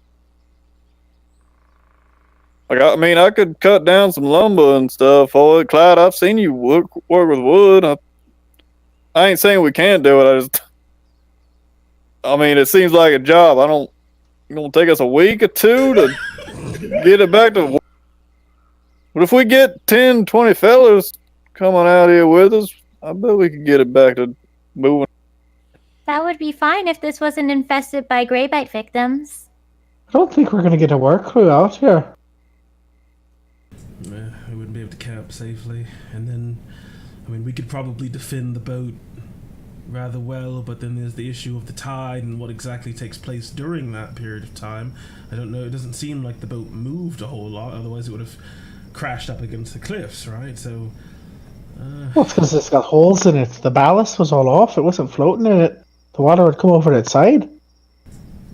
S2: Like, I mean, I could cut down some lumber and stuff for it. Clyde, I've seen you work with wood. I ain't saying we can't do it. I mean, it seems like a job. It's gonna take us a week or two to get it back to. But if we get 10, 20 fellas coming out here with us, I bet we could get it back to moving.
S9: That would be fine if this wasn't infested by greybite victims.
S5: I don't think we're going to get a work crew out here.
S1: Yeah, we wouldn't be able to camp safely, and then, I mean, we could probably defend the boat rather well, but then there's the issue of the tide and what exactly takes place during that period of time. I don't know, it doesn't seem like the boat moved a whole lot, otherwise it would have crashed up against the cliffs, right? So,
S5: Well, it's because it's got holes in it. The ballast was all off. It wasn't floating in it. The water would come over its side.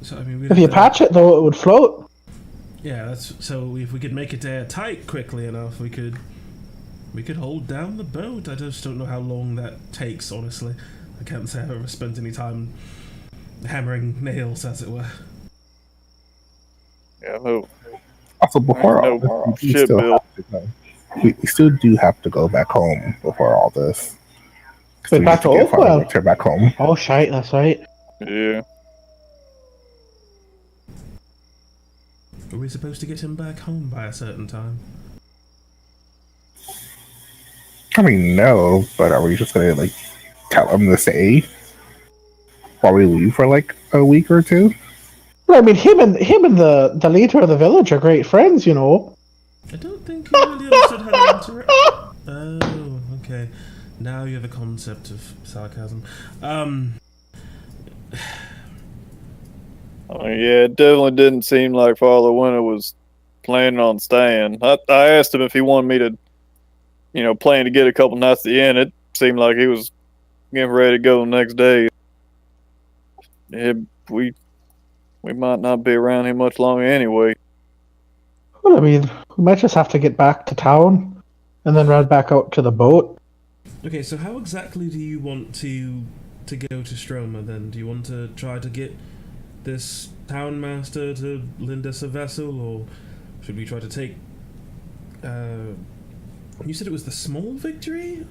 S1: so I mean,
S5: If you patch it, though, it would float.
S1: yeah, that's so. If we could make it airtight quickly enough, we could hold down the boat. I just don't know how long that takes, honestly. I can't say I've ever spent any time hammering nails, as it were.
S2: Yeah, no.
S7: Also, before
S2: I
S7: all
S2: know
S7: this,
S2: shit, Bill.
S7: we still do have to go back home before all this.
S5: Wait,
S7: We
S5: back
S7: have
S5: to
S7: get Father
S5: Oakwell?
S7: Victor back home.
S5: Oh, shite, that's right.
S2: Yeah.
S1: Are we supposed to get him back home by a certain time?
S7: I mean, no, but are we just gonna like tell him to stay while we leave for like a week or two?
S5: Well, I mean, him and the leader of the village are great friends, you know.
S1: I don't think he really understood how to interact. Oh, okay. Now you have a concept of sarcasm.
S2: I mean, yeah, it definitely didn't seem like Father Winter was planning on staying. I asked him if he wanted me to, plan to get a couple nights at the inn. It seemed like he was getting ready to go the next day. Yeah, we might not be around here much longer anyway.
S5: Well, I mean, we might just have to get back to town and then ride back out to the boat.
S1: Okay, so how exactly do you want to go to Stroma then? Do you want to try to get this town master to lend us a vessel, or should we try to take... you said it was the small victory?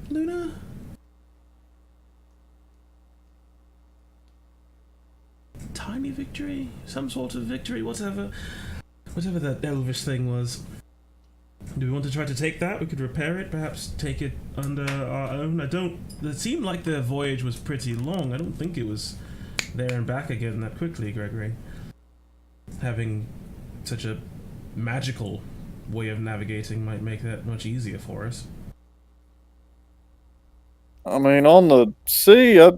S1: Luna? Tiny victory? Some sort of victory? Whatever that elvish thing was. Do we want to try to take that? We could repair it, perhaps take it under our own. It seemed like the voyage was pretty long. I don't think it was there and back again that quickly, Gregory. Having such a magical way of navigating might make that much easier for us.
S2: I mean, on the sea, I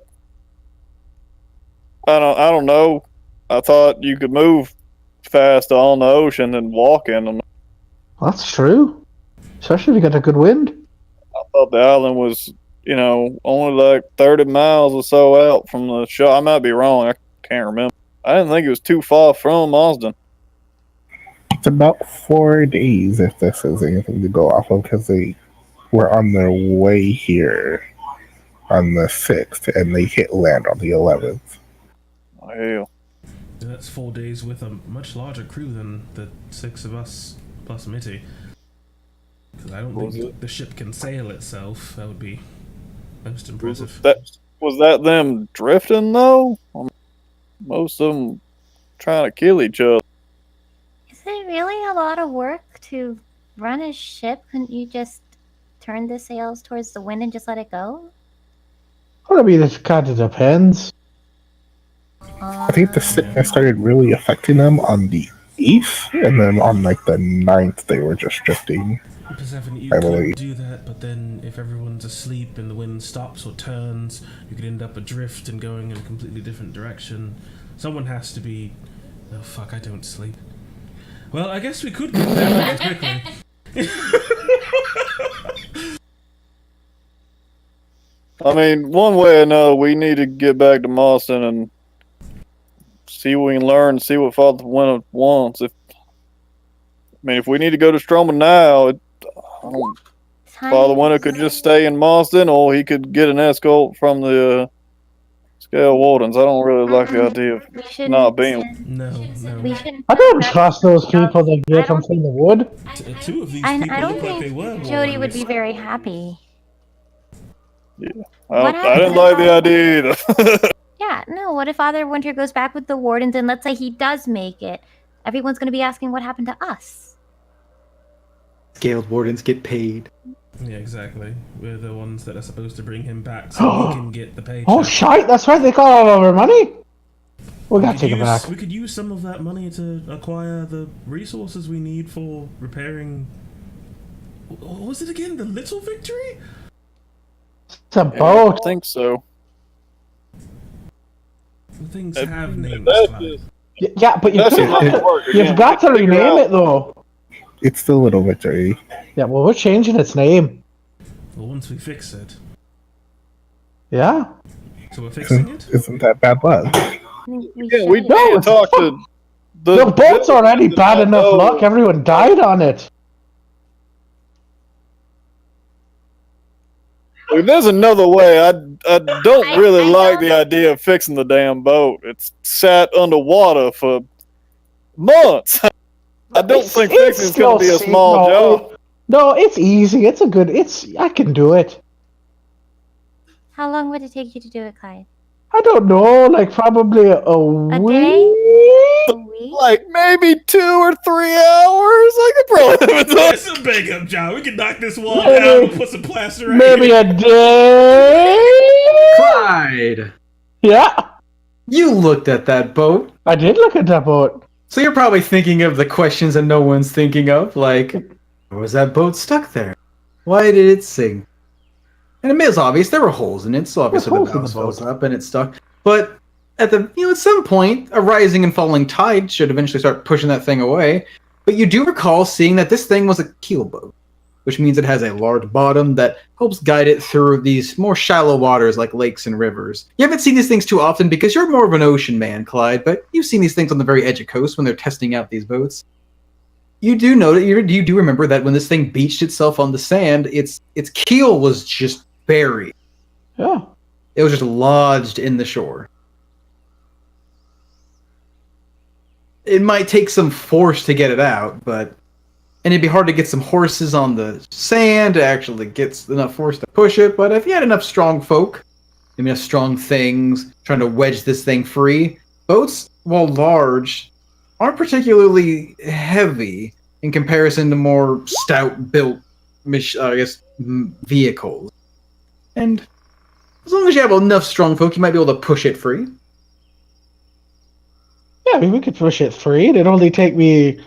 S2: don't know. I thought you could move fast on the ocean and walk in them.
S5: That's true. Especially if you got a good wind.
S2: I thought the island was, only like 30 miles or so out from the shore. I might be wrong. I can't remember. I didn't think it was too far from Marsden.
S7: It's about 4 days, if this is anything to go off of, because they were on their way here on the 6th, and they hit land on the 11th.
S2: Oh, hell.
S1: That's 4 days with a much larger crew than the 6 of us plus Mitty. Because I don't think the ship can sail itself. That would be most impressive.
S2: Was that them drifting, though? Most of them trying to kill each other.
S9: Is it really a lot of work to run a ship? Couldn't you just turn the sails towards the wind and just let it go?
S5: Well, I mean, it kind of depends.
S7: I think the sickness started really affecting them on the 8th, and then on like the 9th they were just drifting.
S1: Persephone, you
S7: I
S1: could
S7: believe.
S1: do that, but then if everyone's asleep and the wind stops or turns, you could end up adrift and going in a completely different direction. Someone has to be... Oh fuck, I don't sleep. Well, I guess we could get there quickly.
S2: I mean, one way or another, we need to get back to Marston and see what we can learn, see what Father Winter wants. If we need to go to Strowman now, Father Winter could just stay in Marston, or he could get an escort from the Scale Wardens. I don't really like the idea of not being.
S1: No.
S5: I don't trust those people that get them from the wood.
S1: Two of these
S9: I
S1: people
S9: don't
S1: look like they
S9: think
S1: were
S9: Jody would
S1: Wardens.
S9: be very happy.
S2: Yeah.
S9: What
S2: I didn't
S9: happens
S2: like the
S9: if
S2: idea either.
S9: Yeah, no, what if Father Winter goes back with the wardens and let's say he does make it? Everyone's going to be asking what happened to us.
S3: Scaled wardens get paid.
S1: Yeah, exactly. We're the ones that are supposed to bring him back so we can get the paycheck.
S5: Oh, shite, that's right, they got all of our money. We gotta take it back.
S1: We could use some of that money to acquire the resources we need for repairing... What was it again? The Little Victory?
S5: It's a boat.
S2: I think so.
S1: Things have names.
S5: Yeah, but you've got to rename it, though.
S7: It's the Little Victory.
S5: Yeah, well, we're changing its name.
S1: Well, once we fix it.
S5: Yeah.
S1: So we're fixing it?
S7: Isn't that bad luck?
S2: Yeah, we
S5: No,
S2: did
S5: it's
S2: talk to
S5: The boat's already bad enough luck. Everyone died on it.
S2: There's another way. I don't really like the idea of fixing the damn boat. It's sat underwater for months. I don't think fixing is going to be a small job.
S5: No, it's easy. I can do it.
S9: How long would it take you to do it, Clyde?
S5: I don't know, like probably a week.
S9: A week?
S2: Like maybe 2 or 3 hours. I could probably have it done.
S1: It's a big up job. We can knock this wall down and put some plaster right
S5: Maybe
S1: here.
S5: a day.
S3: Clyde!
S5: Yeah,
S3: You looked at that boat.
S5: I did look at that boat.
S3: So you're probably thinking of the questions that no one's thinking of, like, why was that boat stuck there? Why did it sink? And it was obvious there were holes in it, so obviously the boat was up and it stuck. But at some point, a rising and falling tide should eventually start pushing that thing away. But you do recall seeing that this thing was a keel boat, which means it has a large bottom that helps guide it through these more shallow waters like lakes and rivers. You haven't seen these things too often because you're more of an ocean man, Clyde, but you've seen these things on the very edge of coast when they're testing out these boats. You do know that you do remember that when this thing beached itself on the sand, its keel was just buried.
S5: Yeah.
S3: It was just lodged in the shore. It might take some force to get it out, and it'd be hard to get some horses on the sand to actually get enough force to push it, but if you had enough strong folk, enough strong things trying to wedge this thing free, boats, while large, aren't particularly heavy, in comparison to more stout-built, vehicles. And as long as you have enough strong folk, you might be able to push it free.
S5: Yeah, I mean, we could push it free. It'd only take me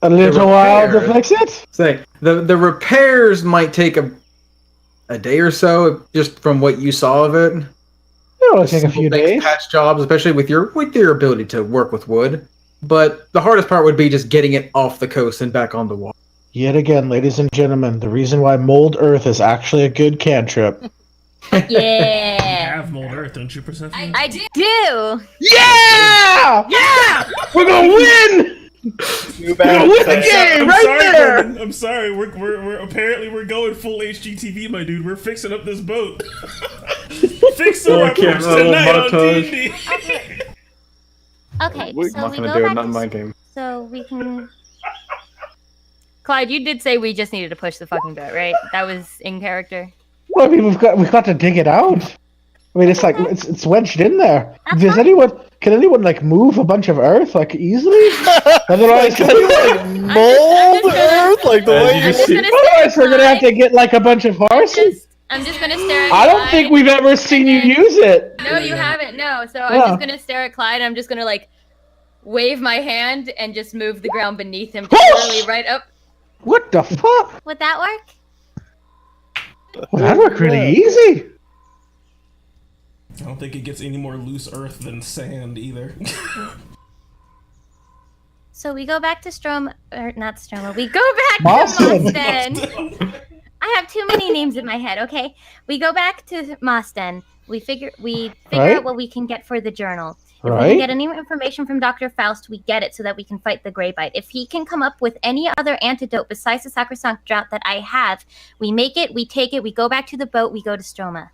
S5: a little while to fix it.
S3: Say the repairs might take a day or so, just from what you saw of it.
S5: It'll take a few days.
S3: Patch jobs, especially with your ability to work with wood. But the hardest part would be just getting it off the coast and back on the water.
S5: Yet again, ladies and gentlemen, the reason why Mold Earth is actually a good cantrip.
S8: Yeah.
S1: You have Mold Earth, don't you, Persephone?
S8: I do.
S5: Yeah!
S8: Yeah.
S5: We're gonna win!
S2: Too
S5: We're gonna win the game right
S1: sorry,
S5: there!
S1: Bourbon. I'm sorry. We're apparently we're going full HGTV, my dude. We're fixing up this boat. Fixing up tonight on D&D.
S9: Okay,
S2: I'm
S9: so
S3: not
S9: we
S3: gonna
S9: go
S3: do it,
S9: back
S3: not in my
S9: to
S3: game.
S9: so we can.
S8: Clyde, you did say we just needed to push the fucking boat, right? That was in character.
S5: Well, I mean, we've got to dig it out. I mean, it's like it's wedged in there. Does anyone? Can anyone like move a bunch of earth like easily? Otherwise,
S2: Mold Earth, like the way you see.
S5: Otherwise, we're gonna have to get like a bunch of horses.
S8: I'm just gonna stare at
S5: I don't
S8: Clyde.
S5: think we've ever seen you use it.
S8: No, you haven't. No. So
S5: Yeah.
S8: I'm just gonna stare at Clyde. I'm just gonna like wave my hand and just move the ground beneath him literally right up.
S5: What the fuck?
S9: Would that work?
S5: Well, that worked really easy.
S1: I don't think it gets any more loose earth than sand either.
S9: So we go back to not Stroma. We go back
S5: Boston.
S9: to Mosden. I have too many names in my head. Okay, we go back to Mosden. We figure
S5: Right.
S9: out what we can get for the journal. If we
S5: Right.
S9: can get any information from Dr. Faust, we get it so that we can fight the Grey Bite. If he can come up with any other antidote besides the Sacrosanct Drought that I have, we make it, we take it, we go back to the boat, we go to Stroma.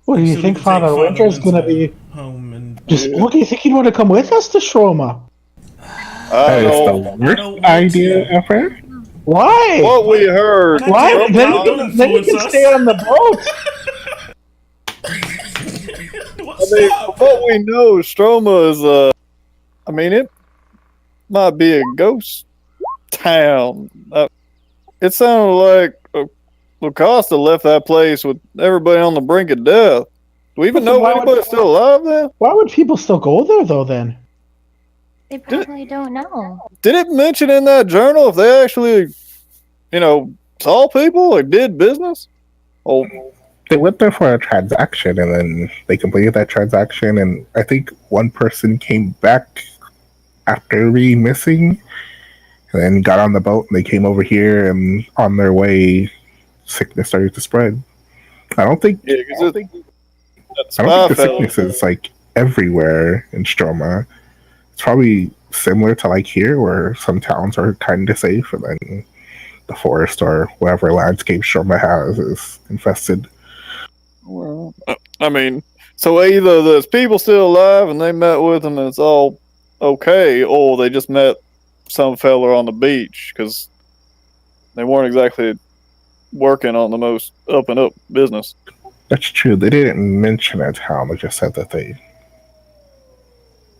S5: What do you
S1: So we
S5: think
S1: can
S5: Father
S1: take
S5: Winter's gonna be?
S1: home and
S5: What do you think he'd want to come with us to Stroma?
S7: That is the
S1: I
S7: worst
S1: don't want
S7: idea
S1: to.
S7: ever.
S5: Why?
S2: What we heard.
S5: Why?
S1: Don't
S5: Then he
S1: influence
S5: can
S1: us.
S5: stay on the boat.
S2: I mean, from what we know, Stroma is I mean, it might be a ghost town. It sounded like Lacosta left that place with everybody on the brink of death. Do we even know
S5: Why
S2: if
S5: would-
S2: anybody's still alive there?
S5: Why would people still go there though? Then
S9: They probably don't know.
S2: Did it mention in that journal if they actually, saw people or did business? Oh,
S7: They went there for a transaction, and then they completed that transaction, and I think one person came back after being missing, and then got on the boat, and they came over here, and on their way, sickness started to spread. I don't think
S2: yeah, because that
S7: the
S2: spy fellow.
S7: sickness is like everywhere in Stroma. It's probably similar to like here, where some towns are kind of safe, and then the forest or whatever landscape Stroma has is infested.
S2: Well, I mean, so either there's people still alive and they met with them and it's all okay, or they just met some fella on the beach because they weren't exactly working on the most up and up business.
S7: That's true. They didn't mention a town. They just said that they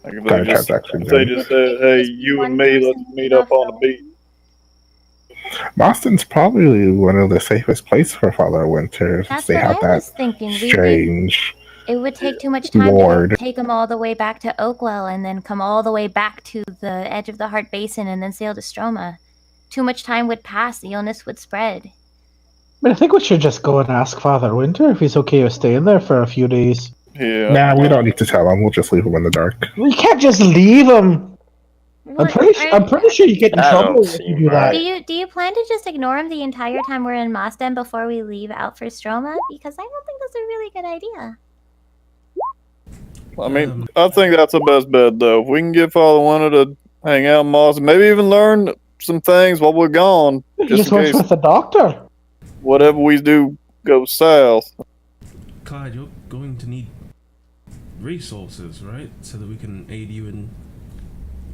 S2: Like if
S7: got a
S2: they just,
S7: transaction.
S2: if they just said, "Hey, you and me, let's meet up on the beach."
S7: Boston's probably one of the safest places for Father Winter since
S9: That's
S7: they
S9: what
S7: have
S9: I was
S7: that
S9: thinking.
S7: strange.
S9: It would take too much time
S7: Ward.
S9: to take them all the way back to Oakwell and then come all the way back to the edge of the Heart Basin and then sail to Stroma. Too much time would pass. The illness would spread.
S5: I mean, I think we should just go and ask Father Winter if he's okay with staying there for a few days.
S2: Yeah.
S7: Nah, we don't need to tell them. We'll just leave them in the dark.
S5: We can't just leave him. I'm
S9: What-
S5: pretty sure you get in
S6: That
S5: trouble
S6: don't
S5: if you
S6: seem
S5: do that.
S9: Do you plan to just ignore him the entire time we're in Mosden before we leave out for Stroma? Because I don't think that's a really good idea.
S2: I mean, I think that's the best bet, though. If we can get Father Winter to hang out in Moss, maybe even learn some things while we're gone,
S5: He
S2: just
S5: just
S2: in
S5: works
S2: case
S5: with the doctor.
S2: whatever we do goes south.
S1: Clyde, you're going to need resources, right? So that we can aid you in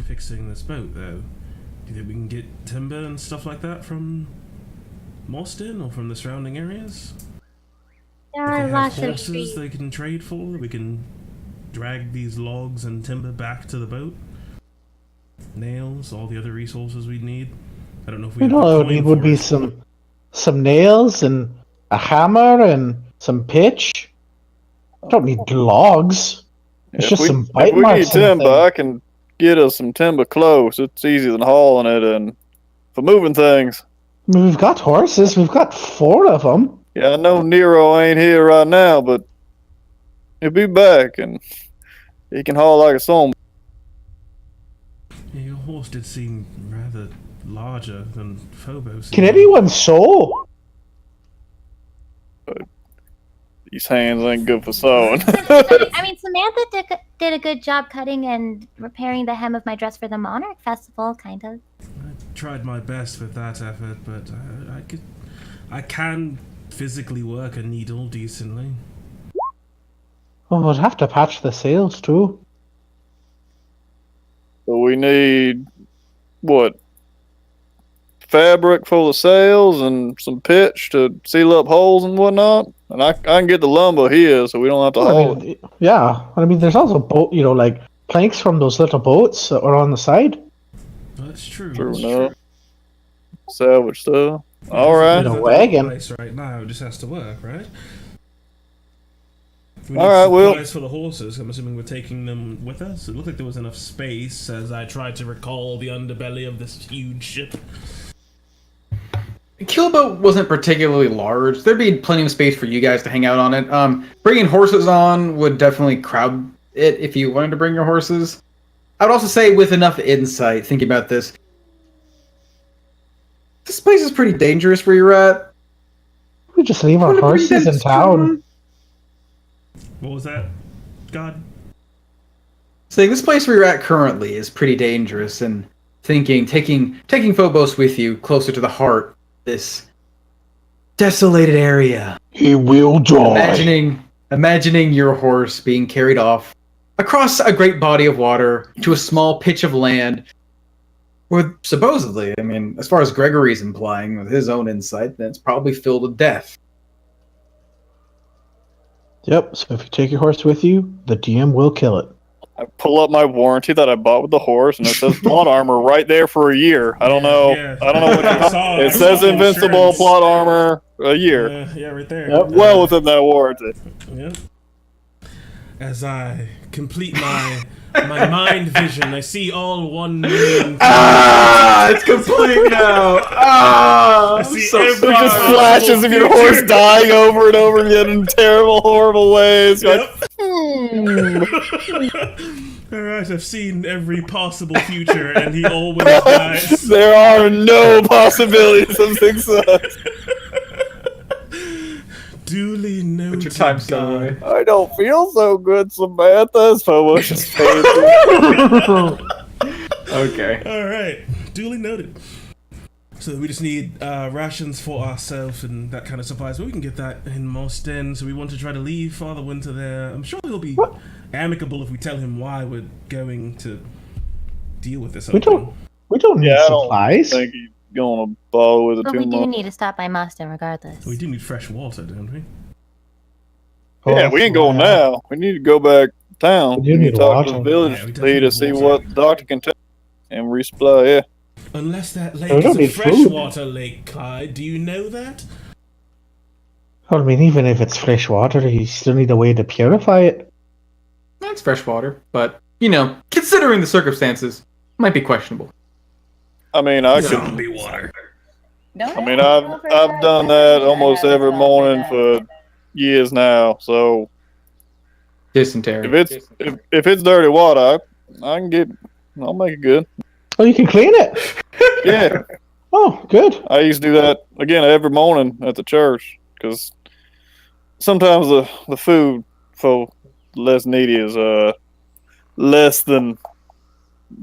S1: fixing this boat, though. Do you think we can get timber and stuff like that from Moston or from the surrounding areas?
S9: There
S1: If they
S9: are
S1: have
S9: lots of
S1: horses
S9: trees.
S1: they can trade for, we can drag these logs and timber back to the boat. nails, all the other resources we need. I don't know if we
S5: You
S1: have
S5: know,
S1: the
S5: all I would
S1: coin
S5: need would
S1: for
S5: be
S1: it.
S5: some nails and a hammer and some pitch. I don't need logs. It's just some
S2: If
S5: bite
S2: we need
S5: marks on the
S2: timber,
S5: thing.
S2: I can get us some timber close. It's easier than hauling it and for moving things.
S5: I mean, we've got horses. We've got 4 of them.
S2: Yeah, I know Nero ain't here right now, but he'll be back and he can haul like a song.
S1: Yeah, your horse did seem rather larger than Phobos.
S5: Can anyone sew?
S2: These hands ain't good for sewing.
S9: I mean, Samantha did a good job cutting and repairing the hem of my dress for the Monarch Festival, kind of.
S1: I tried my best with that effort, but I can physically work a needle decently.
S5: Oh, we'd have to patch the sails too.
S2: So we need what? Fabric for the sails and some pitch to seal up holes and whatnot. And I can get the lumber here, so we don't have to haul it.
S5: Yeah. I mean, there's also like planks from those little boats that are on the side.
S1: That's true.
S2: True
S1: That's
S2: enough. Salvage stuff. All
S1: It's
S2: right.
S5: In a
S1: at the
S5: wagon.
S1: place right now, it just has to work, right? We
S2: All right, well-
S1: supplies for the horses. I'm assuming we're taking them with us. It looked like there was enough space as I tried to recall the underbelly of this huge ship.
S3: The keelboat wasn't particularly large. There'd be plenty of space for you guys to hang out on it. Bringing horses on would definitely crowd it if you wanted to bring your horses. I would also say, with enough insight, thinking about this, this place is pretty dangerous where you're at.
S5: We just leave our
S3: Wanna bring
S5: horses
S3: them
S5: in town.
S1: What was that? God?
S3: Saying this place where you're at currently is pretty dangerous, and taking Phobos with you closer to the heart of this desolated area.
S5: He will die.
S3: Imagining your horse being carried off across a great body of water to a small pitch of land, where supposedly, I mean, as far as Gregory's implying with his own insight, that's probably filled with death.
S5: Yep, so if you take your horse with you, the DM will kill it.
S2: I pull up my warranty that I bought with the horse, and it says plot armor right there for a year. I don't know.
S1: Yeah.
S2: I don't know what
S1: I saw
S2: it says.
S1: the
S2: Invincible
S1: insurance.
S2: plot armor a year.
S1: Yeah, right there.
S5: Yep.
S2: Well within that warranty.
S1: Yep. As I complete my mind vision, I see all 1 million.
S3: It's complete now.
S1: I see every
S2: It just flashes of your horse dying over and over again in terrible, horrible ways. You're like,
S1: Alright, I've seen every possible future, and he always dies.
S2: there are no possibilities of success.
S1: Duly noted.
S3: Put your time stone away.
S2: I don't feel so good, Samantha. It's ferocious pain.
S3: Okay.
S1: Alright, duly noted. So we just need rations for ourselves and that kind of supplies. But we can get that in Mosden. So we want to try to leave Father Winter there. I'm sure he'll be amicable if we tell him why we're going to deal with this.
S5: We don't need
S2: Yeah, I don't
S5: supplies.
S2: think he's gonna bother with it
S9: But
S2: too
S9: we do
S2: much.
S9: need to stop by Moston regardless.
S1: We do need fresh water, don't we?
S2: Yeah, we ain't going now. We need to go back to town.
S5: We do
S2: need
S5: need
S2: to talk to
S5: water.
S2: the village
S1: Yeah, we definitely
S2: to
S1: need
S2: see
S1: water.
S2: what the doctor can tell and resupply. Yeah.
S1: Unless that
S5: We
S1: lake
S5: don't
S1: is a
S5: need food.
S1: freshwater lake, Clyde. Do you know that?
S5: Well, I mean, even if it's fresh water, you still need a way to purify it.
S3: That's fresh water, but, considering the circumstances, might be questionable.
S2: I mean, I could.
S1: Zombie water.
S2: I mean, I've done that almost every morning for years now. So
S3: Dysentery.
S2: if it's dirty water, I'll make it good.
S5: Oh, you can clean it.
S2: Yeah,
S5: Oh, good.
S2: I used to do that again every morning at the church because sometimes the food for less needy is less than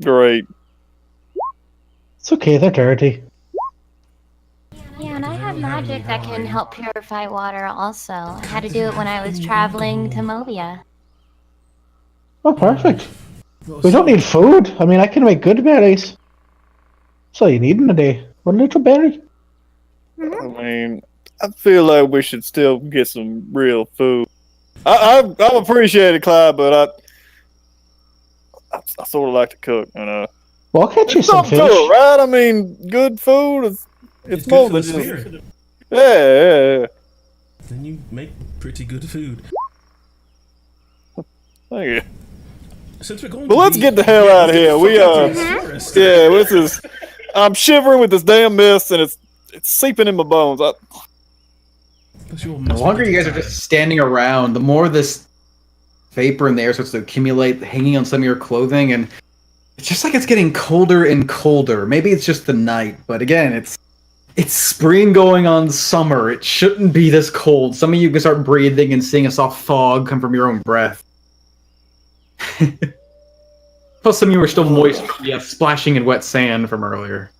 S2: great.
S5: It's okay, they're dirty.
S9: Yeah, and I have magic that can help purify water also. I had to do it when I was traveling to Movia.
S5: Oh, perfect. We don't need food. I mean, I can make good berries. That's all you need in a day. 1 little berry.
S2: I mean, I feel like we should still get some real food. I appreciate it, Clyde, but I sort of like to cook,
S5: Well, I'll catch you some
S2: Something to
S5: fish.
S2: it, right? I mean, good food. It's more
S1: good
S2: than
S1: for the
S2: just.
S1: spirit.
S2: Yeah.
S1: Then you make pretty good food.
S2: Thank you.
S1: Since we're going
S2: But
S1: to
S2: let's
S1: be-
S2: get the hell out of here. We
S1: Forest.
S2: yeah, this is. I'm shivering with this damn mist, and it's seeping in my bones.
S1: Plus you will
S3: The
S1: must
S3: longer
S1: be
S3: you guys are just standing around, the more this vapor in the air starts to accumulate, hanging on some of your clothing, and it's just like it's getting colder and colder. Maybe it's just the night, but again, it's spring going on summer. It shouldn't be this cold. Some of you can start breathing and seeing a soft fog come from your own breath. Plus, some of you are still moist from the splashing in wet sand from earlier.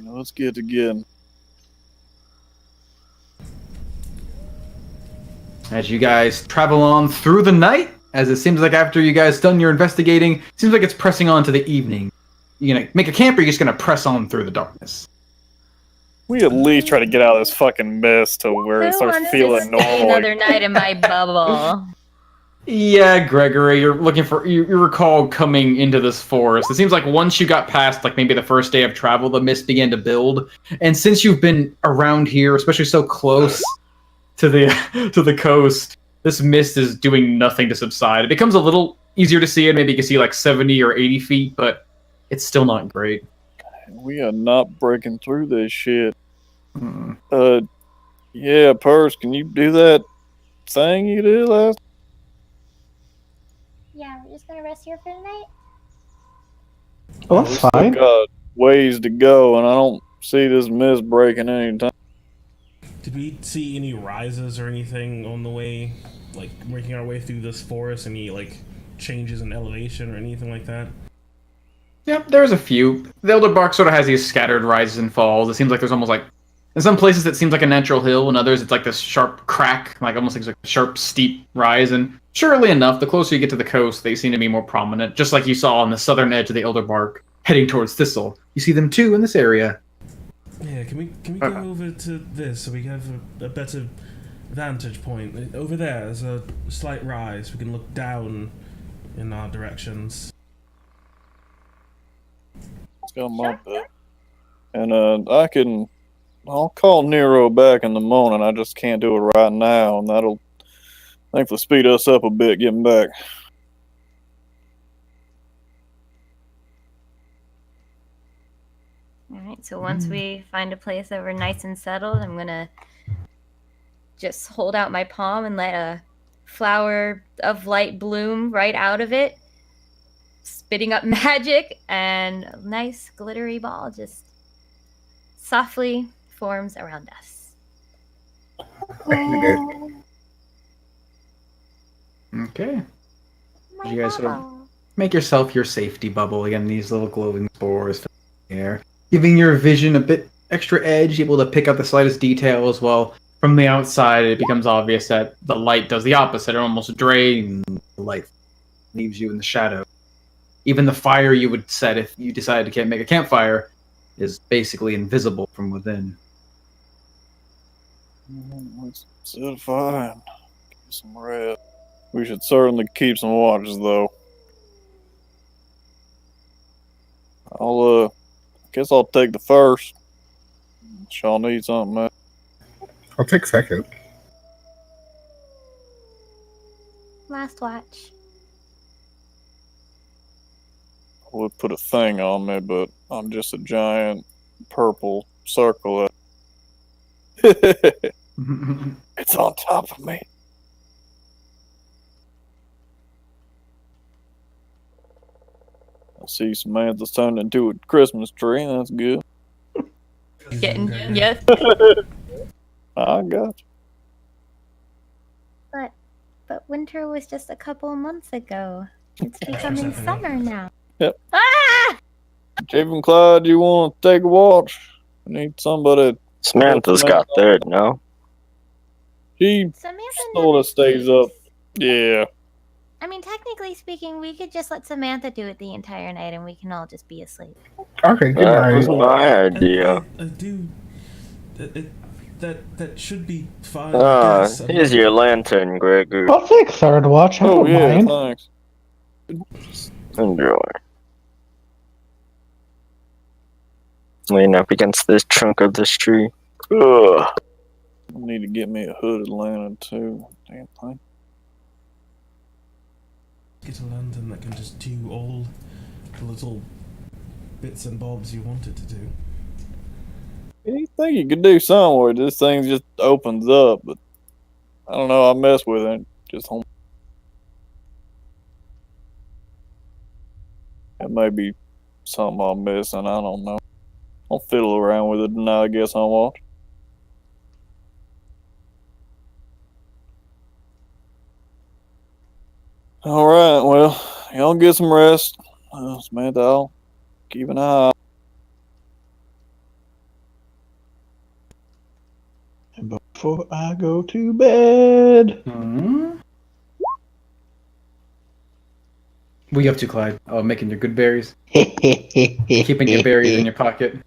S2: Let's get again.
S3: As you guys travel on through the night, as it seems like after you guys done your investigating, it seems like it's pressing on to the evening. You gonna make a camp, or you're just gonna press on through the darkness?
S2: We at least try to get out of this fucking mist to where it
S8: Who
S2: starts
S8: wants to
S2: feeling
S8: stay
S2: normal.
S8: another night in my bubble?
S3: Yeah, Gregory, you're looking for. You recall coming into this forest. It seems like once you got past, like maybe the first day of travel, the mist began to build. And since you've been around here, especially so close to the coast, this mist is doing nothing to subside. It becomes a little easier to see it. Maybe you can see like 70 or 80 feet, but it's still not great.
S2: We are not breaking through this shit.
S3: Hmm.
S2: Yeah, Purse, can you do that thing you did last?
S9: Yeah, we're just gonna rest here for the night.
S5: Well, that's fine.
S2: Got ways to go, and I don't see this mist breaking anytime.
S1: Did we see any rises or anything on the way, like making our way through this forest? Any like changes in elevation or anything like that?
S3: Yep, there's a few. The Elder Bark sort of has these scattered rises and falls. It seems like there's almost like in some places it seems like a natural hill, in others it's like this sharp crack, like almost like a sharp steep rise. And surely enough, the closer you get to the coast, they seem to be more prominent, just like you saw on the southern edge of the Elder Bark, heading towards Thistle. You see them too in this area.
S1: Yeah, can we go over to this so we have a better vantage point? Over there, there's a slight rise. We can look down in our directions.
S2: Let's come up there. And I'll call Nero back in the morning. I just can't do it right now, and that'll thankfully speed us up a bit getting back.
S8: Alright, so once we find a place that we're nice and settled, I'm gonna just hold out my palm and let a flower of light bloom right out of it, spitting up magic, and a nice glittery ball just softly forms around us.
S3: Okay. You guys sort of make yourself your safety bubble. Again, these little glowing spores fill the air, giving your vision a bit extra edge, able to pick out the slightest details, while from the outside it becomes obvious that the light does the opposite. It almost drains the light, leaves you in the shadow. Even the fire you would set if you decided to make a campfire is basically invisible from within.
S2: Let's sit fine. Get some rest. We should certainly keep some watches, though. Guess I'll take the first. Y'all need something, man.
S7: I'll take second.
S9: Last watch.
S2: I would put a thing on me, but I'm just a giant purple circle. It's on top of me. I see Samantha's turned into a Christmas tree. That's good.
S8: Getting yes.
S2: I got you.
S9: But winter was just a couple of months ago. It's becoming summer now.
S8: Ah!
S2: Chief and Clyde, you want to take a watch? I need somebody.
S6: Samantha's got third, no?
S2: She
S9: Samantha
S2: sort
S9: never
S2: of stays up. Yeah.
S9: I mean, technically speaking, we could just let Samantha do it the entire night and we can all just be asleep.
S7: Okay, good
S6: That was
S7: night.
S6: my idea.
S1: I do. That should be fine. I guess.
S6: Here's your lantern, Gregory.
S5: I'll take third watch. I
S2: Oh,
S5: don't
S2: yeah,
S5: mind.
S2: thanks.
S6: Enjoy. Leaning up against the trunk of this tree. Ugh.
S2: I need to get me a hooded lantern too. Damn thing.
S1: Get a lantern that can just do all the little bits and bobs you want it to do.
S2: You think you could do something where this thing just opens up, but I don't know. I mess with it. Just home. It may be something I'm missing. I don't know. I'll fiddle around with it tonight, I guess I'll watch. Alright, well, y'all get some rest. Samantha, I'll keep an eye out.
S5: Before I go to bed.
S3: What are you up to, Clyde? Oh, making your good berries? Keeping your berries in your pocket?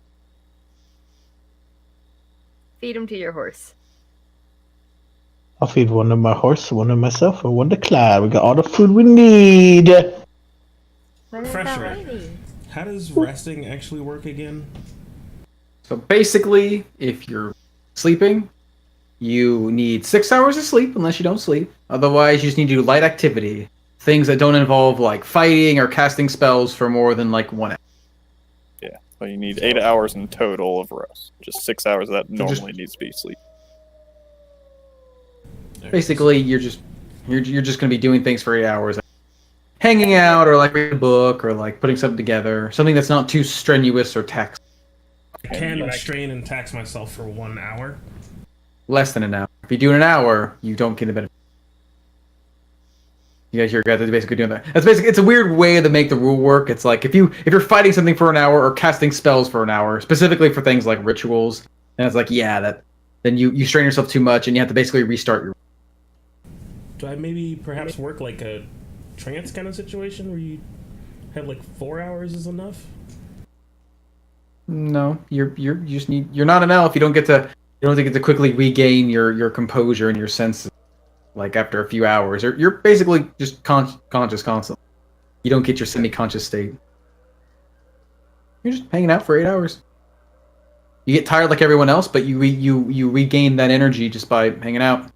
S4: Feed them to your horse.
S5: I'll feed one to my horse, one to myself, and one to Clyde. We got all the food we need.
S4: Where's
S1: Refresher.
S4: that lady?
S1: How does resting actually work again?
S3: So basically, if you're sleeping, you need 6 hours of sleep unless you don't sleep. Otherwise, you just need to do light activity. Things that don't involve like fighting or casting spells for more than like 1 hour.
S2: Yeah, but you need 8 hours in total of rest. Just 6 hours of that normally needs to be sleep.
S3: Basically, you're just gonna be doing things for 8 hours, hanging out or like reading a book or like putting something together, something that's not too strenuous or taxing.
S1: I can restrain and tax myself for 1 hour.
S3: Less than an hour. If you do an hour, you don't get the benefit. You guys, you're basically doing that. That's basically, it's a weird way to make the rule work. It's like if you're fighting something for an hour or casting spells for an hour, specifically for things like rituals, and it's like then you strain yourself too much and you have to basically restart your.
S1: Do I maybe perhaps work like a trance kind of situation where you have like 4 hours is enough?
S3: No, you just need. You're not an elf. You don't get to quickly regain your composure and your senses. Like after a few hours, you're basically just conscious constantly. You don't get your semi-conscious state. You're just hanging out for 8 hours. You get tired like everyone else, but you regain that energy just by hanging out.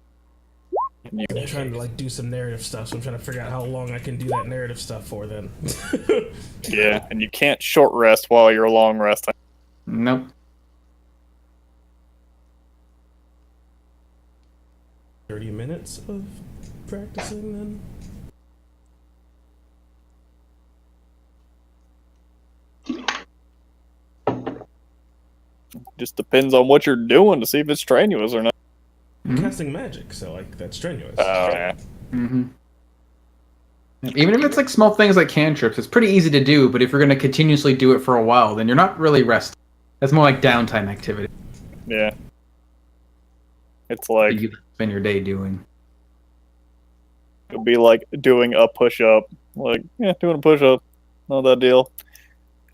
S1: I'm trying to like do some narrative stuff, so I'm trying to figure out how long I can do that narrative stuff for then.
S2: Yeah, and you can't short rest while you're long resting.
S3: Nope.
S1: $30 minutes of practicing then?
S2: Just depends on what you're doing to see if it's strenuous or not.
S1: I'm casting magic, so like that's strenuous.
S2: Oh, yeah.
S3: Mm-hmm. Even if it's like small things like cantrips, it's pretty easy to do, but if you're going to continuously do it for a while, then you're not really resting. That's more like downtime activity.
S2: Yeah. It's like
S3: You spend your day doing.
S2: it'll be like doing a push-up. Like, yeah, doing a push-up. Not that deal.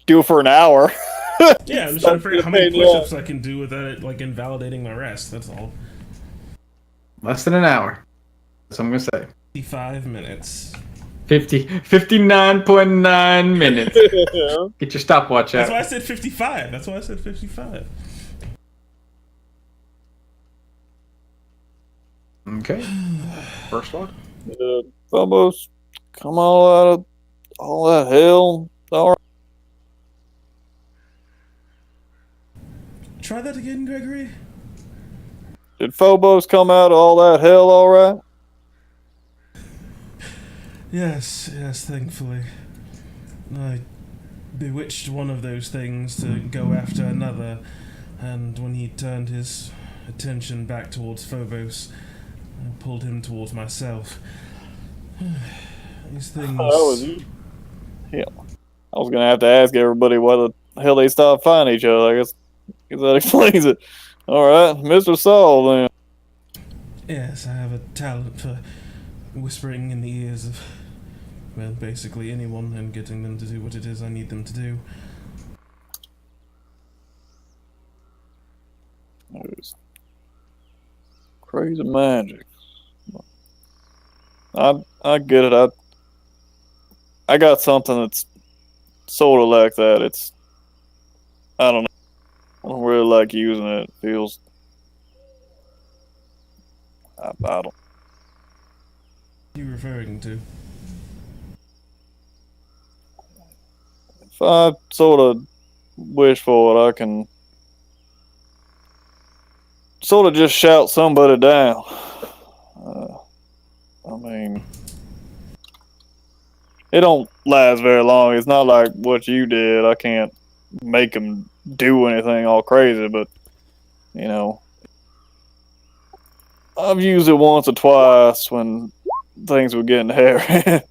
S2: Do it for an hour.
S1: Yeah, I'm just trying to figure out how many push-ups I can do without it like invalidating my rest, that's all.
S3: Less than an hour. That's what I'm going to say.
S1: 55 minutes.
S3: 59.9 minutes. Get your stopwatch out.
S1: That's why I said 55. That's why I said 55.
S3: Okay. First one.
S2: Almost come all out of all that hell. All right.
S1: Try that again, Gregory.
S2: Did Phobos come out of all that hell all right?
S1: Yes, thankfully. I bewitched one of those things to go after another, and when he turned his attention back towards Phobos, I pulled him towards myself. These things...
S2: Oh, was you? Yeah. I was gonna have to ask everybody why the hell they stopped finding each other. I guess that explains it. Alright, Mr. Saul then.
S1: Yes, I have a talent for whispering in the ears of, well, basically anyone and getting them to do what it is I need them to do.
S2: It's crazy magic. I get it. I got something that's sort of like that. I don't know. don't really like using it. It feels. I don't.
S1: What are you referring to?
S2: If I sort of wish for it, I can sort of just shout somebody down. I mean, it don't last very long. It's not like what you did. I can't make them do anything all crazy, but you know, I've used it once or twice when things were getting hairy.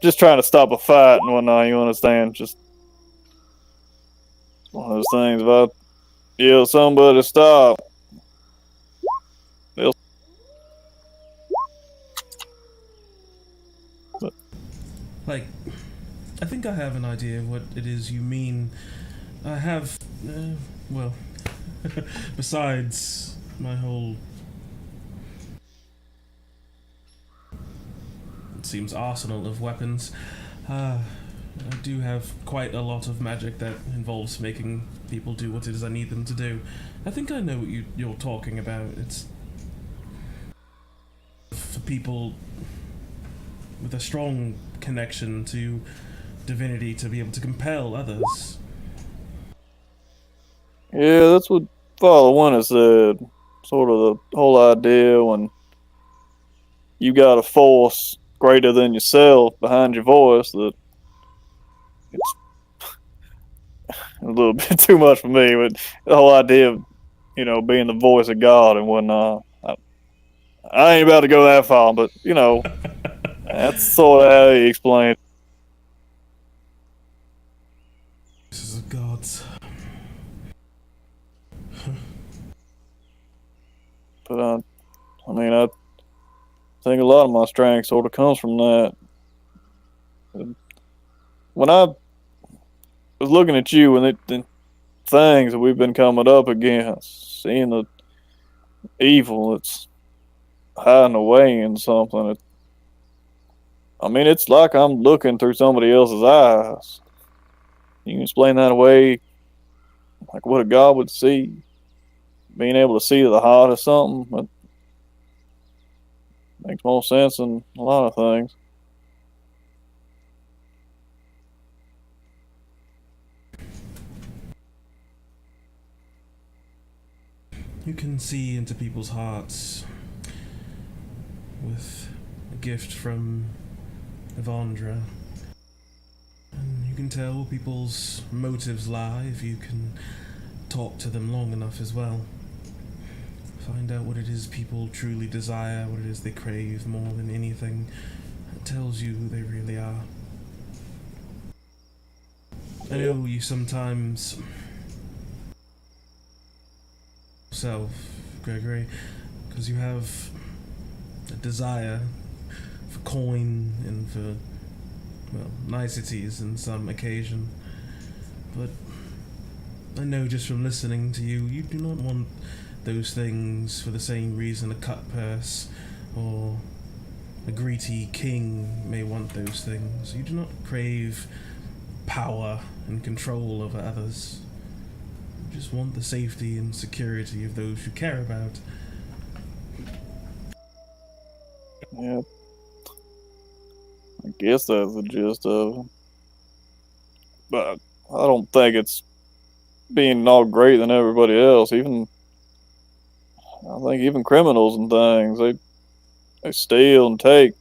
S2: Just trying to stop a fight and whatnot, you understand? Just one of those things. If I yell somebody stop, they'll.
S1: Like, I think I have an idea of what it is you mean. I have, well, besides my whole, it seems, arsenal of weapons, I do have quite a lot of magic that involves making people do what it is I need them to do. I think I know what you're talking about. It's for people with a strong connection to divinity to be able to compel others.
S2: Yeah, that's what Father Winter said. Sort of the whole idea when you got a force greater than yourself behind your voice, that it's a little bit too much for me, but the whole idea of, you know, being the voice of God and whatnot. I ain't about to go that far, but, you know, that's sort of how he explained.
S1: This is a god's.
S2: But I mean, I think a lot of my strength sort of comes from that. When I was looking at you and the things that we've been coming up against, seeing the evil that's hiding away in something, I mean, it's like I'm looking through somebody else's eyes. You can explain that away, like what a god would see. Being able to see the heart of something, that makes more sense than a lot of things.
S1: You can see into people's hearts with a gift from Evandra. And you can tell people's motives lie if you can talk to them long enough as well. Find out what it is people truly desire, what it is they crave more than anything. It tells you who they really are. I know you sometimes yourself, Gregory, because you have a desire for coin and for, well, niceties in some occasion. But I know just from listening to you, you do not want those things for the same reason a cut purse or a greedy king may want those things. You do not crave power and control over others. You just want the safety and security of those you care about.
S2: Yeah. I guess that's the gist of it. But I don't think it's being all great than everybody else. I think even criminals and things, they steal and take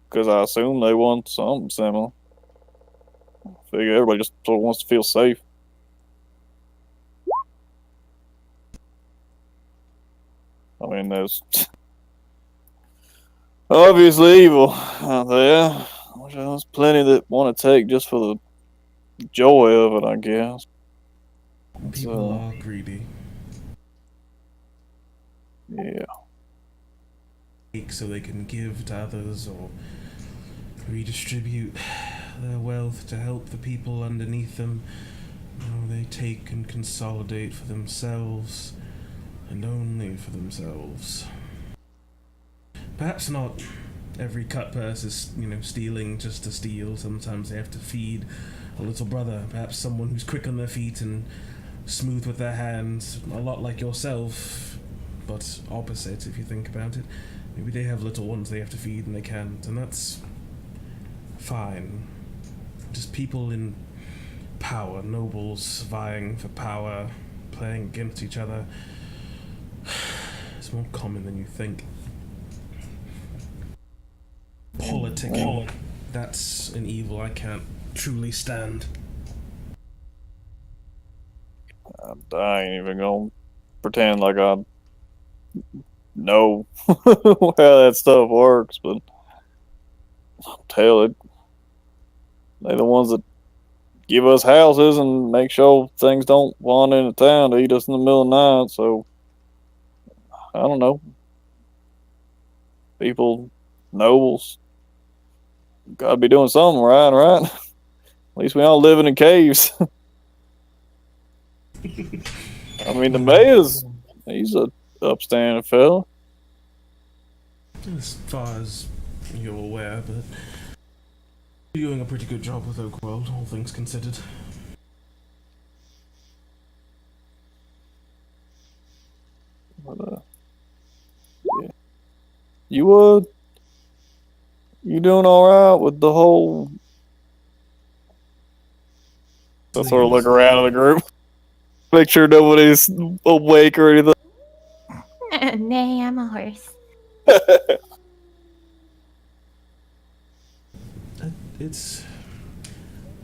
S2: because I assume they want something similar. I figure everybody just sort of wants to feel safe. I mean, there's obviously evil out there. There's plenty that want to take just for the joy of it, I guess.
S1: People are greedy.
S2: Yeah.
S1: So they can give to others or redistribute their wealth to help the people underneath them. They take and consolidate for themselves and only for themselves. Perhaps not every cut purse is, stealing just to steal. Sometimes they have to feed a little brother, perhaps someone who's quick on their feet and smooth with their hands, a lot like yourself, but opposite if you think about it. Maybe they have little ones they have to feed and they can't, and that's fine. Just people in power, nobles vying for power, playing against each other. It's more common than you think. Politicking, that's an evil I can't truly stand.
S2: I ain't even gonna pretend like I know how that stuff works, but I'll tell it. They're the ones that give us houses and make sure things don't wander into town to eat us in the middle of the night, so I don't know. People, nobles, gotta be doing something right? At least we all living in caves. I mean, the mayor's, he's a upstanding fella.
S1: As far as you're aware, but you're doing a pretty good job with Oakworld, all things considered.
S2: But, yeah. You doing alright with the whole... I sort of look around the group. Make sure nobody's awake or anything.
S9: Nay, I'm a horse.
S1: It's...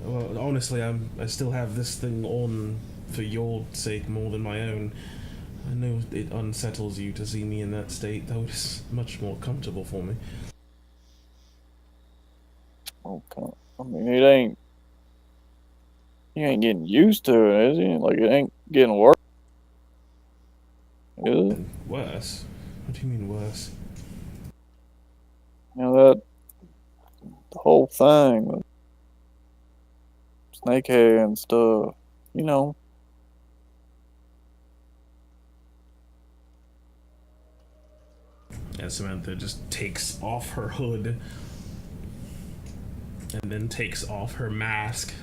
S1: Well, honestly, I still have this thing on for your sake more than my own. I know it unsettles you to see me in that state, though it's much more comfortable for me.
S2: Okay. I mean, it ain't... You ain't getting used to it, is he? Like, it ain't getting worse. Is it?
S1: Worse? What do you mean worse?
S2: You know, the whole thing with snakehead and stuff, you know.
S1: And Samantha just takes off her hood and then takes off her mask.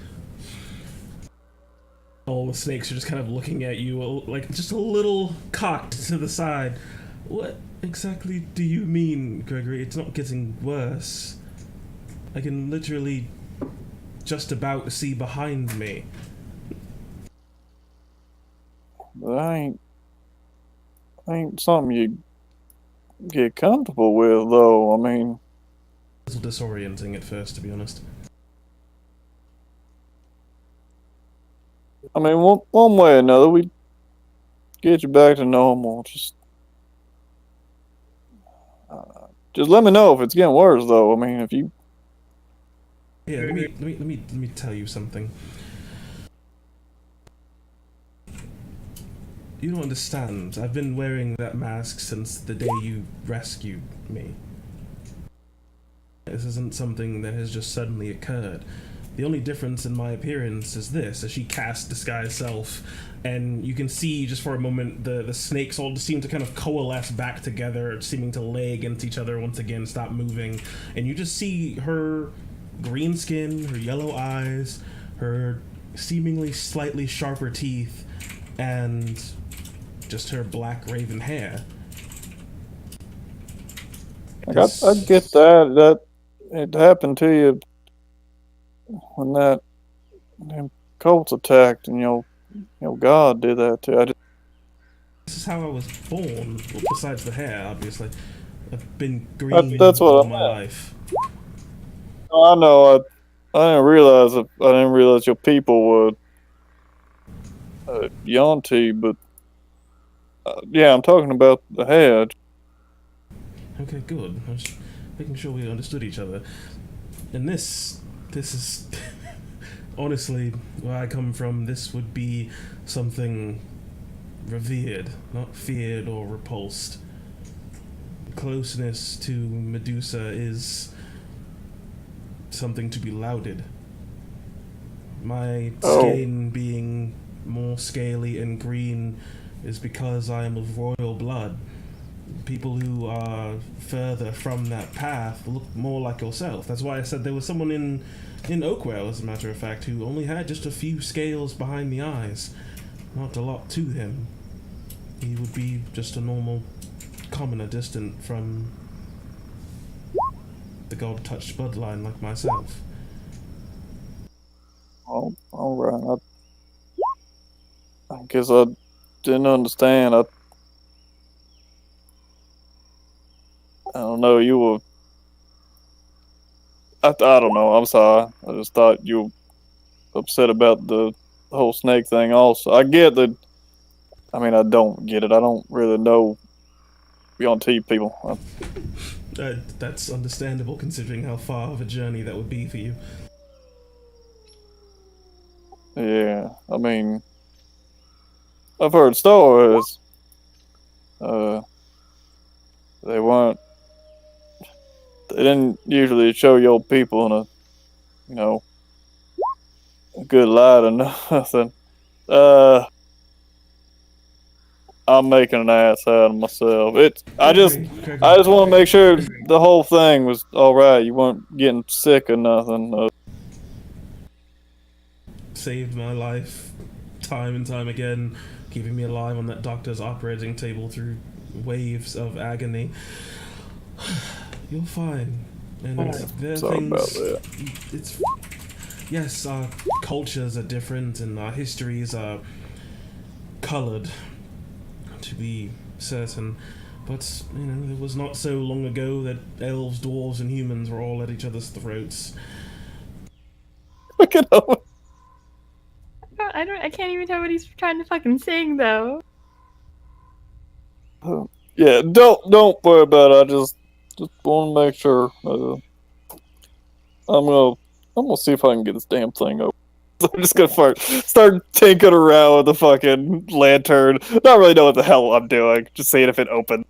S1: All the snakes are just kind of looking at you, like just a little cocked to the side. What exactly do you mean, Gregory? It's not getting worse. I can literally just about see behind me.
S2: That ain't something you get comfortable with, though. I mean...
S1: A little disorienting at first, to be honest.
S2: I mean, one way or another, we get you back to normal. Just let me know if it's getting worse, though. I mean, if you...
S1: Yeah, let me tell you something. You don't understand. I've been wearing that mask since the day you rescued me. This isn't something that has just suddenly occurred. The only difference in my appearance is this, as she casts Disguise Self, and you can see just for a moment the snakes all just seem to kind of coalesce back together, seeming to lay against each other once again, stop moving, and you just see her green skin, her yellow eyes, her seemingly slightly sharper teeth, and just her black raven hair.
S2: I get that it happened to you when that them cults attacked, and your god did that too.
S1: This is how I was born. Well, besides the hair, obviously, I've been green
S2: that's what
S1: all
S2: I
S1: my
S2: meant.
S1: life.
S2: I know. I didn't realize your people were Yanti, but yeah, I'm talking about the hair.
S1: Okay, good. I was just making sure we understood each other. And this is honestly where I come from. This would be something revered, not feared or repulsed. Closeness to Medusa is something to be lauded. My skin being more scaly and green is because I am of royal blood. People who are further from that path look more like yourself. That's why I said there was someone in Oakwell, as a matter of fact, who only had just a few scales behind the eyes. not a lot to him. He would be just a normal commoner distant from the god-touched bloodline like myself.
S2: Oh, all right. I guess I didn't understand. I don't know. You were. I don't know. I'm sorry. I just thought you were upset about the whole snake thing. Also, I get that. I mean, I don't get it. I don't really know beyond T people.
S1: That's understandable considering how far of a journey that would be for you.
S2: Yeah, I mean, I've heard stories. They weren't. They didn't usually show your people in a good light or nothing. I'm making an ass out of myself. I just want to make sure the whole thing was all right. You weren't getting sick or nothing.
S1: Saved my life time and time again, keeping me alive on that doctor's operating table through waves of agony. You're fine. And there are
S2: Sorry
S1: things.
S2: about that.
S1: It's yes, our cultures are different and our histories are colored, to be certain. But it was not so long ago that elves, dwarves, and humans were all at each other's throats.
S2: Look at him.
S8: I can't even tell what he's trying to fucking sing though.
S2: Yeah, don't worry about it. I just want to make sure. I'm gonna see if I can get this damn thing open. I'm just gonna start tinkering around with the fucking lantern. Not really know what the hell I'm doing. Just seeing if it opens.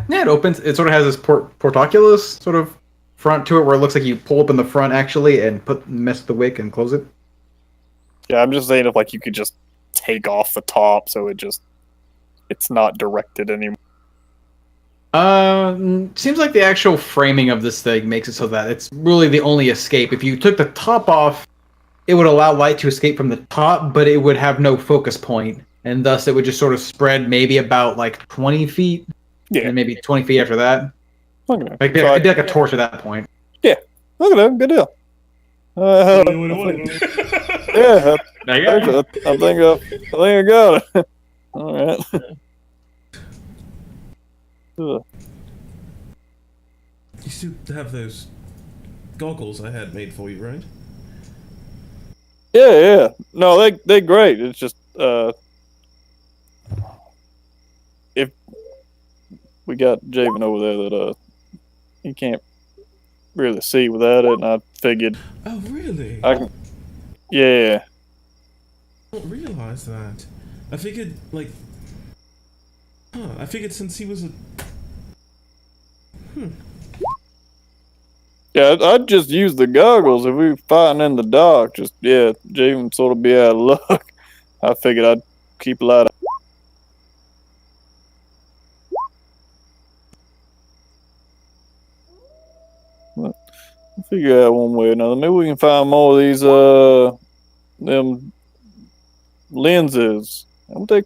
S3: Yeah, it opens. It sort of has this portcullis sort of front to it, where it looks like you pull up in the front actually and mess with the wick and close it.
S2: Yeah, I'm just saying if you could just take off the top so it's not directed anymore.
S3: Seems like the actual framing of this thing makes it so that it's really the only escape. If you took the top off, it would allow light to escape from the top, but it would have no focus point, and thus it would just sort of spread maybe about like 20 feet, and maybe 20 feet after that.
S2: Okay.
S3: Like it'd be like a torch at that point.
S2: Yeah. Look at that. Good deal. Yeah, I think I got it. All right.
S1: You still have those goggles I had made for you, right?
S2: Yeah. No, they great. It's just if we got Javen over there that he can't really see without it, and I figured.
S1: Oh, really?
S2: Yeah.
S1: I didn't realize that. I figured I figured since he was a.
S2: Yeah, I'd just use the goggles if we were fighting in the dark. Javen sort of be out of luck. I figured I'd keep a lot of. I'll figure out one way or another. Maybe we can find more of these them lenses. Don't they?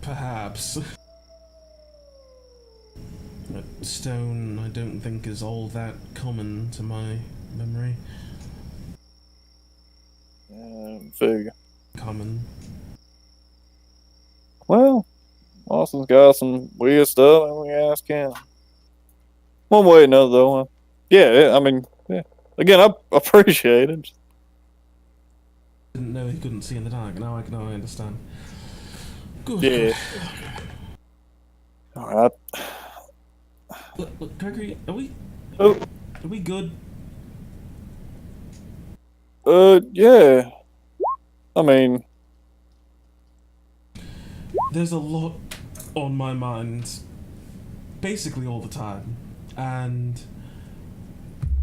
S1: Perhaps. But stone, I don't think, is all that common to my memory.
S2: Figure.
S1: Common.
S2: Well, Austin's got some weird stuff, and we ask him. One way or another, though. Yeah. Again, I appreciate it.
S1: Didn't know he couldn't see in the dark. Now I understand. Good.
S2: Yeah. All right.
S1: Look, Gregory, are we good?
S2: Yeah. I mean,
S1: there's a lot on my mind, basically all the time, and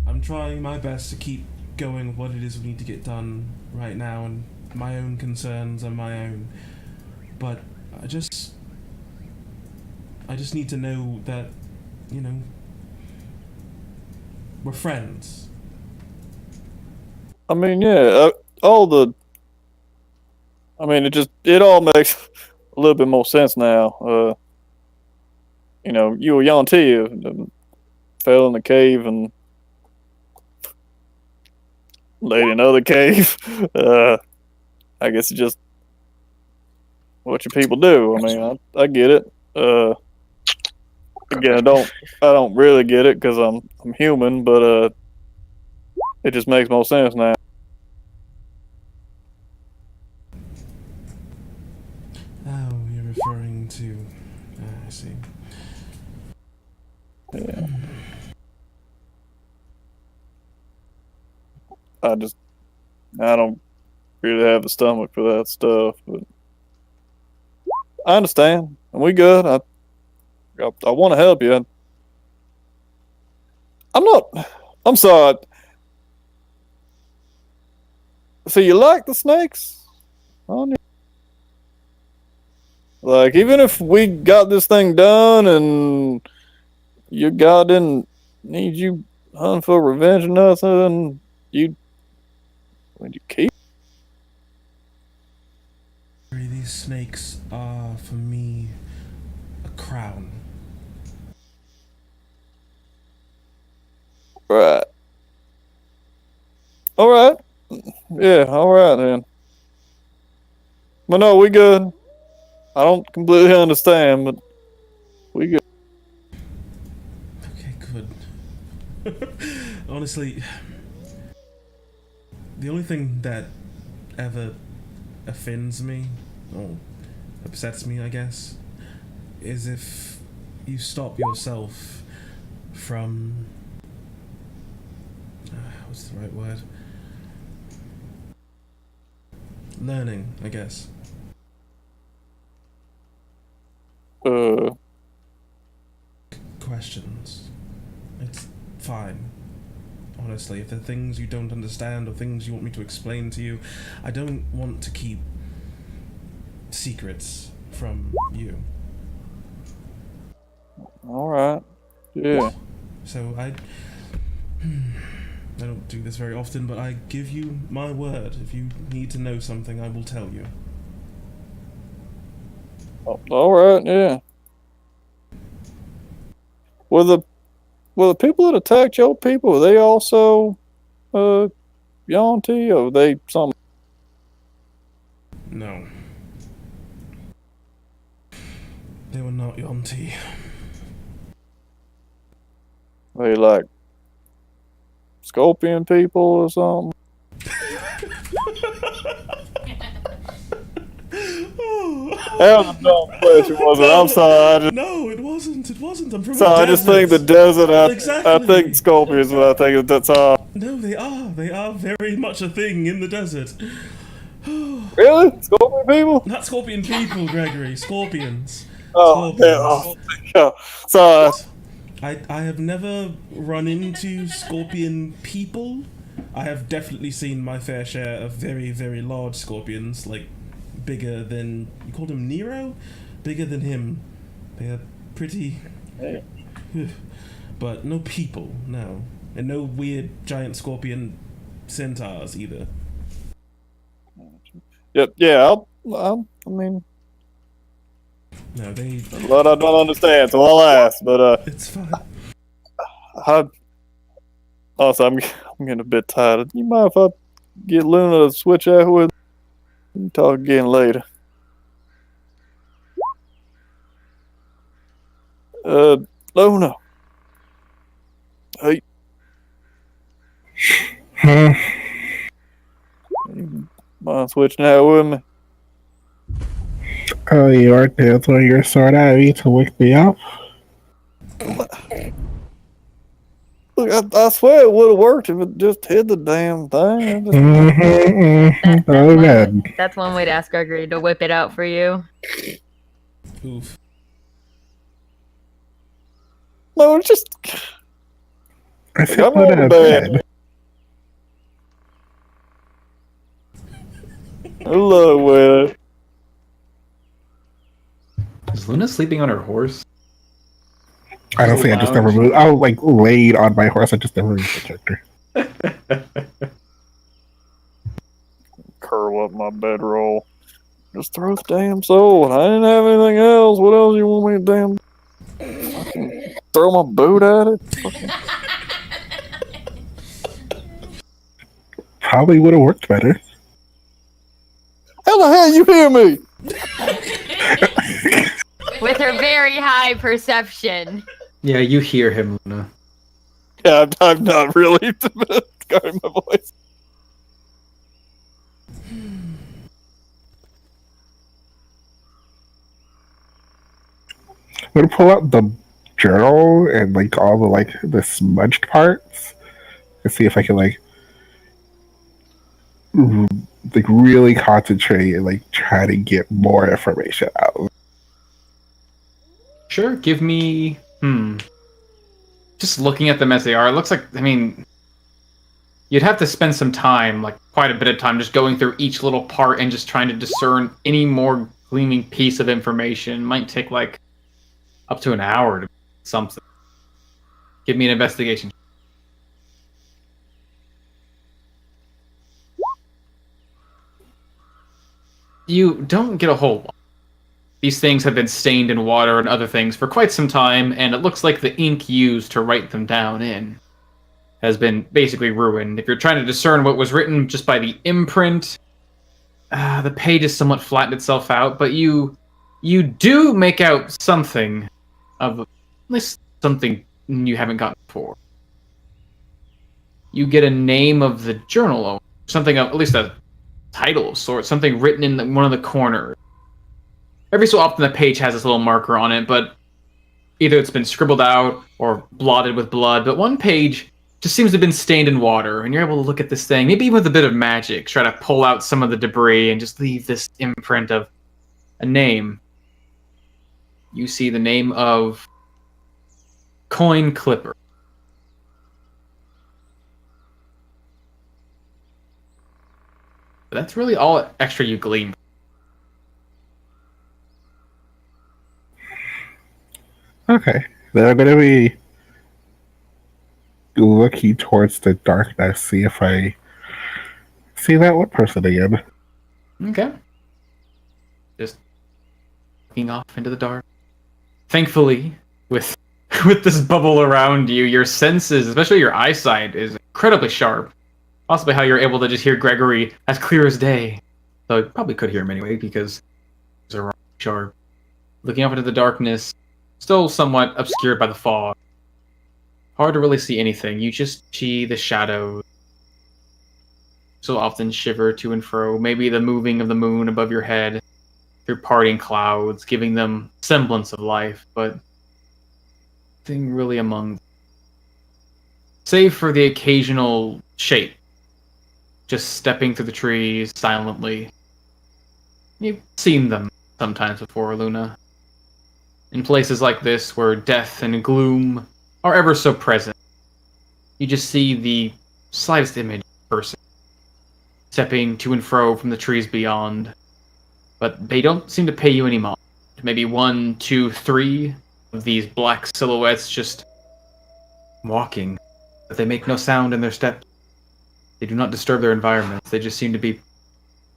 S1: I'm trying my best to keep going with what it is we need to get done right now, and my own concerns are my own. But I just need to know that, we're friends.
S2: I mean, yeah. all the. I mean, it all makes a little bit more sense now. You were young too, fell in the cave and laid in another cave. I guess it's just what your people do. I mean, I get it. Again, I don't really get it because I'm human, but it just makes more sense now.
S1: Oh, you're referring to. I see.
S2: Yeah. I don't really have the stomach for that stuff, but I understand. And we good. I want to help you. I'm sorry. So you like the snakes? Like, even if we got this thing done and your god didn't need you hunting for revenge or nothing, would you keep?
S1: These snakes are, for me, a crown.
S2: Right. Alright. Yeah, alright then. But no, we good. I don't completely understand, but we good.
S1: Okay, good. Honestly, the only thing that ever offends me, or upsets me, I guess, is if you stop yourself from... what's the right word? Learning, I guess. Questions. It's fine. Honestly, if there are things you don't understand or things you want me to explain to you, I don't want to keep secrets from you.
S2: Alright. Yeah.
S1: So I don't do this very often, but I give you my word. If you need to know something, I will tell you.
S2: Alright, yeah. Were the people that attacked your people, were they also Yanti, or were they some?
S1: No. They were not Yonti.
S2: They like scorpion people or something? That was a dumb question, wasn't it? I'm sorry.
S1: No, it wasn't. It wasn't. I'm from
S2: So
S1: the
S2: I just think the desert.
S1: Exactly.
S2: I think scorpions. What I think that's all.
S1: No, they are. They are very much a thing in the desert.
S2: Really? Scorpion people?
S1: Not scorpion people, Gregory. Scorpions.
S2: Oh,
S1: Scorpions.
S2: yeah. Sorry.
S1: I have never run into scorpion people. I have definitely seen my fair share of very, very large scorpions, like bigger than, you called him Nero? Bigger than him. They are pretty... But no people, no. And no weird giant scorpion centaurs either.
S2: Yep. Yeah. I mean,
S1: no, they.
S2: A lot I don't understand, so I'll ask. But
S1: it's fine.
S2: Also, I'm getting a bit tired. You mind if I get Luna to switch out with? We can talk again later. Luna. Hey. You mind switching out with me?
S7: Oh, you are to throw your sword at me to wake me up?
S2: Look, I swear it would have worked if it just hit the damn thing.
S4: That's one way to ask Gregory to whip it out for you.
S1: Oof.
S2: No, it's just...
S7: I feel
S2: I'm on the bed. Hello, Will.
S3: Is Luna sleeping on her horse?
S7: I don't think I just never moved. I was like laid on my horse. I just never moved the character.
S2: throw up my bedroll. Just throw the damn sword. I didn't have anything else. What else you want me to fucking throw my boot at it?
S7: Probably would have worked better.
S2: How the hell you hear me?
S4: With her very high perception.
S3: Yeah, you hear him, Luna.
S2: Yeah, I'm not really guarding my voice.
S7: I'm gonna pull out the journal and like all the smudged parts and see if I can really concentrate and try to get more information out.
S3: Sure, give me... Just looking at them as they are, it looks like, you'd have to spend some time, quite a bit of time, just going through each little part and just trying to discern any more gleaming piece of information. Might take, up to an hour to something. Give me an investigation. You don't get a whole lot. These things have been stained in water and other things for quite some time, and it looks like the ink used to write them down in has been basically ruined. If you're trying to discern what was written just by the imprint, the page has somewhat flattened itself out, but you do make out something of at least something you haven't gotten before. You get a name of the journal owner, something of at least a title of sorts, something written in one of the corners. Every so often the page has this little marker on it, but either it's been scribbled out or blotted with blood, but one page just seems to have been stained in water, and you're able to look at this thing, maybe even with a bit of magic, try to pull out some of the debris and just leave this imprint of a name. You see the name of Coin Clipper. But that's really all extra you glean.
S7: Okay, then I'm gonna be looking towards the darkness, see if I see that one person again.
S3: Okay. Just looking off into the dark. Thankfully, with this bubble around you, your senses, especially your eyesight, is incredibly sharp. Possibly how you're able to just hear Gregory as clear as day. Though you probably could hear him anyway, because they're sharp. Looking off into the darkness, still somewhat obscured by the fog. Hard to really see anything. You just see the shadows. So often shiver to and fro. Maybe the moving of the moon above your head through parting clouds, giving them semblance of life, but nothing really among them. Save for the occasional shape. Just stepping through the trees silently. You've seen them sometimes before, Luna. In places like this, where death and gloom are ever so present, you just see the slightest image of a person stepping to and fro from the trees beyond. But they don't seem to pay you any mind. Maybe 1, 2, 3 of these black silhouettes just walking, but they make no sound in their steps. They do not disturb their environments. They just seem to be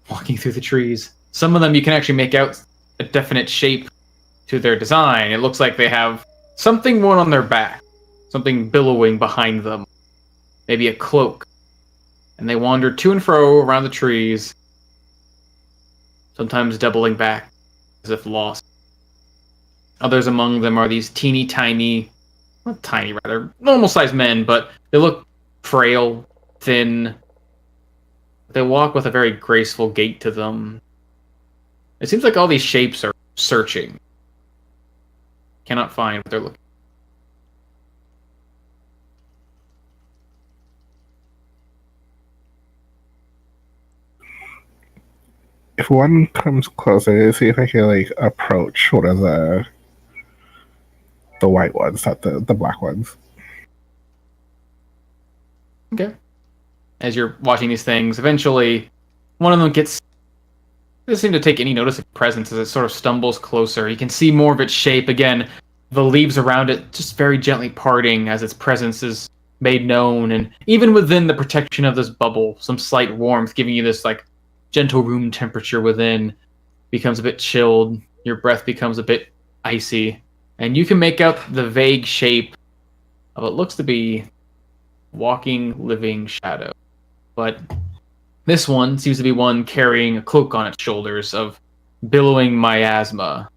S3: walking through the trees. Some of them you can actually make out a definite shape to their design. It looks like they have something worn on their back, something billowing behind them, maybe a cloak. And they wander to and fro around the trees, sometimes doubling back as if lost. Others among them are these teeny tiny, not tiny rather, normal sized men, but they look frail, thin. They walk with a very graceful gait to them. It seems like all these shapes are searching. Cannot find what they're looking.
S7: If one comes closer, see if I can approach one of the white ones, not the black ones.
S3: Okay. As you're watching these things, eventually one of them doesn't seem to take any notice of your presence as it sort of stumbles closer. You can see more of its shape again, the leaves around it just very gently parting as its presence is made known, and even within the protection of this bubble, some slight warmth giving you this gentle room temperature within becomes a bit chilled. Your breath becomes a bit icy. And you can make out the vague shape of what looks to be walking, living shadow. But this one seems to be one carrying a cloak on its shoulders of billowing miasma.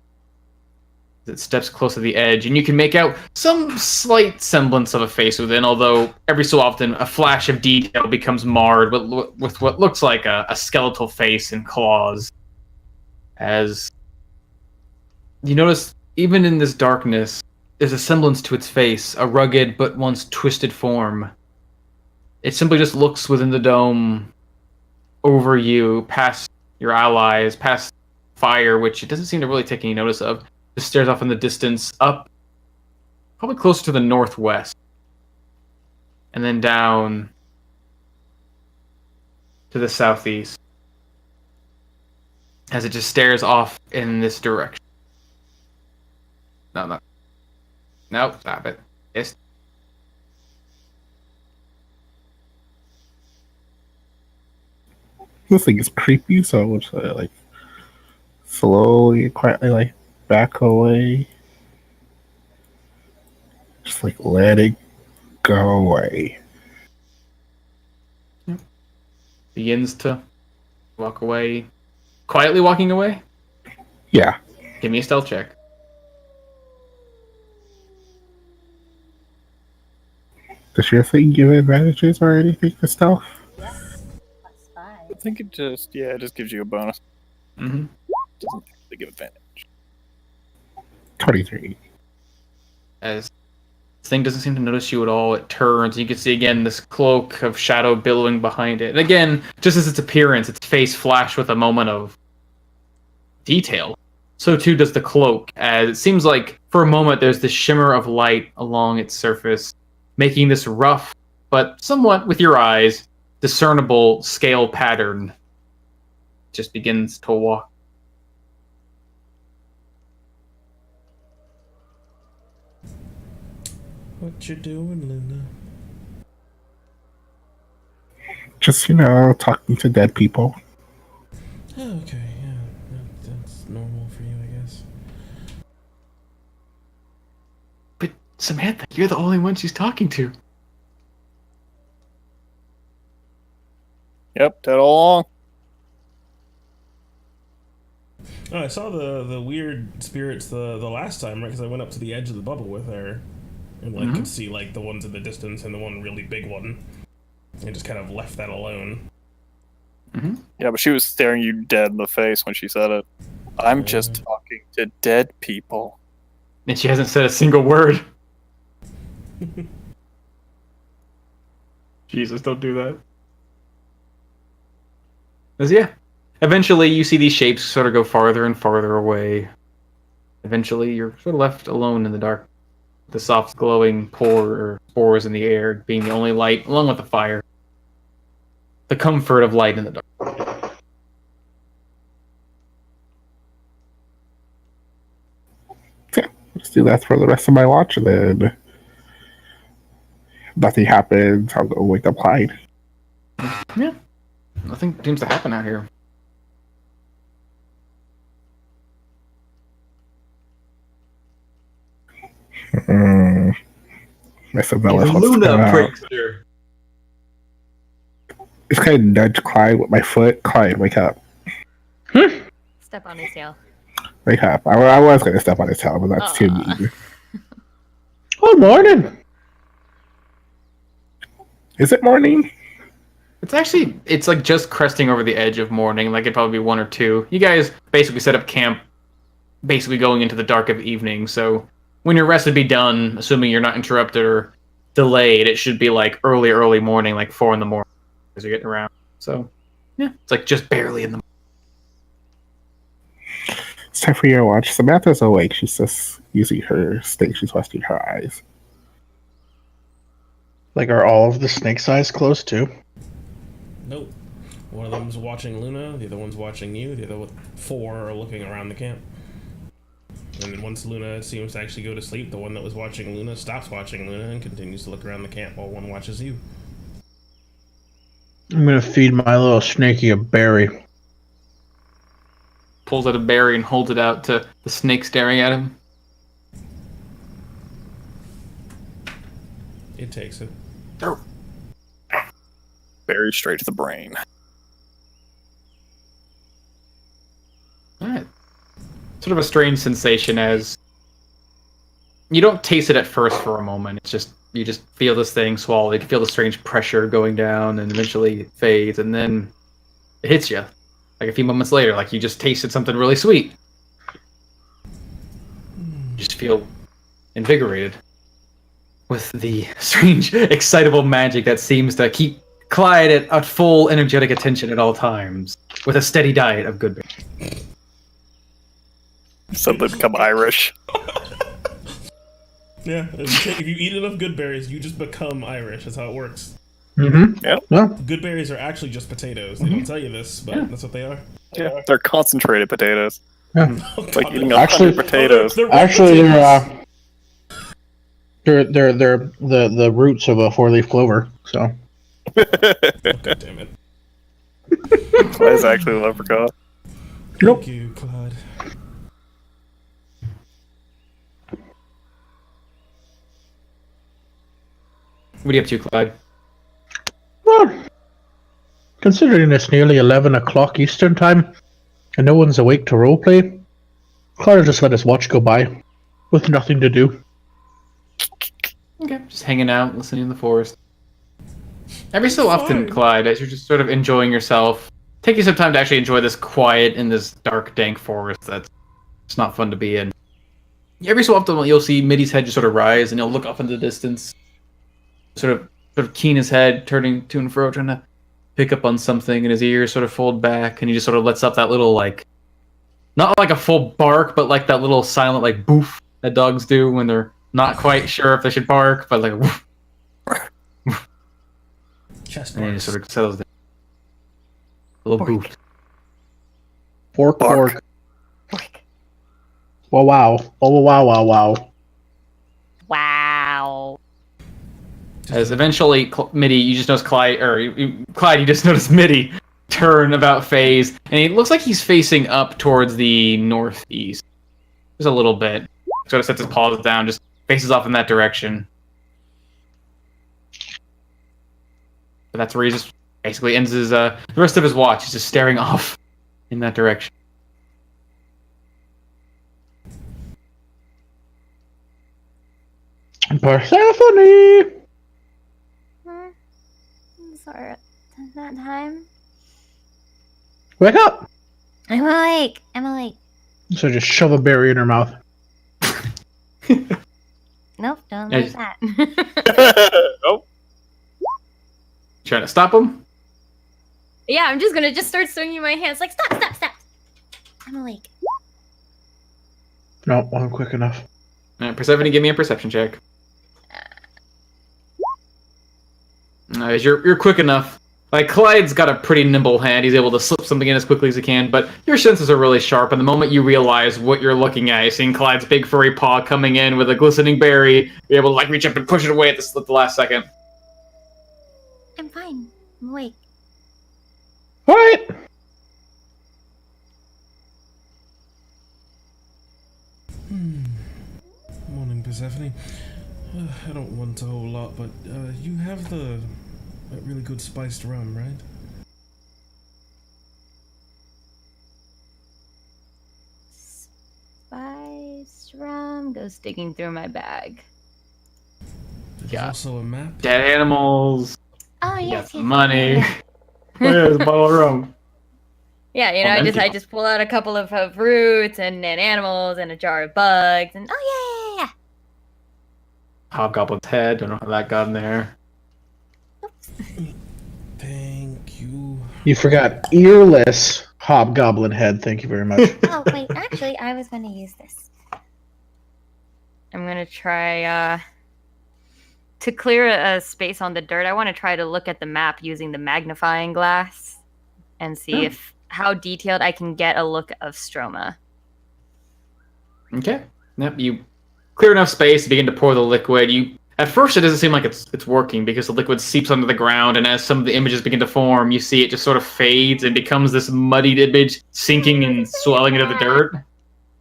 S3: It steps close to the edge, and you can make out some slight semblance of a face within, although every so often a flash of detail becomes marred with what looks like a skeletal face and claws. As you notice, even in this darkness, there's a semblance to its face, a rugged but once twisted form. It simply just looks within the dome, over you, past your allies, past fire, which it doesn't seem to really take any notice of. Just stares off in the distance, up, probably closer to the northwest, and then down to the southeast, as it just stares off in this direction. No, stop it. It's...
S7: This thing is creepy, so I would say, like, slowly, quietly, like, back away. Just, like, let it go away.
S3: Begins to walk away. Quietly walking away?
S7: Yeah.
S3: Give me a stealth check.
S7: Does your thing give advantages or anything for stealth?
S2: I think it just gives you a bonus.
S3: Mm-hmm.
S2: Doesn't actually give advantage.
S7: 23.
S3: As this thing doesn't seem to notice you at all, it turns. You can see again this cloak of shadow billowing behind it. And again, just as its appearance, its face flashed with a moment of detail. So too does the cloak, as it seems like for a moment there's this shimmer of light along its surface, making this rough, but somewhat, with your eyes, discernible scale pattern just begins to walk.
S1: What you doing, Luna?
S7: Just, talking to dead people.
S1: Oh, okay, yeah. That's normal for you, I guess.
S3: But Samantha, you're the only one she's talking to.
S2: Yep, dead all along.
S1: Oh, I saw the weird spirits the last time, right? Because I went up to the edge of the bubble with her, and could see the ones in the distance and the one really big one, and just kind of left that alone.
S3: Mm-hmm.
S2: Yeah, but she was staring you dead in the face when she said it. I'm just talking to dead people.
S3: And she hasn't said a single word. Jesus, don't do that. Because, yeah. Eventually, you see these shapes sort of go farther and farther away. Eventually, you're sort of left alone in the dark. The soft glowing spores in the air being the only light, along with the fire. The comfort of light in the dark.
S7: Yeah, let's do that for the rest of my watch, and then nothing happens. I'll go wake up Clyde.
S3: Yeah. Nothing seems to happen out here.
S7: Isabella
S3: Luna prankster.
S7: Just kind of nudge Clyde with my foot. Clyde, wake up.
S8: Step on his tail.
S7: Wake up. I was going to step on his tail, but that's too mean.
S5: Good morning.
S7: Is it morning?
S3: It's like just cresting over the edge of morning. Like it'd probably be 1 or 2. You guys basically set up camp, basically going into the dark of evening. So when your rest would be done, assuming you're not interrupted or delayed, it should be like early morning, like 4 in the morning as you're getting around. So yeah, it's like just barely in the morning.
S7: It's time for your watch. Samantha's awake. She's just using her stick. She's resting her eyes.
S5: Like, are all of the snake's eyes closed too?
S1: Nope. One of them's watching Luna, the other one's watching you, the other 4 are looking around the camp. And then once Luna seems to actually go to sleep, the one that was watching Luna stops watching Luna and continues to look around the camp while one watches you.
S5: I'm gonna feed my little snaky a berry.
S3: pulls out a berry and holds it out to the snake staring at him.
S1: It takes it.
S2: Very straight to the brain.
S3: Alright. Sort of a strange sensation as you don't taste it at first for a moment. It's just you just feel this thing swallow. You can feel the strange pressure going down and eventually it fades and then it hits you. Like a few moments later, like you just tasted something really sweet. You just feel invigorated with the strange, excitable magic that seems to keep Clyde at full energetic attention at all times, with a steady diet of good berries.
S2: Suddenly become Irish.
S1: Yeah, if you eat enough good berries, you just become Irish. That's how it works.
S5: Mm-hmm.
S2: Yep.
S5: Well,
S1: Good berries are actually just potatoes. They don't tell you this, but that's what they are.
S2: Yeah, they're concentrated potatoes.
S5: yeah.
S2: It's like eating
S5: Actually-
S2: 100 potatoes.
S1: They're
S5: Actually,
S1: potatoes.
S5: they're the roots of a 4-leaf clover. So
S1: Oh, God damn it.
S2: That is actually a leprechaun.
S1: Thank you, Clyde.
S3: What are you up to, Clyde?
S5: well, considering it's nearly 11 o'clock Eastern time and no one's awake to roleplay, Clara just let his watch go by with nothing to do.
S3: Okay. Just hanging out, listening in the forest. Every so often, Clyde, as you're just sort of enjoying yourself, taking some time to actually enjoy this quiet in this dark, dank forest that's it's not fun to be in. Every so often, you'll see Middy's head just sort of rise, and he'll look off into the distance, sort of keen his head, turning to and fro, trying to pick up on something, and his ears sort of fold back, and he just sort of lets up that little, like, not like a full bark, but like that little silent, like, boof that dogs do when they're not quite sure if they should bark, but like, woof.
S1: Chest
S3: And he
S1: marks.
S3: just sort of settles down. A little boof.
S5: Fork,
S2: Bark.
S5: fork. Wow, wow. Oh, wow, wow, wow.
S8: Wow.
S3: As eventually, Middy, you just notice Clyde, Clyde, you just notice Middy turn about phase, and it looks like he's facing up towards the northeast. Just a little bit. Sort of sets his paws down, just faces off in that direction. But that's where he just basically ends his, the rest of his watch. He's just staring off in that direction.
S5: Persephone!
S9: Sorry, at that time.
S5: Wake up!
S9: I'm awake. I'm awake.
S5: So just shove a berry in her mouth.
S9: Nope, don't
S3: Yeah,
S9: like that.
S2: Nope.
S3: Trying to stop him?
S4: Yeah, I'm just gonna start swinging my hands like stop, stop, stop.
S9: I'm awake.
S5: No, wasn't quick enough.
S3: Persephone, give me a perception check. You're quick enough. Like, Clyde's got a pretty nimble hand. He's able to slip something in as quickly as he can, but your senses are really sharp, and the moment you realize what you're looking at, you're seeing Clyde's big furry paw coming in with a glistening berry, you're able to, like, reach up and push it away at the last second.
S9: I'm fine. I'm awake.
S5: What?
S1: Morning, Persephone. I don't want a whole lot, but you have that really good spiced rum, right?
S4: Spiced rum goes digging through my bag.
S1: There's
S3: Yeah.
S1: also a map.
S3: Dead animals,
S9: Oh,
S3: you got
S9: yes,
S3: some
S9: yes.
S3: money.
S9: yeah.
S3: There's a bottle of rum.
S4: Yeah, you know,
S3: Oh,
S4: I
S3: empty.
S4: just pull out a couple of roots and animals and a jar of bugs and
S9: Oh, yeah.
S3: Hobgoblin's head, don't know how that got in there.
S1: Thank you.
S5: You forgot earless hobgoblin head. Thank you very much.
S9: Oh, wait. Actually, I was going to use this.
S4: I'm gonna try to clear a space on the dirt. I want to try to look at the map using the magnifying glass and see if how detailed I can get a look of Stroma.
S3: Okay. Yep, you clear enough space to begin to pour the liquid. At first, it doesn't seem like it's working because the liquid seeps under the ground, and as some of the images begin to form, you see it just sort of fades and becomes this muddied image, sinking and swelling into the dirt.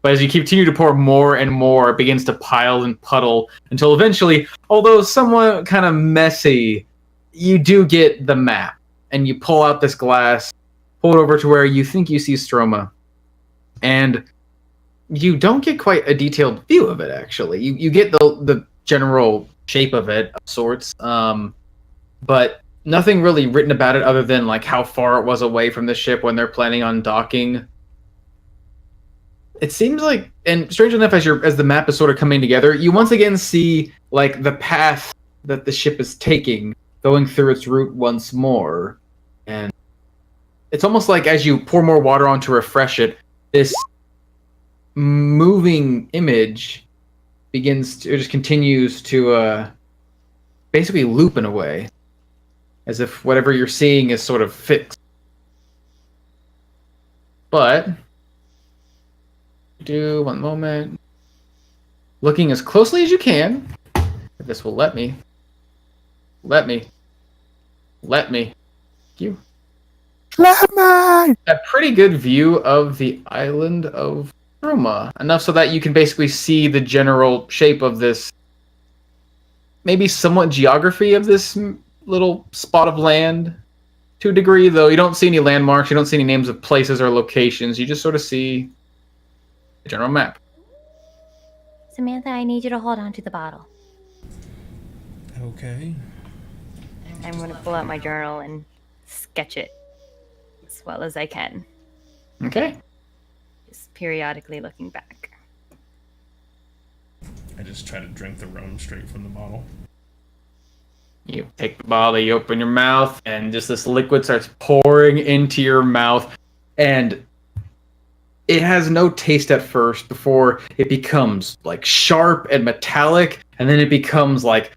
S3: But as you continue to pour more and more, it begins to pile and puddle until eventually, although somewhat kind of messy, you do get the map. And you pull out this glass, pull it over to where you think you see Stroma. And you don't get quite a detailed view of it, actually. You get the general shape of it, of sorts, but nothing really written about it other than like how far it was away from the ship when they're planning on docking. It seems like, and strange enough, as the map is sort of coming together, you once again see like the path that the ship is taking, going through its route once more, and it's almost like as you pour more water on to refresh it, this moving image continues to basically loop in a way, as if whatever you're seeing is sort of fixed. But do one moment, looking as closely as you can. If this will let me. You.
S2: Let me!
S3: A pretty good view of the island of Roma, enough so that you can basically see the general shape of this, maybe somewhat geography of this little spot of land, to a degree, though you don't see any landmarks, you don't see any names of places or locations, you just sort of see the general map.
S9: Samantha, I need you to hold on to the bottle.
S1: Okay.
S8: I'm going to pull out my journal and sketch it as well as I can.
S3: Okay.
S8: Just periodically looking back.
S1: I just try to drink the rum straight from the bottle.
S3: You take the bottle, you open your mouth, and just this liquid starts pouring into your mouth, and it has no taste at first before it becomes like sharp and metallic, and then it becomes like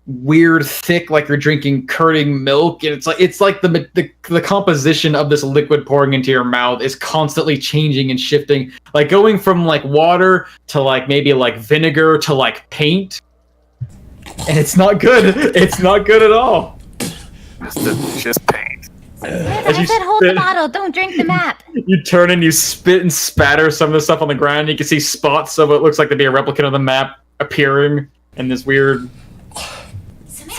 S3: weird thick, like you're drinking curding milk, and it's like the composition of this liquid pouring into your mouth is constantly changing and shifting, like going from like water to like maybe like vinegar to like paint. And it's not good. It's not good at all.
S2: It's just paint.
S9: I said hold the bottle, don't drink the map.
S3: You turn and you spit and spatter some of the stuff on the ground. You can see spots of what looks like to be a replicant of the map appearing in this weird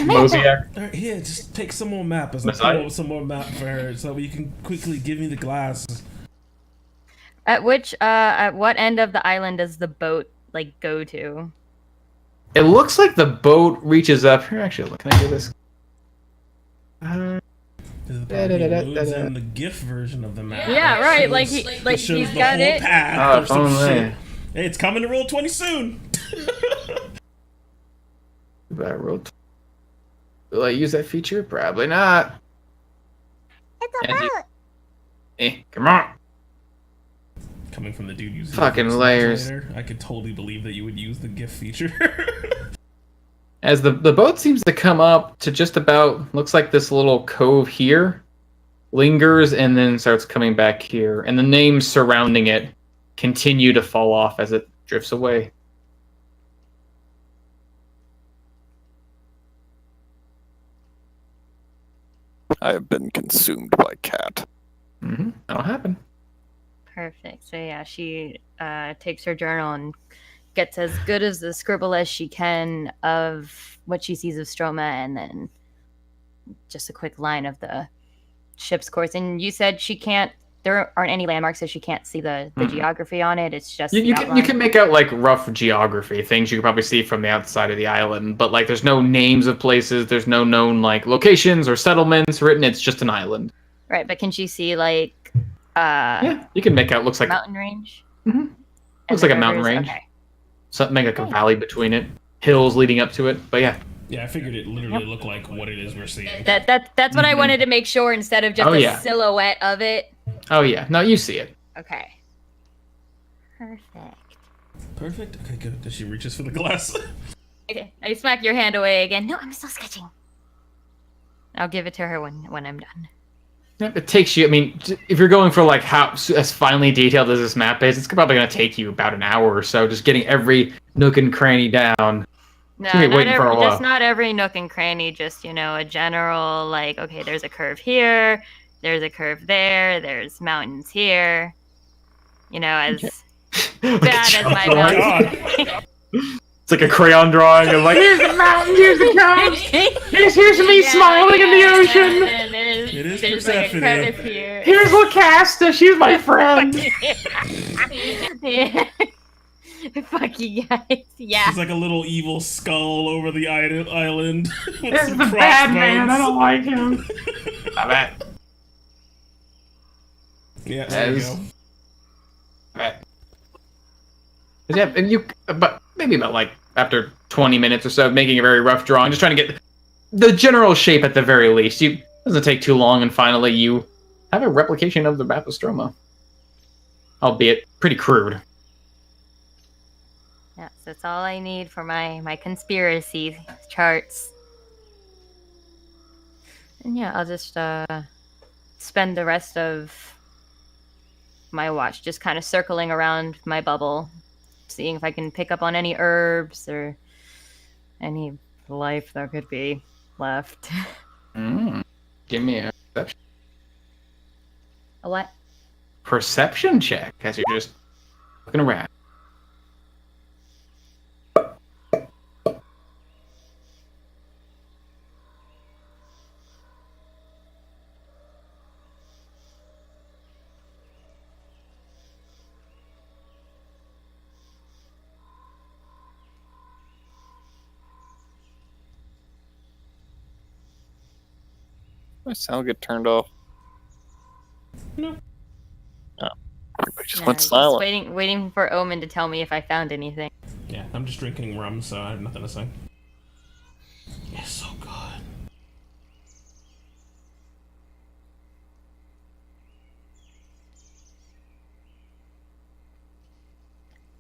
S3: mosaic.
S1: All right, here, just take some more map as I pull up some more map for her, so you can quickly give me the glass.
S8: At what end of the island does the boat like go to?
S3: It looks like the boat reaches up. Here, actually, can I do this?
S1: In the GIF version of the map.
S8: Yeah, right. Like he's got it.
S1: Path or some shit. Hey, it's coming to roll 20 soon.
S3: Will I use that feature? Probably not.
S9: It's a boat.
S3: Come on.
S1: Coming from the dude using
S3: fucking layers.
S1: I could totally believe that you would use the GIF feature.
S3: As the boat seems to come up to just about, looks like this little cove here, lingers and then starts coming back here, and the names surrounding it continue to fall off as it drifts away.
S2: I have been consumed by cat.
S3: Mm-hmm. That'll happen.
S8: Perfect. So yeah, she takes her journal and gets as good as the scribble as she can of what she sees of Stroma, and then just a quick line of the ship's course. And you said she can't. There aren't any landmarks, so she can't see the geography on it. It's just
S3: you can make out like rough geography things you can probably see from the outside of the island, but like there's no names of places, there's no known like locations or settlements written. It's just an island.
S8: Right, but can she see like?
S3: Yeah, you can make out. Looks like
S8: mountain range.
S3: Mm-hmm. Looks like a mountain range.
S8: Okay.
S3: Something like a valley between it, hills leading up to it. But yeah.
S1: Yeah, I figured it literally looked like what it is we're seeing.
S8: That's what I wanted to make sure instead of just a silhouette of it.
S3: Oh yeah, no, you see it.
S8: Okay.
S1: Perfect. Okay, good. She reaches for the glass.
S8: Okay, I smack your hand away again.
S9: No, I'm still sketching.
S8: I'll give it to her when I'm done.
S3: It takes you, I mean, if you're going for like how as finely detailed as this map is, it's probably going to take you about an hour or so just getting every nook and cranny down.
S8: No,
S3: Should be
S8: not
S3: waiting for a
S8: every,
S3: while.
S8: just not every nook and cranny. Just a general like, okay, there's a curve here, there's a curve there, there's mountains here. As bad as my mountain.
S3: It's like a crayon drawing of like, here's the mountain, here's the coast, here's me smiling in the ocean.
S1: It is
S8: There's like a
S1: Persephone.
S8: crevice here.
S3: Here's Lucasta, she's my friend.
S8: Yeah. Fuck you guys. Yeah.
S1: There's like a little evil skull over the island. with
S3: This is
S1: some
S3: the bad man, I
S1: crossbones.
S3: don't like him. Stop it.
S1: Yeah, there you go.
S3: Yeah, and but maybe about like after 20 minutes or so of making a very rough drawing, just trying to get the general shape at the very least. It doesn't take too long, and finally you have a replication of the Bapostroma. Albeit pretty crude.
S8: Yes, that's all I need for my conspiracy charts. And yeah, I'll just spend the rest of my watch just kind of circling around my bubble, seeing if I can pick up on any herbs or any life that could be left.
S3: Give me a perception.
S8: A what?
S3: Perception check as you're just looking around.
S2: My sound get turned off.
S1: No.
S2: Oh. Everybody just
S8: Yeah,
S2: went silent.
S8: waiting for Omen to tell me if I found anything.
S1: Yeah, I'm just drinking rum, so I have nothing to say. It's so good.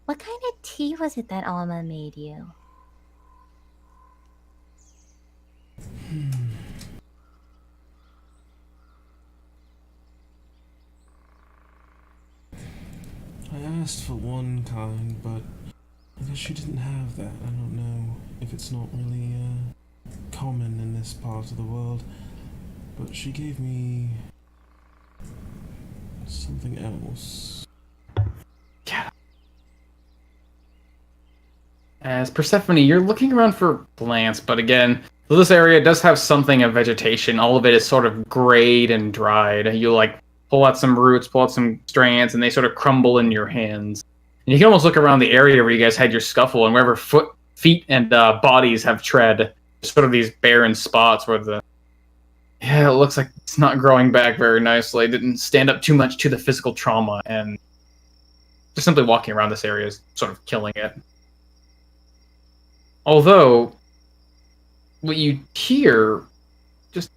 S9: What kind of tea was it that Alma made you?
S1: I asked for one kind, but I guess she didn't have that. I don't know if it's not really common in this part of the world, but she gave me something else.
S3: As Persephone, you're looking around for plants, but again, this area does have something of vegetation. All of it is sort of grayed and dried. You like pull out some roots, pull out some strands, and they sort of crumble in your hands. And you can almost look around the area where you guys had your scuffle, and wherever feet and bodies have tread, sort of these barren spots where it looks like it's not growing back very nicely. It didn't stand up too much to the physical trauma, and just simply walking around this area is sort of killing it. Although, what you hear, just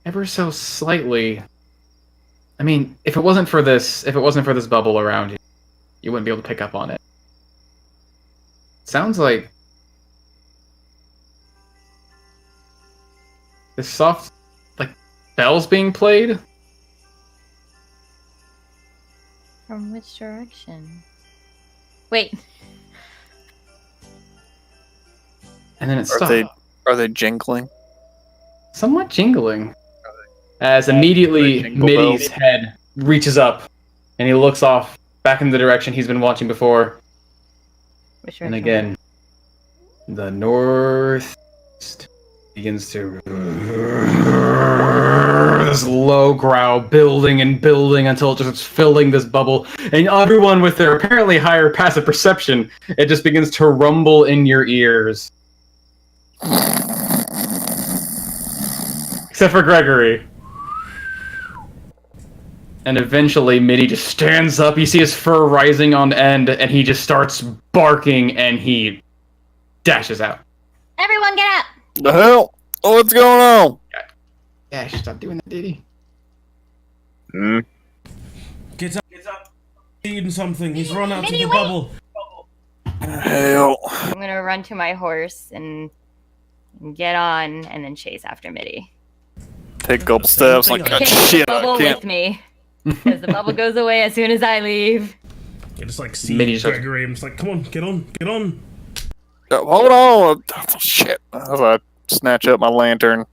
S3: ever so slightly, I mean, if it wasn't for this bubble around you, you wouldn't be able to pick up on it. Sounds like this soft, like, bells being played.
S8: From which direction? Wait.
S3: And then it stopped.
S2: Are they jingling?
S3: Somewhat jingling. As immediately
S2: jingle
S3: Middy's
S2: bells?
S3: head reaches up, and he looks off back in the direction he's been watching before.
S8: Which
S3: And
S8: direction?
S3: again, the northeast begins to this low growl building and building until it just filling this bubble, and everyone with their apparently higher passive perception, it just begins to rumble in your ears. Except for Gregory. And eventually Middy just stands up, you see his fur rising on end, and he just starts barking, and he dashes out.
S8: Everyone get up!
S2: The hell? Oh, what's going on?
S3: Yeah, stop doing that, Diddy.
S1: Get up! Eating something. He's run out
S8: Minnie,
S1: of the
S8: wait.
S1: bubble.
S2: Hell.
S8: I'm gonna run to my horse and get on and then chase after Middy.
S2: Take a couple steps, like,
S1: Take
S8: Take
S2: shit,
S8: the
S2: I
S8: bubble
S2: can't.
S8: with me. Because the bubble goes away as soon as I leave.
S1: You just like see
S3: Minnie just-
S1: Gregory. I'm just like, come on, get on.
S2: Hold on! Oh, shit! As I snatch up my lantern.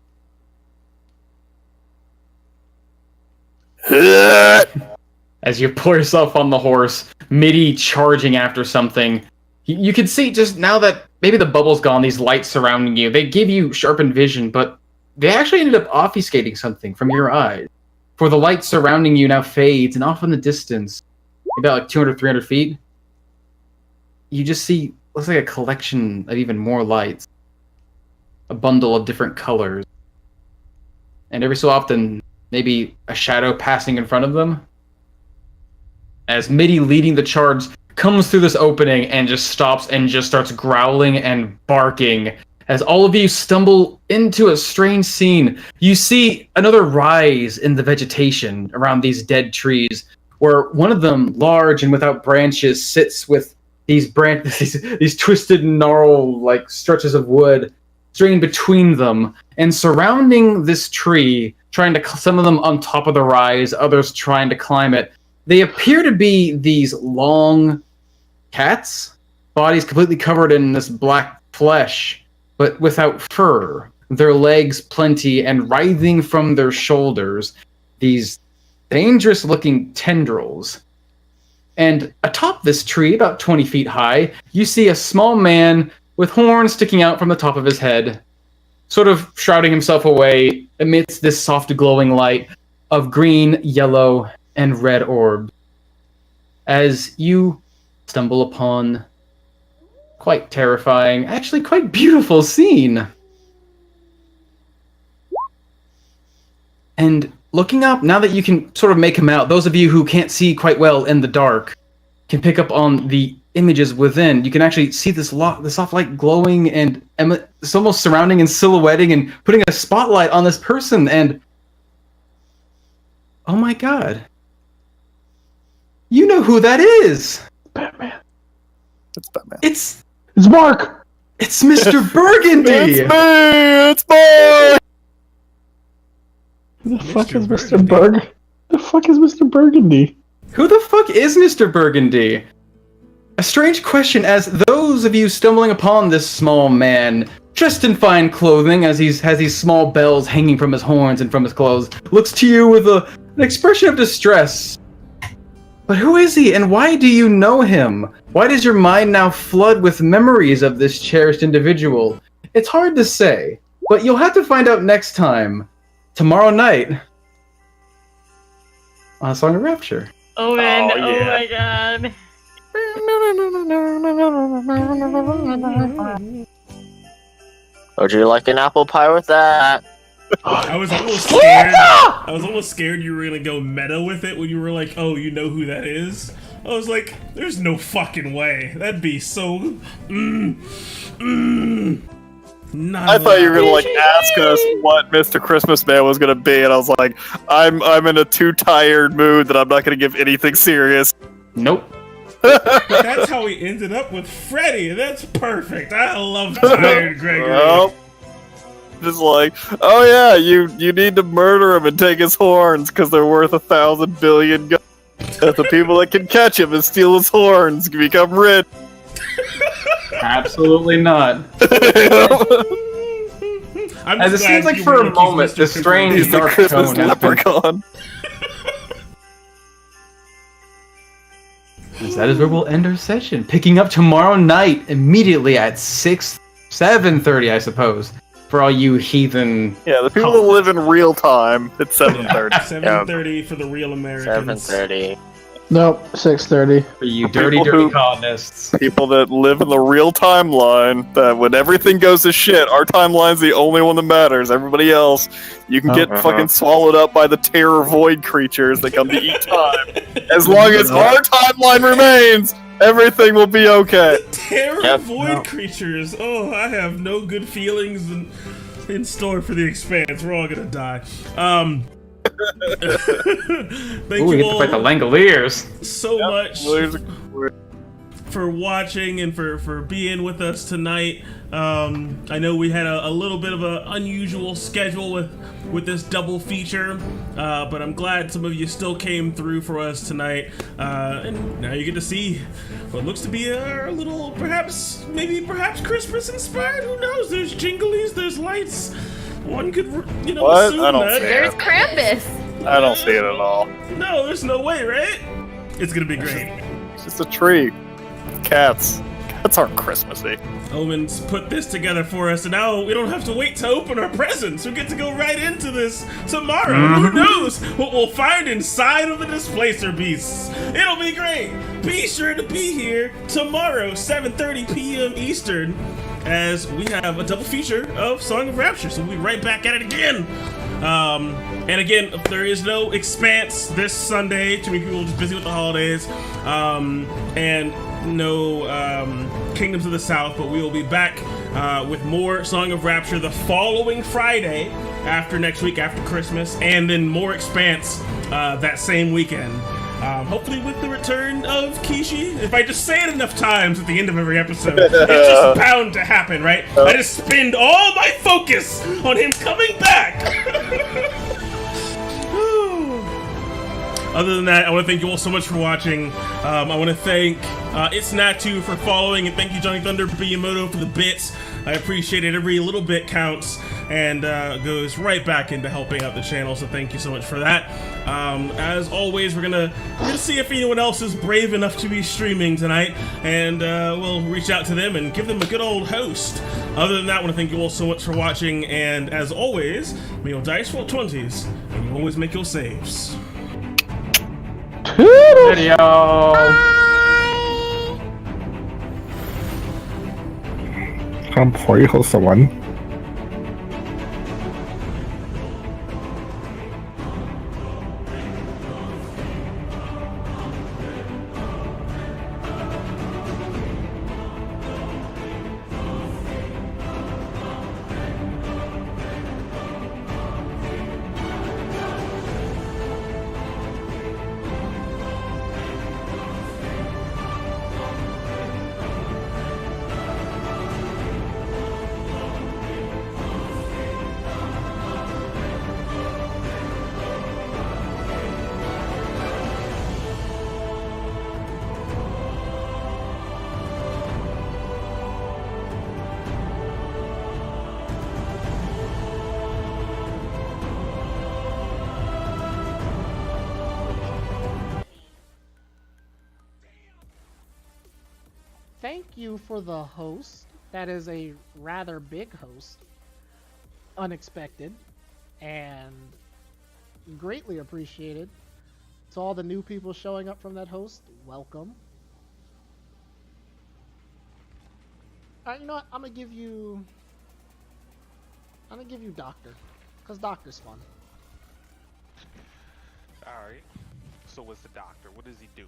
S3: As you pull yourself on the horse, Midi charging after something, you can see just now that maybe the bubble's gone, these lights surrounding you, they give you sharpened vision, but they actually ended up obfuscating something from your eyes. For the light surrounding you now fades, and off in the distance, about like 200, 300 feet, you just see, looks like a collection of even more lights. A bundle of different colors. And every so often, maybe a shadow passing in front of them. As Midi leading the charge comes through this opening and just stops and just starts growling and barking. As all of you stumble into a strange scene, you see another rise in the vegetation around these dead trees, where one of them, large and without branches, sits with these these twisted, gnarled stretches of wood straying between them, and surrounding this tree, trying to some of them on top of the rise, others trying to climb it. They appear to be these long cats, bodies completely covered in this black flesh, but without fur. Their legs plenty, and writhing from their shoulders, these dangerous-looking tendrils. And atop this tree, about 20 feet high, you see a small man with horns sticking out from the top of his head, sort of shrouding himself away amidst this soft glowing light of green, yellow, and red orb. As you stumble upon quite terrifying, actually quite beautiful scene. And looking up, now that you can sort of make him out, those of you who can't see quite well in the dark can pick up on the images within. You can actually see this soft light glowing, and it's almost surrounding and silhouetting and putting a spotlight on this person, and oh my god. You know who that is!
S5: Batman.
S2: It's Batman.
S5: It's Mark!
S3: It's Mr. Burgundy!
S2: It's me! It's me!
S5: Who the fuck is Mr. Burgundy? The fuck is Mr. Burgundy?
S3: Who the fuck is Mr. Burgundy? A strange question, as those of you stumbling upon this small man, dressed in fine clothing, as he has these small bells hanging from his horns and from his clothes, looks to you with an expression of distress. But who is he, and why do you know him? Why does your mind now flood with memories of this cherished individual? It's hard to say, but you'll have to find out next time, tomorrow night, on A Song of Rapture.
S8: Oh man,
S6: Oh, yeah.
S8: oh my god.
S6: Would you like an apple pie with that?
S1: I was almost scared. I was almost scared you were gonna go meta with it when you were like, "Oh, you know who that is." I was like, "There's no fucking way. That'd be so."
S2: I thought you were gonna ask us what Mr. Christmas Man was gonna be, and I was like, I'm in a too tired mood that I'm not gonna give anything serious.
S3: Nope.
S1: That's how we ended up with Freddy. That's perfect. I love tired Gregory.
S2: Well, just like, oh yeah, you need to murder him and take his horns because they're worth 1,000 billion gold. That the people that can catch him and steal his horns can become rich.
S3: Absolutely not. As it seems like for a moment, this strange
S2: He's the
S3: dark
S2: Christmas
S3: tone has been...
S2: leprechaun.
S3: That is where we'll end our session. Picking up tomorrow night, immediately at 7:30, I suppose. For all you heathen...
S2: Yeah, the people that live in real time, it's 7:30.
S1: 7:30 for the real Americans.
S6: 7:30.
S5: Nope, 6:30.
S3: For you
S2: People
S3: dirty
S2: who-
S3: colonists.
S2: People that live in the real timeline, that when everything goes to shit, our timeline's the only one that matters. Everybody else, you can get fucking swallowed up by the terror void creatures that come to eat time. As long as our timeline remains, everything will be okay.
S1: Terror void creatures. Oh, I have no good feelings in store for the Expanse. We're all gonna die. Thank
S3: Ooh, we
S1: you
S3: get to
S1: all
S3: fight the Langoliers.
S1: so much for watching and for being with us tonight. I know we had a little bit of an unusual schedule with this double feature, but I'm glad some of you still came through for us tonight. And now you get to see what looks to be a little, perhaps Christmas inspired. Who knows? There's jinglies, there's lights. One could,
S2: What?
S1: assume
S2: I don't
S1: that.
S2: see
S8: There's
S2: it.
S8: Krampus.
S2: I don't see it at all.
S1: No, there's no way, right? It's gonna be great.
S2: It's just a tree. Cats. Cats aren't Christmassy.
S1: Omen's put this together for us, and now we don't have to wait to open our presents. We get to go right into this tomorrow. Who knows what we'll find inside of the Displacer Beasts? It'll be great. Be sure to be here tomorrow, 7:30 p.m. Eastern, as we have a double feature of Song of Rapture. So we'll be right back at it again. And again, there is no Expanse this Sunday. Too many people are just busy with the holidays. And no Kingdoms of the South, but we will be back with more Song of Rapture the following Friday after next week, after Christmas, and then more Expanse that same weekend. Hopefully with the return of Kishi. If I just say it enough times at the end of every episode, it's just bound to happen, right? I just spend all my focus on him coming back. Other than that, I want to thank you all so much for watching. I want to thank It's Natu for following, and thank you Johnny Thunder for Miyamoto for the bits. I appreciate it. Every little bit counts and goes right back into helping out the channel, so thank you so much for that. As always, we're gonna see if anyone else is brave enough to be streaming tonight, and we'll reach out to them and give them a good old host. Other than that, I want to thank you all so much for watching, and as always, may your dice roll 20s, and you always make your saves.
S3: Video.
S7: Before you host someone.
S10: Thank you for the host. That is a rather big host. Unexpected. And greatly appreciated. To all the new people showing up from that host, welcome. You know what? I'm gonna give you Doctor. Because Doctor's fun.
S11: Alright. So what's the Doctor? What does he do?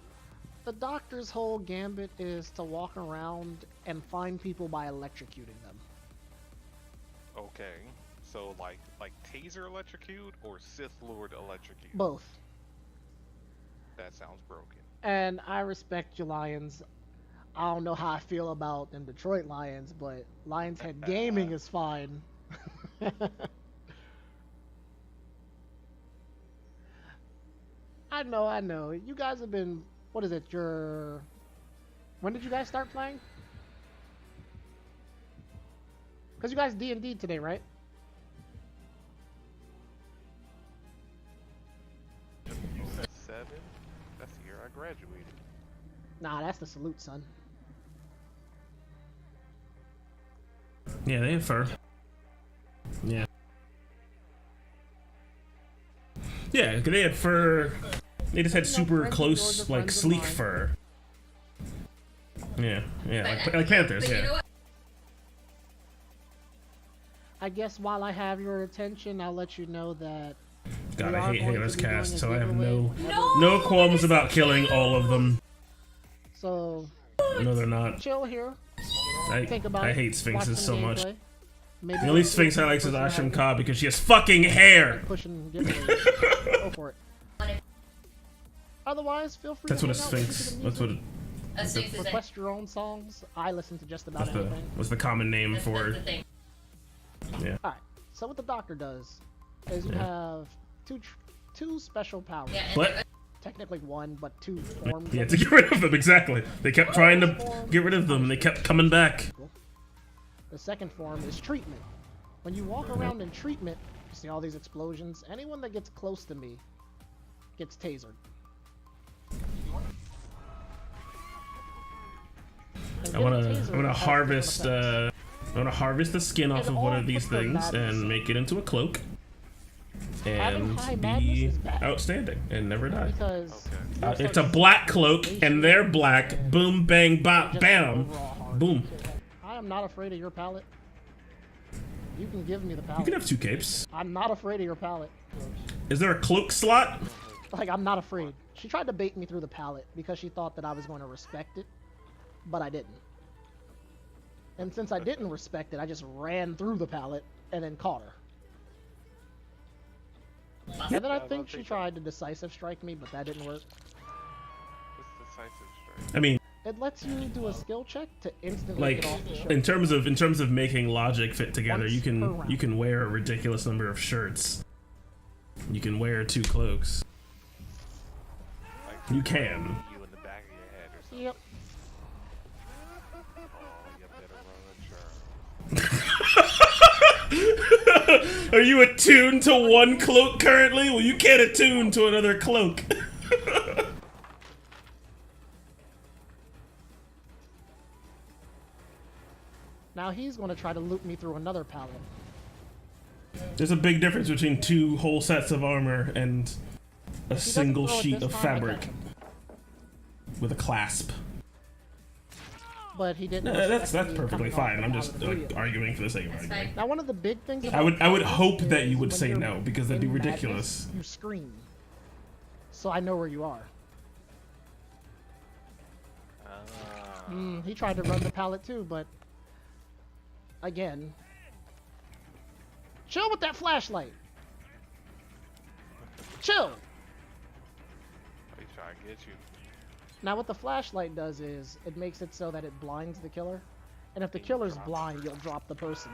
S10: The Doctor's whole gambit is to walk around and find people by electrocuting them.
S11: Okay. So like taser electrocute or Sith Lord electrocute?
S10: Both.
S11: That sounds broken.
S10: And I respect you, Lions. I don't know how I feel about them Detroit Lions, but Lions Head Gaming is fine. I know. You guys have been... What is it? When did you guys start playing? Because you guys D&D today, right?
S11: Seven? That's the year I graduated.
S10: Nah, that's the salute, son.
S1: Yeah, they have fur. Yeah. Yeah, 'cause they had fur. They just had super close, like, sleek fur. Yeah, like panthers, yeah.
S10: I guess while I have your attention, I'll let you know that...
S1: God, I hate Halo's cast, so I have no qualms about killing all of them.
S10: So...
S1: No, they're not.
S10: Chill here. Think about
S1: I hate Sphinxes so much.
S10: Maybe
S1: The only Sphinx I like is Ashram Ka because she has fucking hair!
S10: Pushing Go for it. Otherwise, feel free
S1: That's
S10: to
S1: what a
S10: hang out, listen to
S1: Sphinx...
S10: the
S1: That's what
S10: music. request your own songs. I listen to just about anything.
S1: What's the common name for? Yeah.
S10: All right. So what the doctor does is you have two special powers.
S1: What?
S10: Technically one, but two forms.
S1: Yeah, to get rid of them, exactly. They kept trying to get rid of them, and they kept coming back.
S10: The second form is treatment. When you walk around in treatment, you see all these explosions. Anyone that gets close to me gets tasered.
S1: I wanna harvest the skin off of one of these things and make it into a cloak. And be outstanding and never die. It's a black cloak and they're black. Boom, bang, bop, bam. Boom.
S10: I am not afraid of your palette. You can give me the palette.
S1: You can have 2 capes.
S10: I'm not afraid of your palette.
S1: Is there a cloak slot?
S10: Like, I'm not afraid. She tried to bait me through the palette because she thought that I was going to respect it, but I didn't. And since I didn't respect it, I just ran through the palette and then caught her. And then I think she tried to decisive strike me, but that didn't work.
S11: What's decisive strike?
S1: I mean,
S10: it lets you do a skill check to instantly get off the shirt.
S1: in terms of making logic fit together, you can wear a ridiculous number of shirts. You can wear 2 cloaks.
S11: Like,
S1: You can.
S11: You in the back of your head or something.
S10: Yep.
S11: Oh, you better run, sure.
S1: Are you attuned to one cloak currently? Well, you can't attune to another cloak.
S10: Now he's going to try to loop me through another palette.
S1: There's a big difference between 2 whole sets of armor and a single sheet of fabric with a clasp.
S10: But he didn't.
S1: That's perfectly fine. I'm just arguing for the sake of arguing.
S10: Now one of the big things
S1: I would hope that you would say no because that'd be ridiculous.
S10: You scream, so I know where you are. He tried to run the pallet too, but again, chill with that flashlight. Chill.
S11: He's trying to get you.
S10: Now what the flashlight does is it makes it so that it blinds the killer, and if the killer's blind, you'll drop the person.